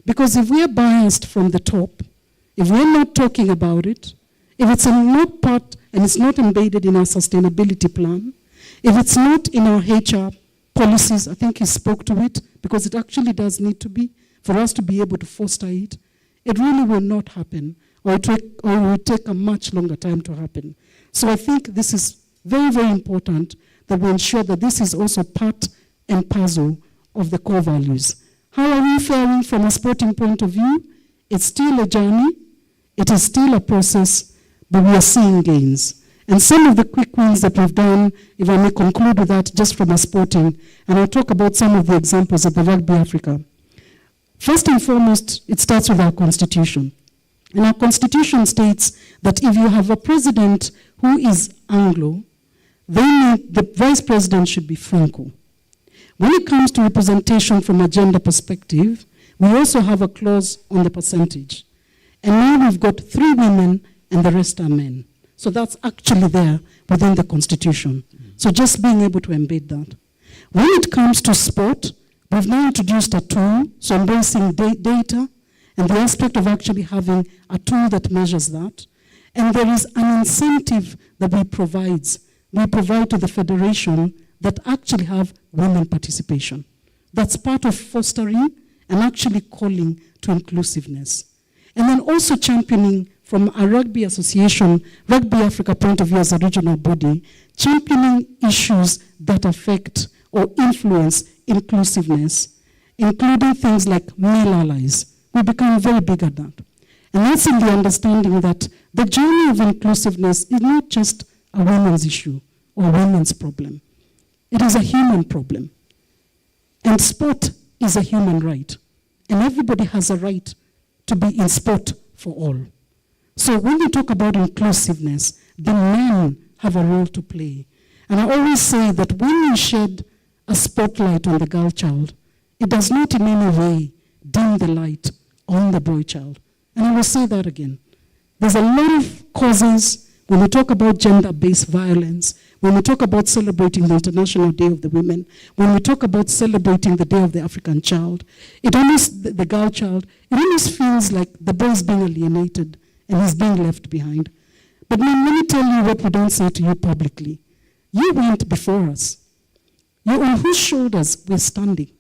Because if we're biased from the top, if we're not talking about it, if it's not part and it's not embedded in our sustainability plan, if it's not in our HR policies, I think he spoke to it, because it actually does need to be, for us to be able to foster it, it really will not happen, or it will take a much longer time to happen. So I think this is very, very important that we ensure that this is also part and parcel of the core values. How are we faring from a sporting point of view? It's still a journey, it is still a process, but we are seeing gains. And some of the quick wins that we've done, if I may conclude with that, just from a sporting, and I'll talk about some of the examples of the Rugby Africa. First and foremost, it starts with our constitution. And our constitution states that if you have a president who is Anglo, then the vice president should be Franco. When it comes to representation from a gender perspective, we also have a clause on the percentage. And now we've got 3 women and the rest are men. So that's actually there within the Constitution. So just being able to embed that. When it comes to sport, we've now introduced a tool, so embracing data and the aspect of actually having a tool that measures that. And there is an incentive that we provide to the federation that actually have women participation. That's part of fostering and actually calling to inclusiveness. And then also championing from a rugby association, Rugby Africa point of view as a regional body, championing issues that affect or influence inclusiveness, including things like male allies. We become very big at that. And that's in the understanding that the journey of inclusiveness is not just a women's issue or a women's problem. It is a human problem. And sport is a human right. And everybody has a right to be in sport for all. So when we talk about inclusiveness, the men have a role to play. And I always say that when you shed a spotlight on the girl child, it does not in any way dim the light on the boy child. And I will say that again. There's a lot of causes when we talk about gender-based violence, when we talk about celebrating the International Day of the Women, when we talk about celebrating the Day of the African Child, the girl child, it almost feels like the boy is being alienated and he's being left behind. But let me tell you what we don't say to you publicly. You went before us. You're on whose shoulders we're standing.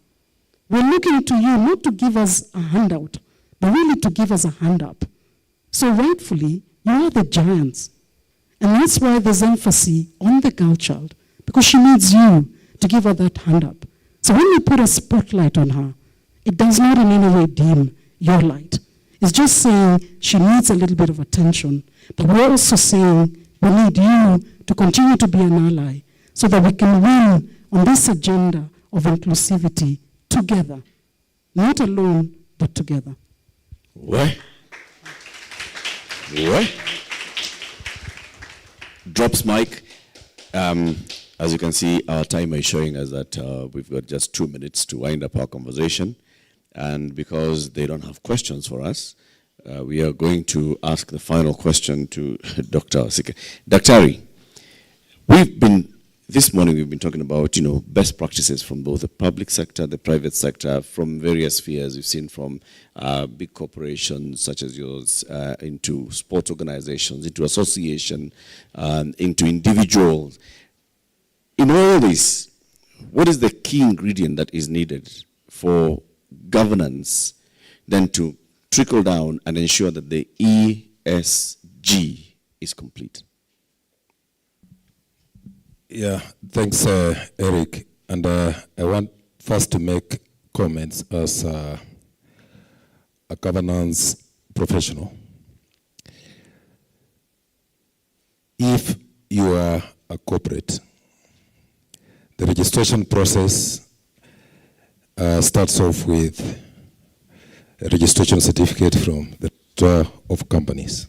We're looking to you not to give us a handout, but really to give us a hand up. So rightfully, you are the giants. And that's why there's emphasis on the girl child, because she needs you to give her that hand up. So when we put a spotlight on her, it does not in any way dim your light. It's just saying she needs a little bit of attention, but we're also saying we need you to continue to be an ally so that we can win on this agenda of inclusivity together. Not alone, but together. What? What? Drops mic. As you can see, our timer is showing us that we've got just 2 minutes to wind up our conversation. And because they don't have questions for us, we are going to ask the final question to Dr. Sike. Daktari, this morning we've been talking about, best practices from both the public sector, the private sector, from various spheres. We've seen from big corporations such as yours, into sports organizations, into association, into individuals. In all this, what is the key ingredient that is needed for governance then to trickle down and ensure that the ESG is complete? Yeah, thanks, Eric. And I want first to make comments as a governance professional. If you are a corporate, the registration process starts off with a registration certificate from the Registrar of Companies.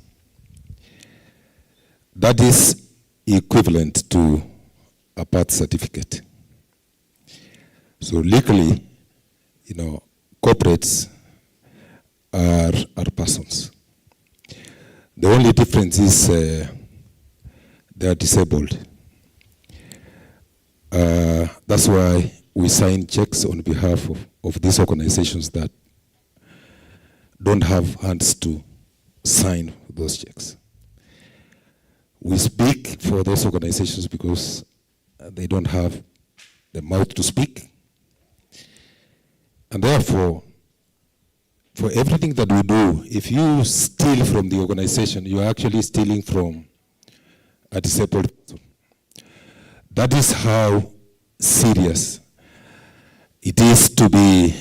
That is equivalent to a birth certificate. So legally, corporates are persons. The only difference is they are disabled. That's why we sign checks on behalf of these organizations that don't have hands to sign those checks. We speak for those organizations because they don't have the mouth to speak. And therefore, for everything that we do, if you steal from the organization, you are actually stealing from a disabled person. That is how serious it is to be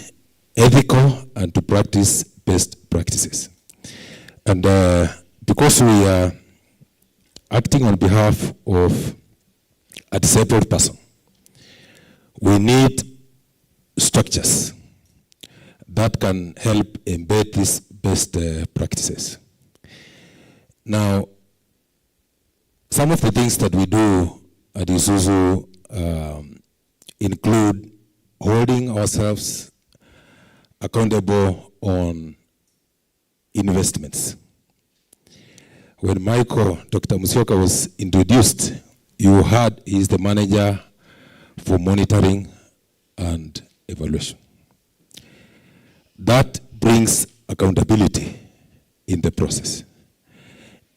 ethical and to practice best practices. And because we are acting on behalf of a disabled person, we need structures that can help embed these best practices. Now, some of the things that we do at ISUZU include holding ourselves accountable on investments. When Dr. Musyoka was introduced, you heard he is the manager for monitoring and evaluation. That brings accountability in the process.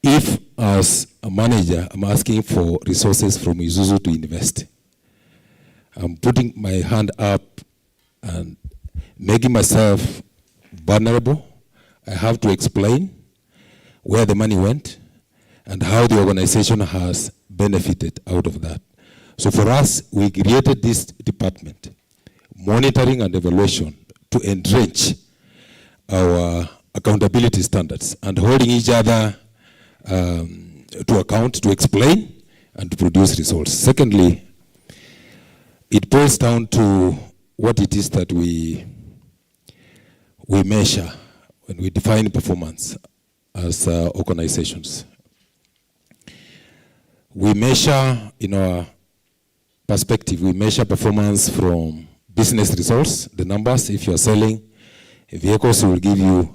If, as a manager, I'm asking for resources from ISUZU to invest, I'm putting my hand up and making myself vulnerable. I have to explain where the money went and how the organization has benefited out of that. So for us, we created this department, monitoring and evaluation, to entrench our accountability standards and holding each other to account, to explain, and to produce results. Secondly, it boils down to what it is that we measure when we define performance as organizations. We measure, in our perspective, we measure performance from business results, the numbers. If you are selling vehicles, we will give you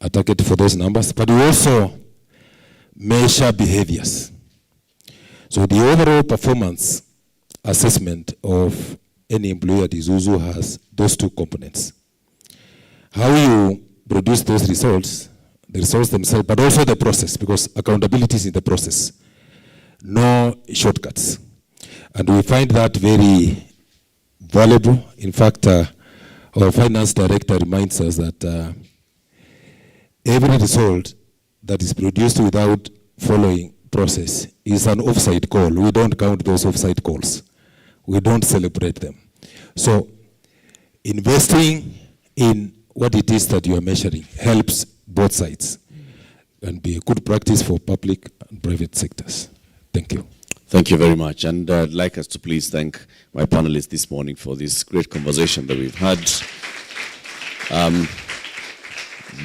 a target for those numbers. But we also measure behaviors. So the overall performance assessment of any employee at ISUZU has those two components. How you produce those results the results themselves, but also the process, because accountability is in the process. No shortcuts. And we find that very valuable. In fact, our finance director reminds us that every result that is produced without following process is an offside call. We don't count those offside calls. We don't celebrate them. So investing in what it is that you are measuring helps both sides and be a good practice for public and private sectors. Thank you. Thank you very much. And I'd like us to please thank my panelists this morning for this great conversation that we've had.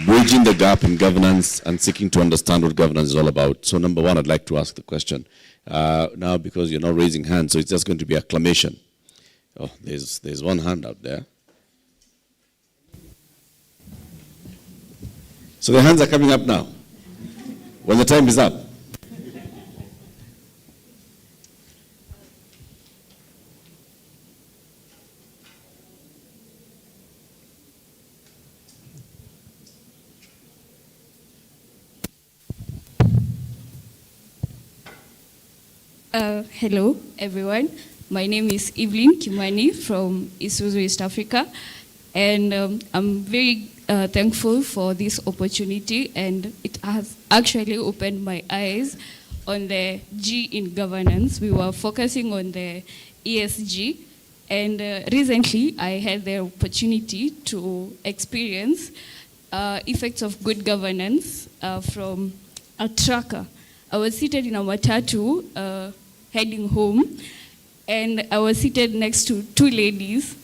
Bridging the gap in governance and seeking to understand what governance is all about. So number one, I'd like to ask the question. Now, because you're not raising hands, so it's just going to be acclamation. Oh, there's one hand up there. So the hands are coming up now, when the time is up. Hello, everyone. My name is Evelyn Kimani from ISUZU East Africa, and I'm very thankful for this opportunity, and it has actually opened my eyes on the G in governance. We were focusing on the ESG, and recently I had the opportunity to experience effects of good governance from a tracker. I was seated in a matatu heading home, and I was seated next to two ladies.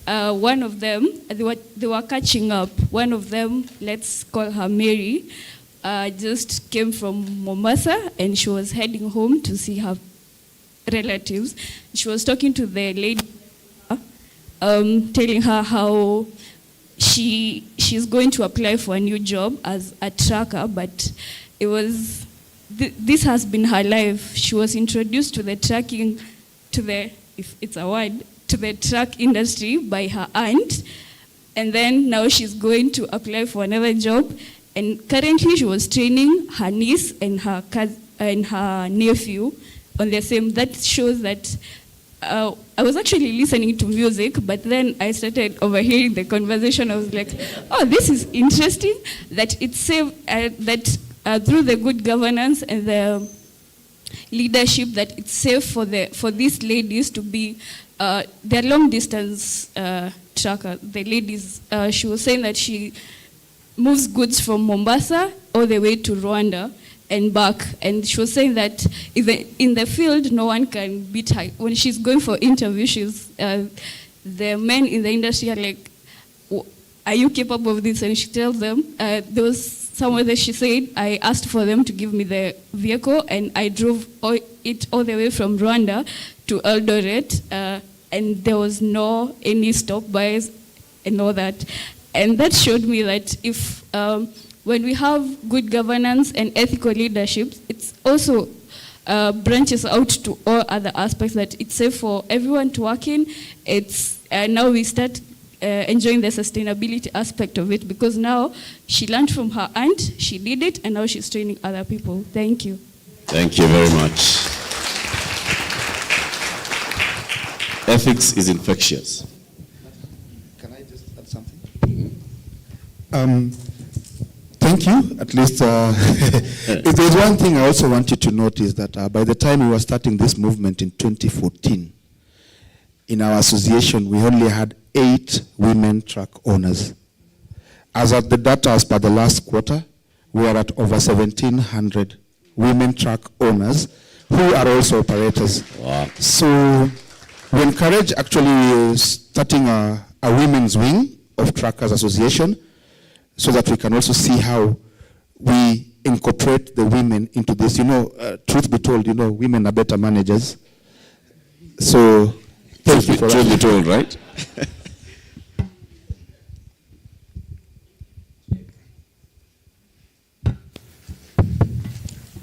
One of them, they were catching up. One of them, let's call her Mary, just came from Mombasa, and she was heading home to see her relatives. She was talking to the lady, telling her how she's going to apply for a new job as a tracker, but it was, this has been her life. She was introduced to the tracking, if it's a word, to the truck industry by her aunt, and then now she's going to apply for another job, and currently she was training her niece and her cousin and her nephew on the same. That shows that I was actually listening to music, but then I started overhearing the conversation. I was like, oh, this is interesting, that it's safe, that through the good governance and the leadership, that it's safe for these ladies to be their long distance tracker. The ladies, she was saying that she moves goods from Mombasa all the way to Rwanda and back. And she was saying that even in the field, no one can beat her. When she's going for interviews, the men in the industry are like, are you capable of this? And she tells them, there was somewhere that she said, I asked for them to give me the vehicle, and I drove it all the way from Rwanda to Eldoret, and there was no any stop bys and all that. And that showed me that if when we have good governance and ethical leadership, it's also branches out to all other aspects, that it's safe for everyone to work in. It's now we start enjoying the sustainability aspect of it, because now she learned from her aunt, she did it, and now she's training other people. Thank you. Thank you very much. Ethics is infectious. Can I just add something? Thank you. At least, if there's one thing I also want you to notice, that by the time we were starting this movement in 2014, in our association, we only had 8 women truck owners. As at the data, as per the last quarter, we are at over 1,700 women truck owners who are also operators. Wow. So we encourage actually starting a women's wing of Truckers Association, so that we can also see how we incorporate the women into this. You know, truth be told, you know, women are better managers. So thank you for that. Truth be told, right?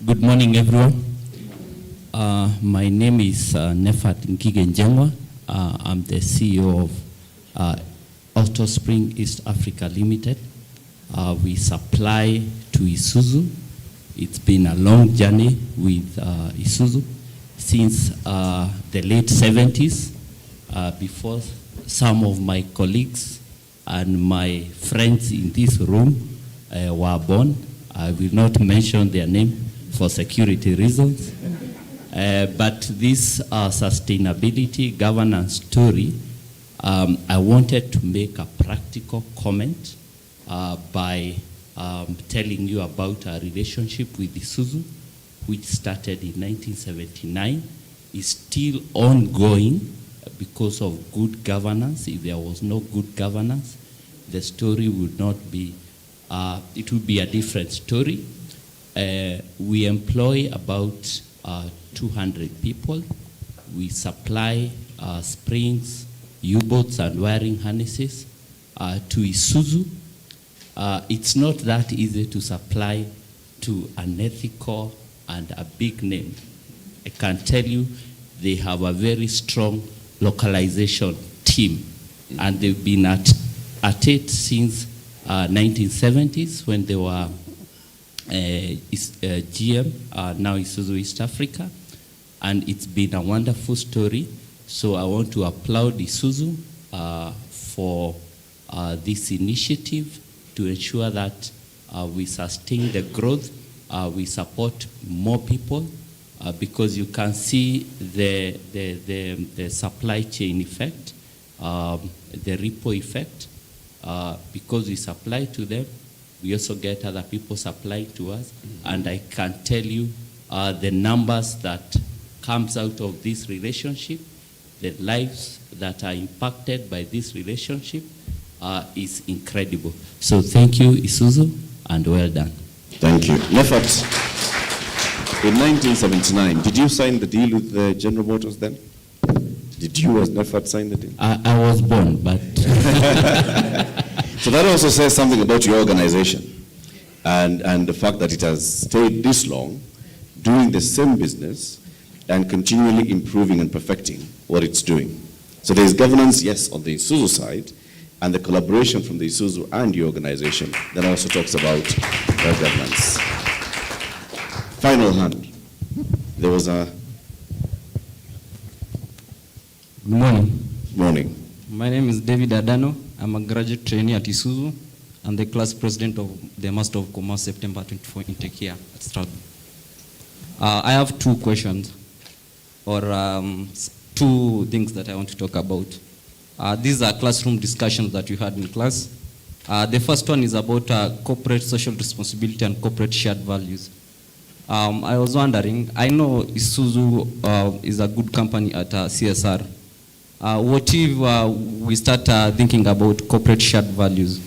Good morning, everyone. My name is Nefat Nkigenjengwa. I'm the CEO of Auto Spring East Africa Limited. We supply to ISUZU. It's been a long journey with ISUZU since the late 70s, before some of my colleagues and my friends in this room were born. I will not mention their name for security reasons. But this sustainability governance story, I wanted to make a practical comment by telling you about our relationship with ISUZU, which started in 1979, is still ongoing because of good governance. If there was no good governance, the story would not be, it would be a different story. We employ about 200 people. We supply springs, U-boats, and wiring harnesses to ISUZU. It's not that easy to supply to an ethical and a big name. I can tell you they have a very strong localization team, and they've been at it since 1970s when they were GM, now ISUZU East Africa, and it's been a wonderful story. So I want to applaud ISUZU for this initiative to ensure that we sustain the growth, we support more people, because you can see the supply chain effect, the ripple effect. Because we supply to them, we also get other people supplying to us. And I can tell you the numbers that comes out of this relationship, the lives that are impacted by this relationship is incredible. So thank you, ISUZU, and well done. Thank you. Nefat, in 1979, did you sign the deal with General Motors then? Did you as Nefat sign the deal? I was born, but... So that also says something about your organization and the fact that it has stayed this long doing the same business and continually improving and perfecting what it's doing. So there's governance, yes, on the ISUZU side, and the collaboration from the ISUZU and your organization that also talks about that governance. Final hand. There was a... Good morning. Morning. My name is David Adano. I'm a graduate trainee at ISUZU and the class president of the Master of Commerce September 24 intake here at Strathmore. I have two questions, or two things that I want to talk about. These are classroom discussions that you had in class. The first one is about corporate social responsibility and corporate shared values. I was wondering, I know ISUZU is a good company at CSR. What if we start thinking about corporate shared values?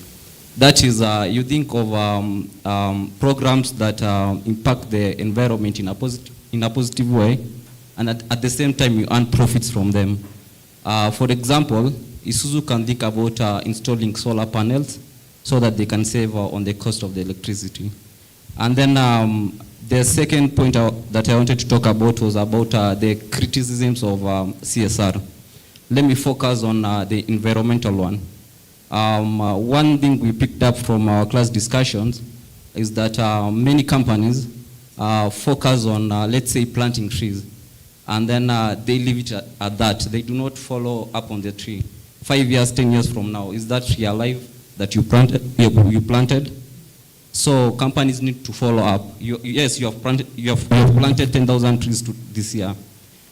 That is, you think of programs that impact the environment in a positive way, and at the same time you earn profits from them. For example, ISUZU can think about installing solar panels so that they can save on the cost of the electricity. And then the second point that I wanted to talk about was about the criticisms of CSR. Let me focus on the environmental one. One thing we picked up from our class discussions is that many companies focus on, let's say, planting trees, and then they leave it at that. They do not follow up on the tree. 5 years, 10 years from now, is that tree alive that you planted? So companies need to follow up. Yes, you have planted 10,000 trees this year,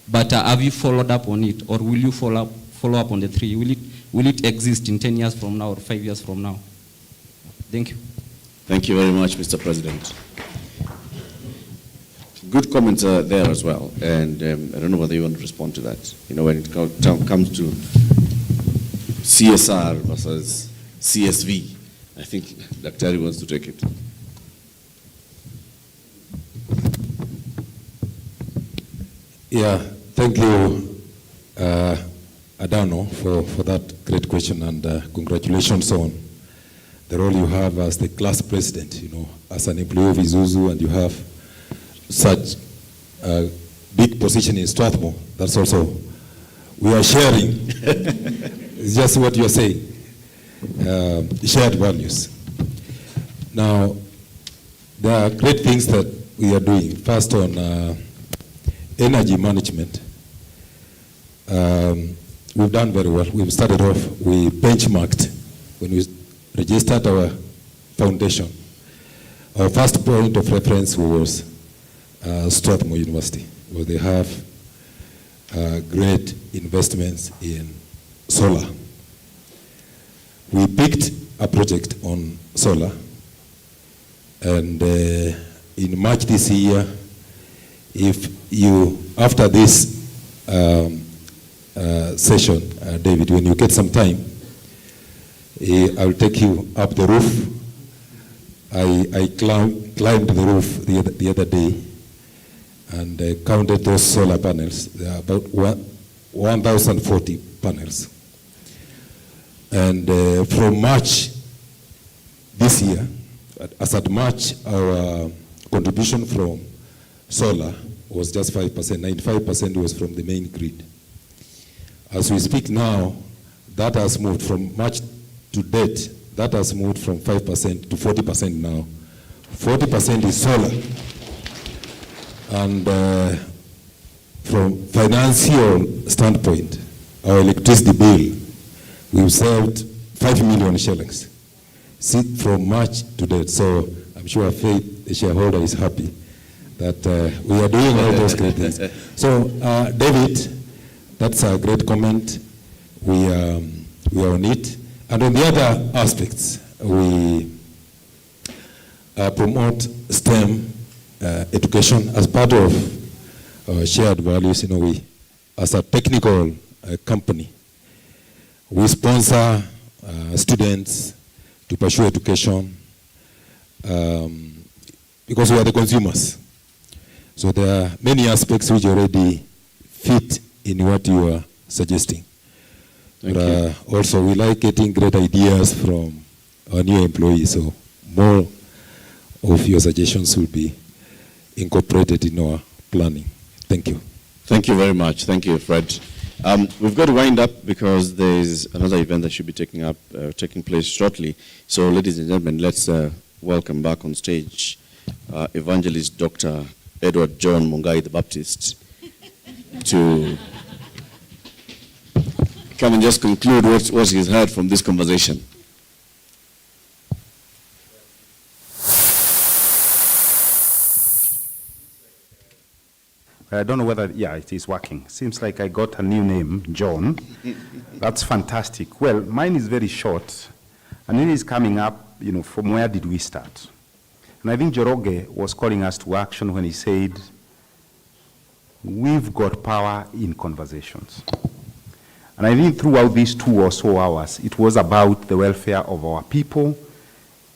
but have you followed up on it, or will you follow up on the tree? Will it exist in 10 years from now or 5 years from now? Thank you. Thank you very much, Mr. President. Good comments there as well, and I don't know whether you want to respond to that. You know, when it comes to CSR versus CSV, I think Dr. wants to take it. Yeah, thank you, Adano, for that great question, and congratulations on the role you have as the class president, you know, as an employee of ISUZU, and you have such a big position in Strathmore. That's also, we are sharing. It's just what you're saying, shared values. Now, there are great things that we are doing. First, on energy management, we've done very well. We've started off, we benchmarked when we registered our foundation. Our first point of reference was Strathmore University, where they have great investments in solar. We picked a project on solar, and in March this year, if you, after this session, David, when you get some time, I'll take you up the roof. I climbed the roof the other day and counted those solar panels. There are about 1,040 panels. And from March this year, as at March, our contribution from solar was just 5%. 95% was from the main grid. As we speak now, that has moved from March to date. That has moved from 5% to 40% now. 40% is solar. And from financial standpoint, our electricity bill, we've saved 5 million shillings from March to date. So I'm sure Faith, the shareholder, is happy that we are doing all those great things. So David, that's a great comment. We are on it. And on the other aspects, we promote STEM education as part of our shared values. You know, we, as a technical company, we sponsor students to pursue education because we are the consumers. So there are many aspects which already fit in what you are suggesting. But also, we like getting great ideas from our new employees, so more of your suggestions will be incorporated in our planning. Thank you. Thank you very much. Thank you, Fred. We've got to wind up because there is another event that should be taking place shortly. So, ladies and gentlemen, let's welcome back on stage Evangelist Dr. Edward John Mungai the Baptist to come and just conclude what he's heard from this conversation. I don't know whether, yeah, it is working. Seems like I got a new name, John. That's fantastic. Well, mine is very short, and it is coming up, you know, from where did we start? And I think Joroge was calling us to action when he said, we've got power in conversations. And I think throughout these 2 or so hours, it was about the welfare of our people.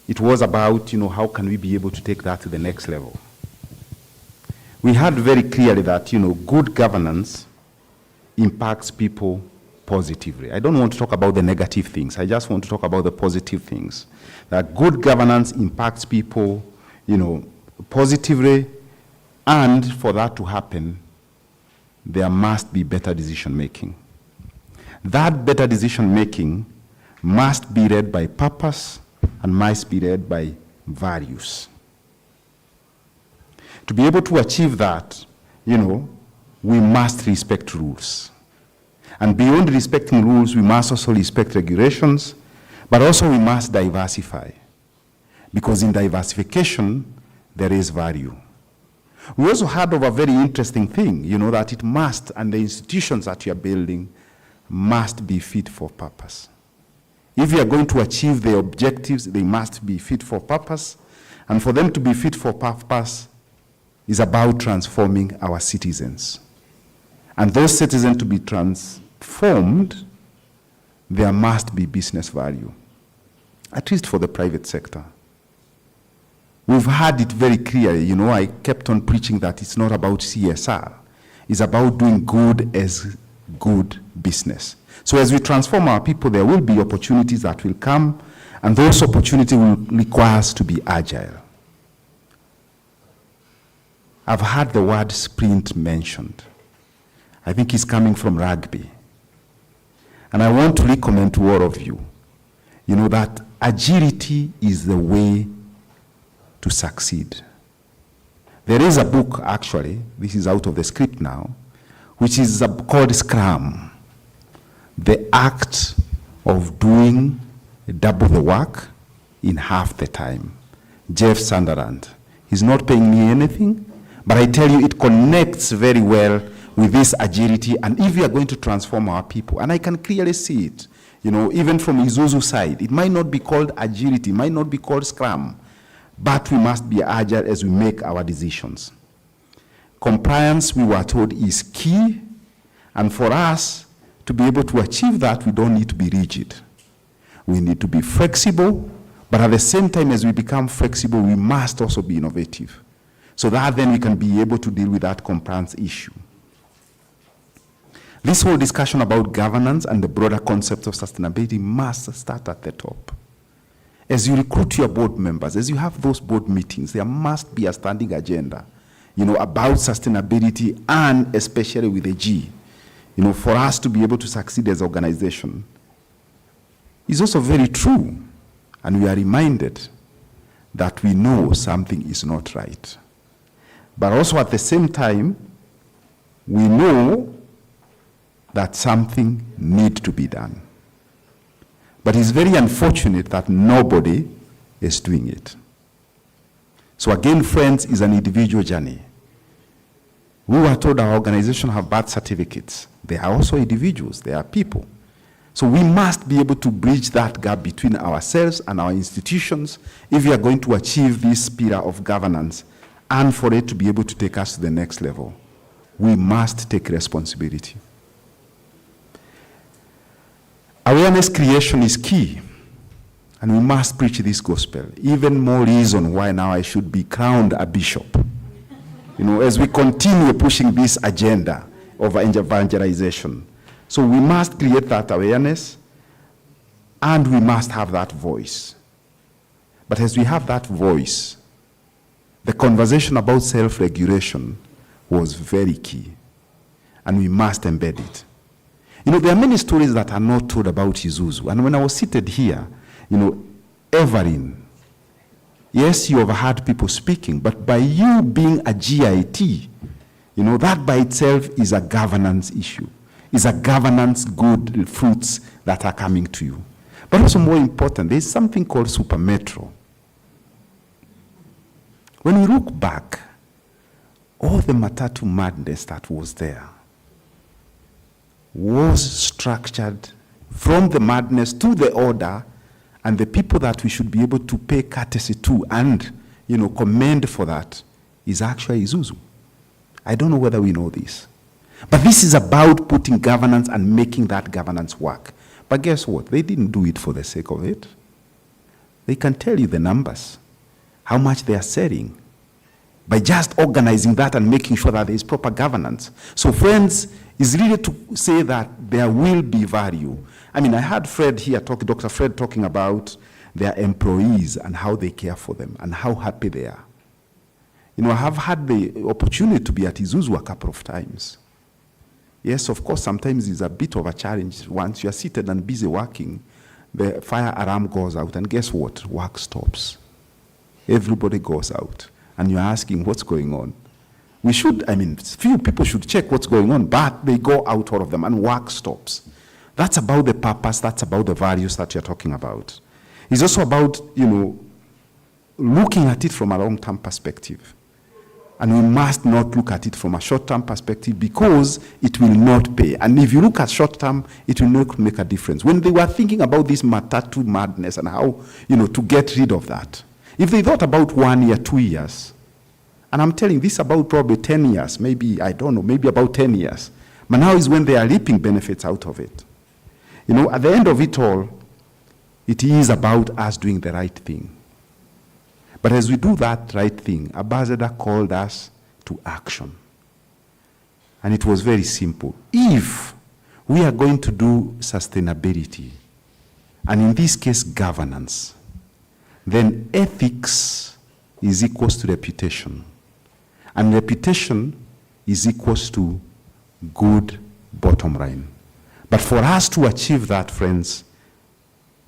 It was about, you know, how can we be able to take that to the next level. We heard very clearly that, you know, good governance impacts people positively. I don't want to talk about the negative things. I just want to talk about the positive things. That good governance impacts people, you know, positively, and for that to happen, there must be better decision making. That better decision making must be led by purpose and must be led by values. To be able to achieve that, you know, we must respect rules. And beyond respecting rules, we must also respect regulations, but also we must diversify. Because in diversification, there is value. We also heard of a very interesting thing, you know, that it must, and the institutions that you are building must be fit for purpose. If you are going to achieve the objectives, they must be fit for purpose. And for them to be fit for purpose is about transforming our citizens. And those citizens to be transformed, there must be business value, at least for the private sector. We've heard it very clearly. You know, I kept on preaching that it's not about CSR. It's about doing good as good business. So as we transform our people, there will be opportunities that will come, and those opportunities will require us to be agile. I've heard the word sprint mentioned. I think it's coming from rugby. And I want to recommend to all of you, you know, that agility is the way to succeed. There is a book, actually, this is out of the script now, which is called Scrum, the act of doing double the work in half the time. Jeff Sunderland. He's not paying me anything, but I tell you it connects very well with this agility, and if we are going to transform our people, and I can clearly see it, you know, even from ISUZU side, it might not be called agility, it might not be called Scrum, but we must be agile as we make our decisions. Compliance, we were told, is key, and for us to be able to achieve that, we don't need to be rigid. We need to be flexible, but at the same time as we become flexible, we must also be innovative, so that then we can be able to deal with that compliance issue. This whole discussion about governance and the broader concept of sustainability must start at the top. As you recruit your board members, as you have those board meetings, there must be a standing agenda, you know, about sustainability, and especially with a G, you know, for us to be able to succeed as an organization. Is also very true, and we are reminded that we know something is not right. But also at the same time, we know that something needs to be done. But it's very unfortunate that nobody is doing it. So again, friends, is an individual journey. We were told our organization have birth certificates. They are also individuals, they are people. So we must be able to bridge that gap between ourselves and our institutions if we are going to achieve this pillar of governance, and for it to be able to take us to the next level. We must take responsibility. Awareness creation is key, and we must preach this gospel. Even more reason why now I should be crowned a bishop. You know, as we continue pushing this agenda of evangelization. So we must create that awareness, and we must have that voice. But as we have that voice, the conversation about self-regulation was very key, and we must embed it. You know, there are many stories that are not told about ISUZU. And when I was seated here, you know, Evelyn, yes, you have heard people speaking, but by you being a GIT, you know, that by itself is a governance issue, is a governance good fruits that are coming to you. But also more important, there's something called Super Metro. When we look back, all the Matatu madness that was there was structured from the madness to the order, and the people that we should be able to pay courtesy to and, you know, commend for that is actually ISUZU. I don't know whether we know this. But this is about putting governance and making that governance work. But guess what? They didn't do it for the sake of it. They can tell you the numbers, how much they are selling, by just organizing that and making sure that there is proper governance. So friends, is really to say that there will be value. I mean, I heard Fred here, Dr. Fred talking about their employees and how they care for them and how happy they are. You know, I have had the opportunity to be at ISUZU a couple of times. Yes, of course, sometimes it's a bit of a challenge. Once you are seated and busy working, the fire alarm goes out, and guess what? Work stops. Everybody goes out, and you're asking what's going on. We should, I mean, few people should check what's going on, but they go out, all of them, and work stops. That's about the purpose, that's about the values that you're talking about. It's also about, you know, looking at it from a long-term perspective. And we must not look at it from a short-term perspective, because it will not pay. And if you look at short-term, it will not make a difference. When they were thinking about this Matatu madness and how, you know, to get rid of that, if they thought about 1 year, 2 years, and I'm telling this about probably 10 years, maybe, I don't know, maybe about 10 years. But now is when they are reaping benefits out of it. You know, at the end of it all, it is about us doing the right thing. But as we do that right thing, Ambassador called us to action. And it was very simple. If we are going to do sustainability, and in this case governance, then ethics is equals to reputation. And reputation is equals to good bottom line. But for us to achieve that, friends,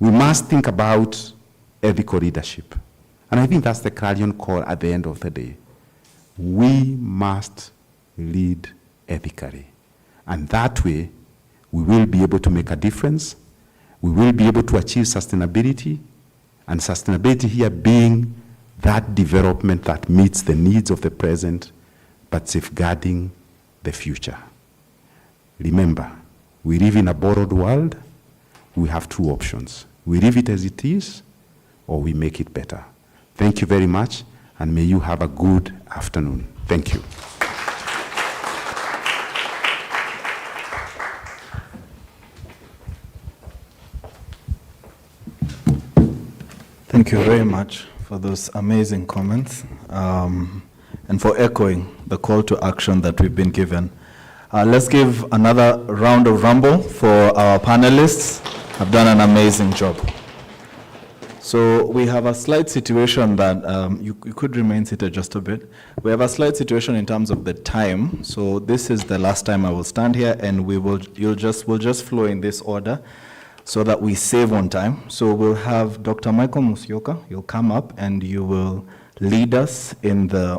we must think about ethical leadership. And I think that's the clarion call at the end of the day. We must lead ethically. And that way, we will be able to make a difference. We will be able to achieve sustainability. And sustainability here being that development that meets the needs of the present, but safeguarding the future. Remember, we live in a borrowed world. We have two options. We leave it as it is, or we make it better. Thank you very much, and may you have a good afternoon. Thank you. Thank you very much for those amazing comments and for echoing the call to action that we've been given. Let's give another round of rumble for our panelists. Have done an amazing job. So we have a slight situation that you could remain seated just a bit. We have a slight situation in terms of the time. So this is the last time I will stand here, and we'll just flow in this order so that we save on time. So we'll have Dr. Michael Musyoka. You'll come up and you will lead us in the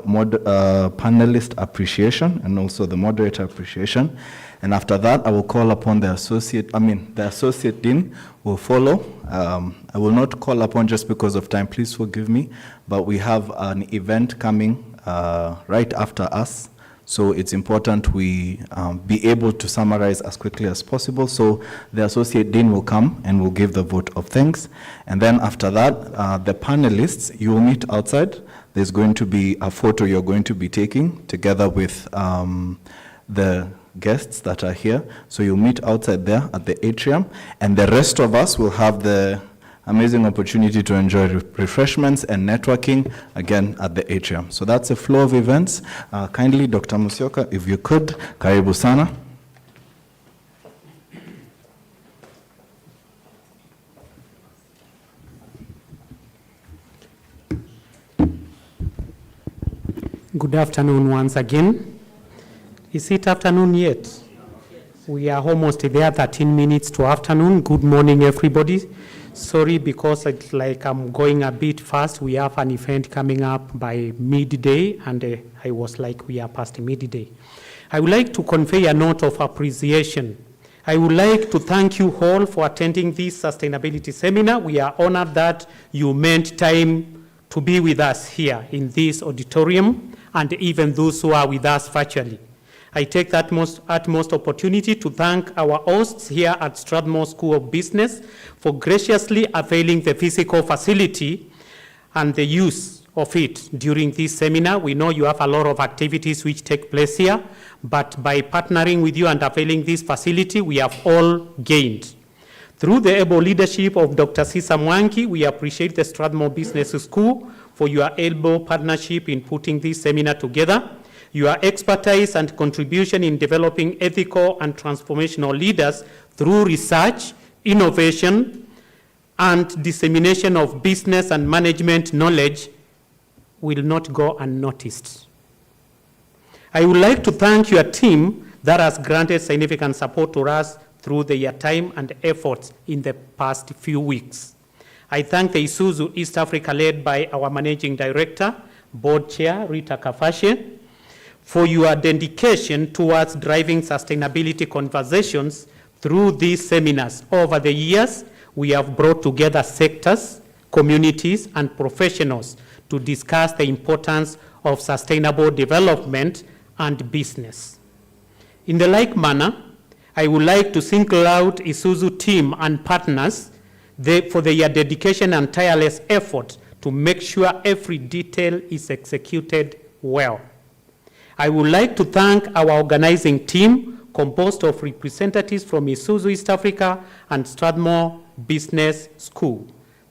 panelist appreciation and also the moderator appreciation. And after that, I will call upon the associate dean will follow. I will not call upon just because of time, please forgive me, but we have an event coming right after us. So it's important we be able to summarize as quickly as possible. So the associate dean will come and will give the vote of thanks. And then after that, the panelists, you will meet outside. There's going to be a photo you're going to be taking together with the guests that are here. So you'll meet outside there at the atrium. And the rest of us will have the amazing opportunity to enjoy refreshments and networking again at the atrium. So that's a flow of events. Kindly, Dr. Musyoka, if you could, karibu sana. Good afternoon once again. Is it afternoon yet? We are almost there, 13 minutes to afternoon. Good morning, everybody. Sorry, because it's like I'm going a bit fast. We have an event coming up by midday, and I was like, we are past midday. I would like to convey a note of appreciation. I would like to thank you all for attending this sustainability seminar. We are honored that you made time to be with us here in this auditorium, and even those who are with us virtually. I take that utmost opportunity to thank our hosts here at Strathmore School of Business for graciously availing the physical facility and the use of it during this seminar. We know you have a lot of activities which take place here, but by partnering with you and availing this facility, we have all gained. Through the able leadership of Dr. Sisa Mwangi, we appreciate the Strathmore Business School for your able partnership in putting this seminar together. Your expertise and contribution in developing ethical and transformational leaders through research, innovation, and dissemination of business and management knowledge will not go unnoticed. I would like to thank your team that has granted significant support to us through their time and efforts in the past few weeks. I thank the ISUZU East Africa, led by our Managing Director, Board Chair, Rita Kafashe, for your dedication towards driving sustainability conversations through these seminars. Over the years, we have brought together sectors, communities, and professionals to discuss the importance of sustainable development and business. In the like manner, I would like to single out ISUZU team and partners for their dedication and tireless effort to make sure every detail is executed well. I would like to thank our organizing team, composed of representatives from ISUZU East Africa and Strathmore Business School.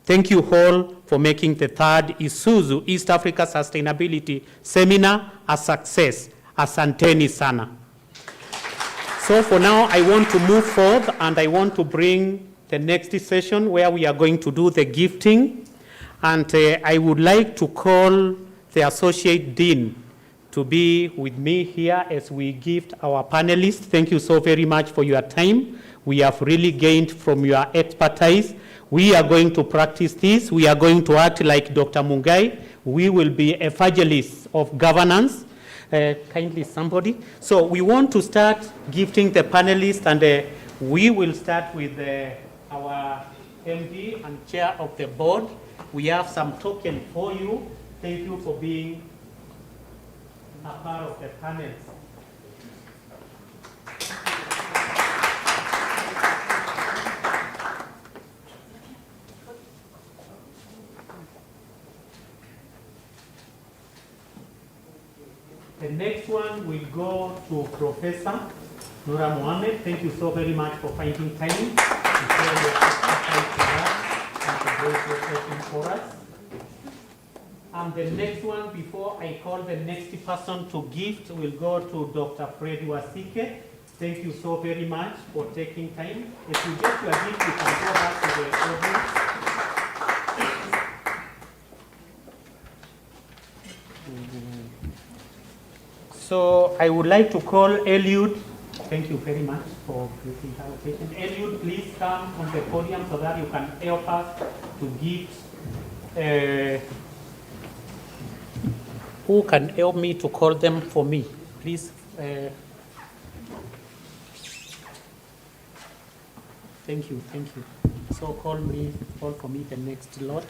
Thank you all for making the third ISUZU East Africa Sustainability Seminar a success. Asanteni sana. So for now, I want to move forward, and I want to bring the next session where we are going to do the gifting. And I would like to call the Associate Dean to be with me here as we gift our panelists. Thank you so very much for your time. We have really gained from your expertise. we are going to practice this. We are going to act like Dr. Mungai. We will be evangelists of governance. Kindly somebody. So we want to start gifting the panelists, and we will start with our MD and chair of the board. We have some token for you. Thank you for being a part of the panel. The next one will go to Professor Nura Mohammed. Thank you so very much for finding time to share your expertise with us and to raise your question for us. And the next one, before I call the next person to gift, will go to Dr. Fred Wasike. Thank you so very much for taking time. If you get your gift, you can go back to the audience. So I would like to call Eliud. Thank you very much for this invitation. Eliud, please come on the podium so that you can help us to gift. Who can help me to call them for me? Please. Thank you, thank you. So call for me the next lot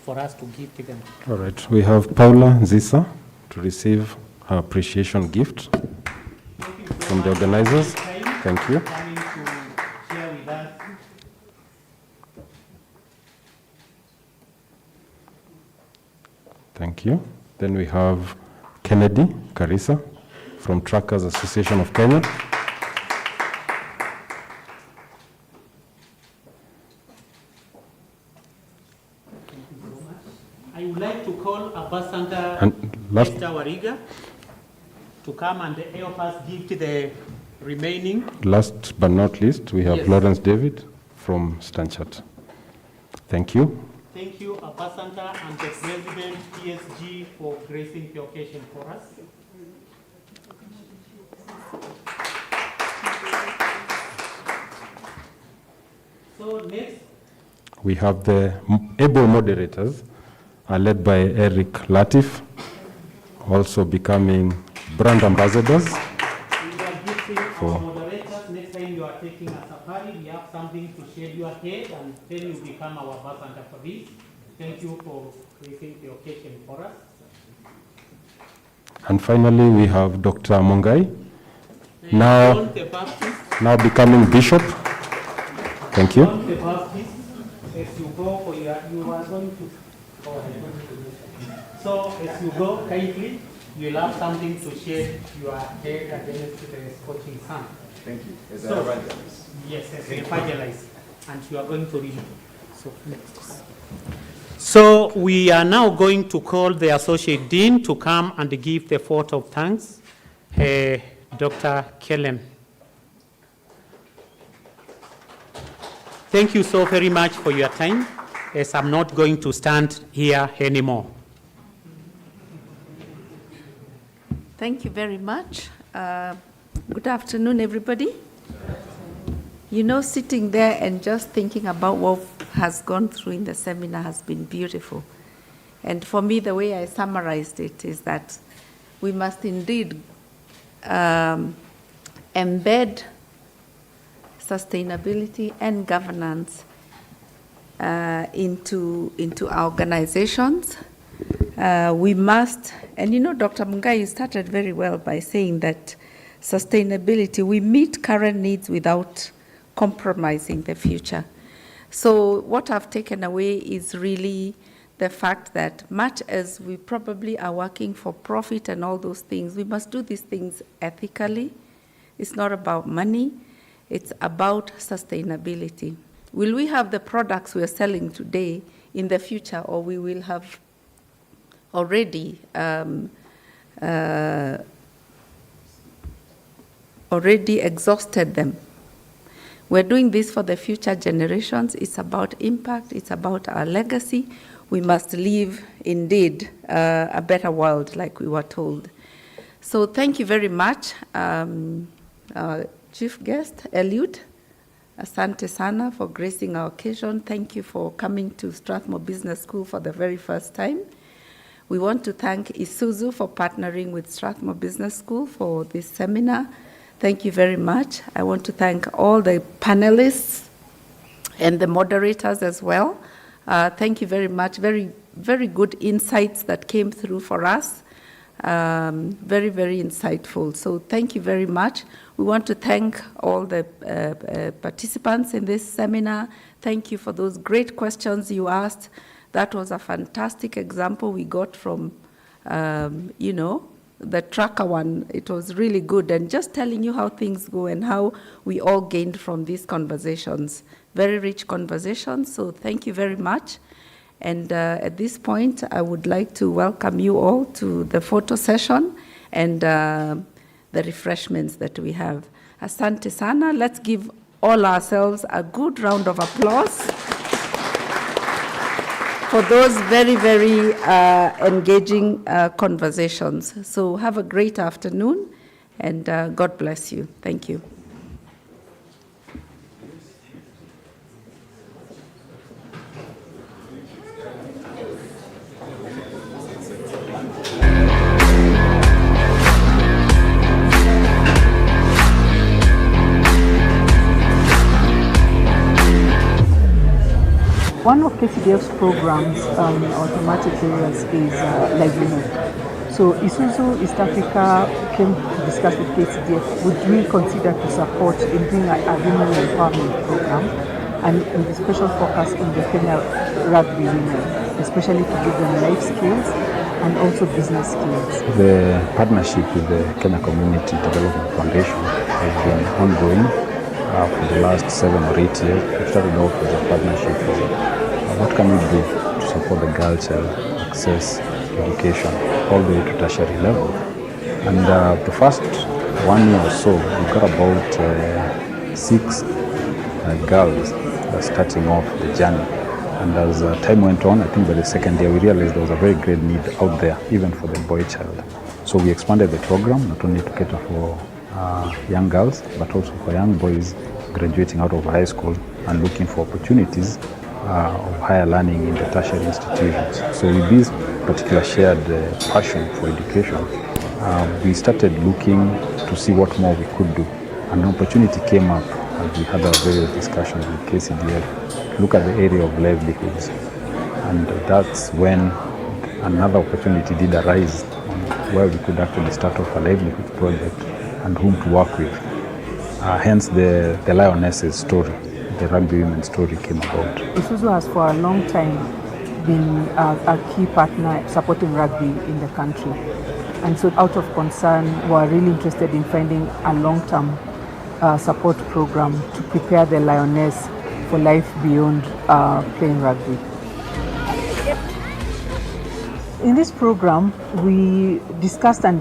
for us to give to them. All right, we have Paula Zisa to receive her appreciation gift from the organizers. Thank you. Coming to share with us. Thank you. Then we have Kennedy Karisa from Truckers Association of Kenya. I would like to call Ambassador last- Esther Wariga to come and help us give to the remaining. Last but not least, we have Yes. Lawrence David from Stanchat. Thank you. Thank you, Ambassador and the President PSG for gracing the occasion for us. So next, We have the able moderators are led by Eric Latif, also becoming brand ambassadors. we are gifting our moderators. Next time you are taking a safari, we have something to shave your head, and then you become our ambassador for this. Thank you for gracing the occasion for us. And finally, we have Dr. Mongai, John the Baptist. now becoming bishop. Thank you. John the Baptist, as you go for you are going to. So as you go kindly, you'll have something to shade your head against the scorching sun. Thank you. As So, an evangelist. yes, as an evangelist, and you are going to read. So next. So we are now going to call the Associate Dean to come and give the vote of thanks. Dr. Kellen. Thank you so very much for your time, as I'm not going to stand here anymore. Thank you very much. Good afternoon, everybody. You know, sitting there and just thinking about what has gone through in the seminar has been beautiful. And for me, the way I summarized it is that we must indeed embed sustainability and governance into our organizations. We must, and you know, Dr. Mungai started very well by saying that sustainability, we meet current needs without compromising the future. So what I've taken away is really the fact that much as we probably are working for profit and all those things, we must do these things ethically. It's not about money, it's about sustainability. Will we have the products we're selling today in the future, or we will have already exhausted them? We're doing this for the future generations. It's about impact. It's about our legacy. We must leave, indeed, a better world, like we were told. So thank you very much, Chief Guest, Eliud. Asante sana for gracing our occasion. Thank you for coming to Strathmore Business School for the very first time. We want to thank ISUZU for partnering with Strathmore Business School for this seminar. Thank you very much. I want to thank all the panelists and the moderators as well. Thank you very much. Very, very good insights that came through for us. Very, very insightful. So thank you very much. We want to thank all the participants in this seminar. Thank you for those great questions you asked. That was a fantastic example we got from, the tracker one. It was really good, and just telling you how things go and how we all gained from these conversations. Very rich conversations, so thank you very much. And at this point, I would like to welcome you all to the photo session and the refreshments that we have. Asante sana. Let's give all ourselves a good round of applause for those very, very engaging conversations. So have a great afternoon, and God bless you. Thank you. One of KCDF's programs, automatic areas, is livelihood. So ISUZU East Africa came to discuss with KCDF, would we consider to support in doing a women empowerment program, and with a special focus on the Kenya rugby women, especially to give them life skills and also business skills. The partnership with the Kenya Community Development Foundation has been ongoing for the last 7 or 8 years. We started off with a partnership for what can we do to support the girl child access education all the way to tertiary level. And the first 1 year or so, we got about 6 girls starting off the journey. And as time went on, I think by the second year, we realized there was a very great need out there, even for the boy child. So we expanded the program, not only to cater for young girls, but also for young boys graduating out of high school and looking for opportunities of higher learning in the tertiary institutions. So with this particular shared passion for education, we started looking to see what more we could do. And an opportunity came up as we had our various discussions with KCDF to look at the area of livelihoods. And that's when another opportunity did arise where we could actually start off a livelihood project and whom to work with. Hence the Lionesses story, the rugby women's story came about. ISUZU has for a long time been a key partner supporting rugby in the country. And so out of concern, we're really interested in finding a long-term support program to prepare the Lioness for life beyond playing rugby. In this program, we discussed and